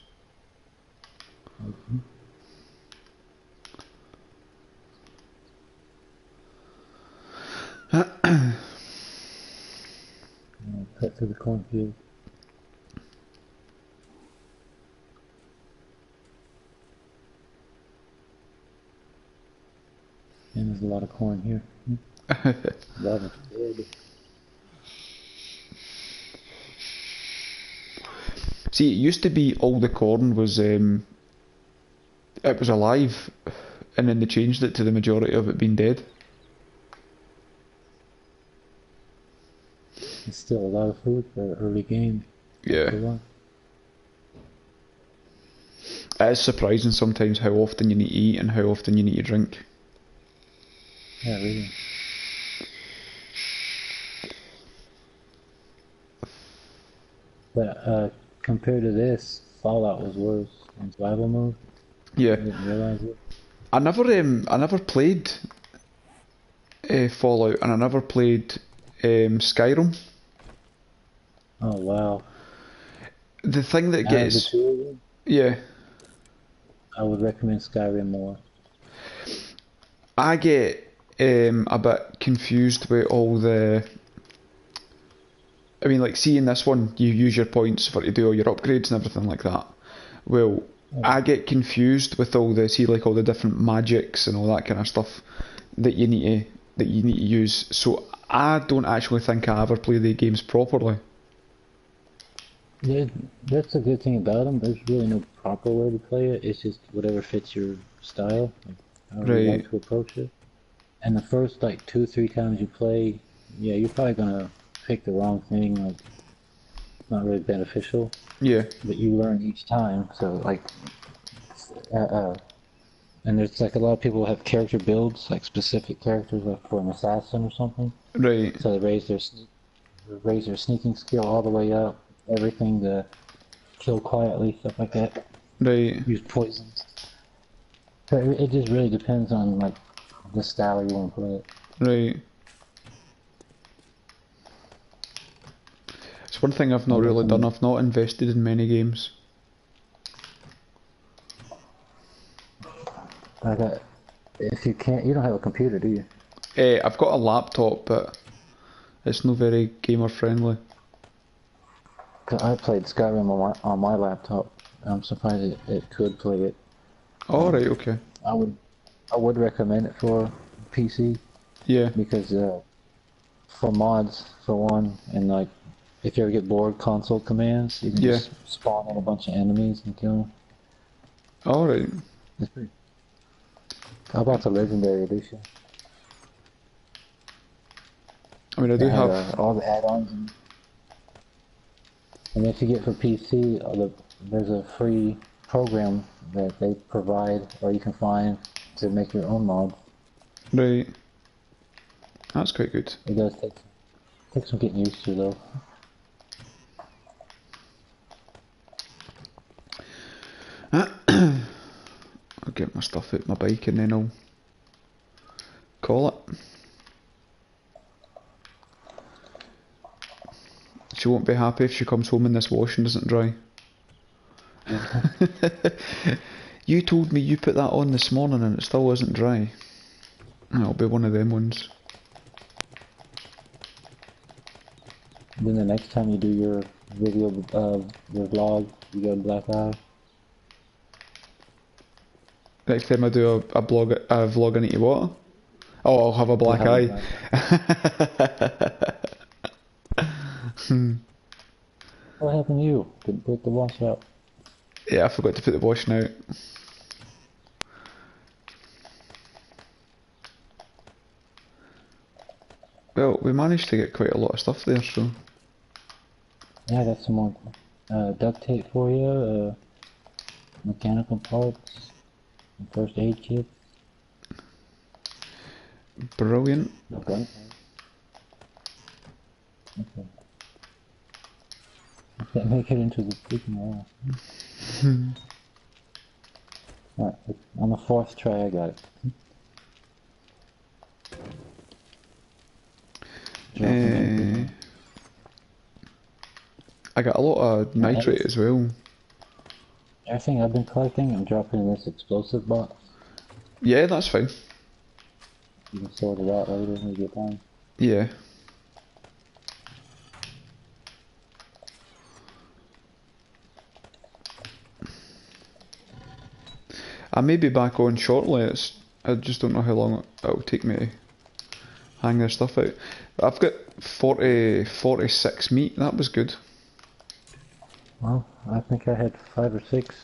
Cut to the cornfield. And there's a lot of corn here. Love it. Good. See, it used to be all the corn was it was alive, and then they changed it to the majority of it being dead. It's still a lot of food for an early game. Yeah. It is surprising sometimes how often you need to eat and how often you need to drink. Yeah, really. But compared to this, Fallout was worse in survival mode. Yeah. I didn't realize it. I never played Fallout, and I never played Skyrim. Oh wow. The thing that Out of the gets two of them, yeah, I would recommend Skyrim more. I get a bit confused with all the. I mean, like, see in this one, you use your points to do all your upgrades and everything like that. Well, I get confused with all the all the different magics and all that kind of stuff that you need to use. So I don't actually think I ever play the games properly. Yeah, that's a good thing about them. There's really no proper way to play it. It's just whatever fits your style, like how you like to approach it. And the first like 2-3 times you play, yeah, you're probably gonna pick the wrong thing, like not really beneficial. Yeah. But you learn each time, so like, and there's like a lot of people have character builds, like specific characters, like for an assassin or something. Right. So they raise their sneaking skill all the way up. Everything to kill quietly, stuff like that. Right. Use poisons. So it just really depends on like the style you want to play it. Right. It's one thing I've not really done. I've not invested in many games. If you can't, you don't have a computer, do you? I've got a laptop, but it's not very gamer friendly. Cause I played Skyrim on my laptop. I'm surprised it could play it. Oh, right, okay. I would recommend it for PC. Yeah. Because for mods, for one, and like if you ever get bored, console commands, you can just spawn in a bunch of enemies and kill them. All right. It's pretty. How about the Legendary Edition? I mean, I do have all the add-ons. And if you get for PC, there's a free program that they provide, or you can find to make your own mods. Right. That's quite good. It does take some getting used to, though. I'll get my stuff out my bike and then I'll call it. She won't be happy if she comes home and this washing doesn't dry. You told me you put that on this morning and it still isn't dry. It'll be one of them ones. Then the next time you do your video, your vlog, you got a black eye. Next time I do a vlog, I need to what? Oh, I'll have a black eye. What happened to you? Didn't put the wash out. Yeah, I forgot to put the washing out. Well, we managed to get quite a lot of stuff there, so... Yeah, I got some more duct tape for you, mechanical parts, and first aid kit. Brilliant. Okay. Okay. I can't make it into the freaking wall. Alright, on the fourth try I got it. I got a lot of nitrate as well. Everything I've been collecting, I'm dropping in this explosive box. Yeah, that's fine. You can sort it out later when you get time. Yeah. I may be back on shortly. I just don't know how long it'll take me to hang this stuff out. I've got 46 meat. That was good. Well, I think I had 5 or 6.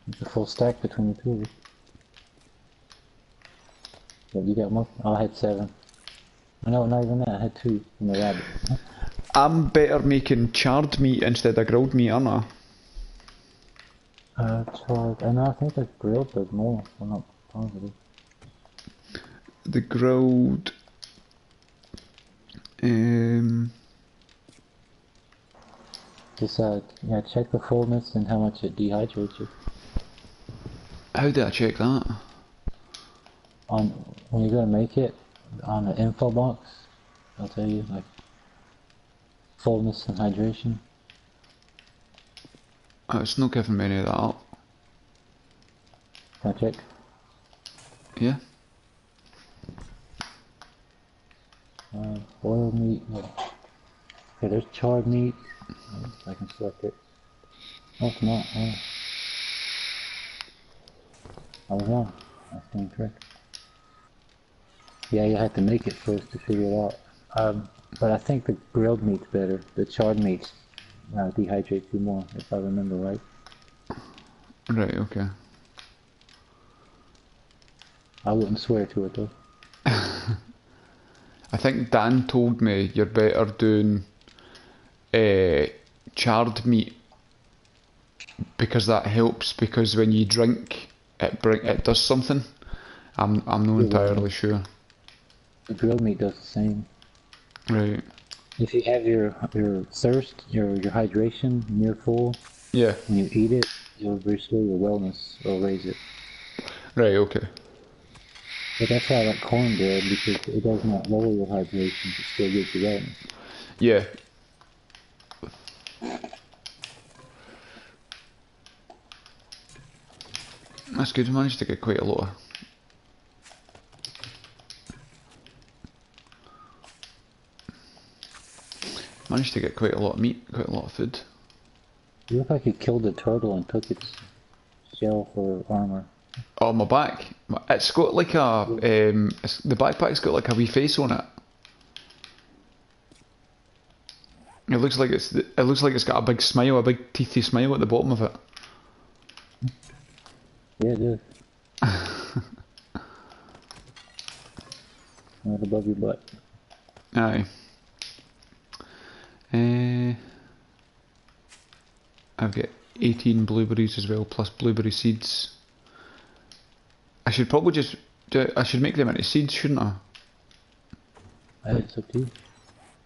It's a full stack between the two of you. But you got more? Oh, I had 7. No, not even that. I had 2 from the rabbit. I'm better making charred meat instead of grilled meat, aren't I? Charred. I know, I think the grilled does more. I'm not positive. The grilled... Just, yeah, check the fullness and how much it dehydrates you. How did I check that? When you're gonna make it, on the info box, I'll tell you, like, fullness and hydration. Oh, it's not giving me any of that up. Can I check? Yeah. Boiled meat. Yeah. Okay, there's charred meat. I can select it. Oh, it's not. Oh. I was wrong. That's incorrect. Yeah, you have to make it first to figure it out. But I think the grilled meat's better. The charred meat dehydrates you more, if I remember right. Right, okay. I wouldn't swear to it though. I think Dan told me you're better doing charred meat because that helps, because when you drink it does something. I'm not entirely sure. The grilled meat does the same. Right. If you have your thirst, your hydration near full, Yeah. when you eat it, you'll restore your wellness or raise it. Right, okay. But that's why I like cornbread, because it does not lower your hydration, it still gives you wellness. Yeah. That's good, we managed to get quite a lot of... Managed to get quite a lot of meat, quite a lot of food. You look like you killed a turtle and took its shell for armor. Oh, my back. It's got like a... the backpack's got like a wee face on it. It looks like it's got a big smile, a big teethy smile at the bottom of it. Yeah, it is. Right above your butt. Aye. I've got 18 blueberries as well, plus blueberry seeds. I should probably just I should make them into seeds, shouldn't I? It's up to you.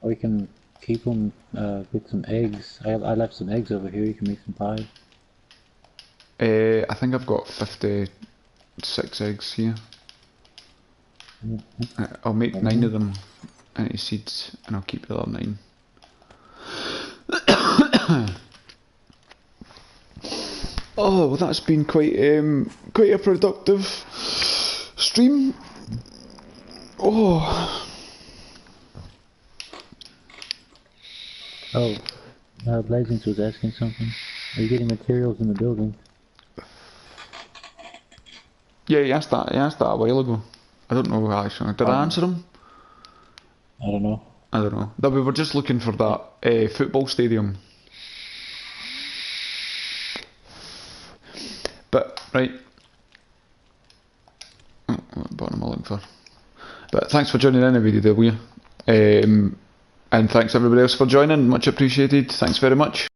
Or you can keep them with some eggs. I left some eggs over here, you can make some pie. I think I've got 56 eggs here. I'll make 9 of them into seeds, and I'll keep the other 9. Oh, well, that's been quite a productive stream. Oh. Oh, Blazings was asking something. Are you getting materials in the building? Yeah, he asked that. He asked that a while ago. I don't know actually. Did I answer him? I don't know. I don't know. That we were just looking for that football stadium. But right. Oh, what button am I looking for? But thanks for joining in, everybody, will you? And thanks everybody else for joining. Much appreciated. Thanks very much.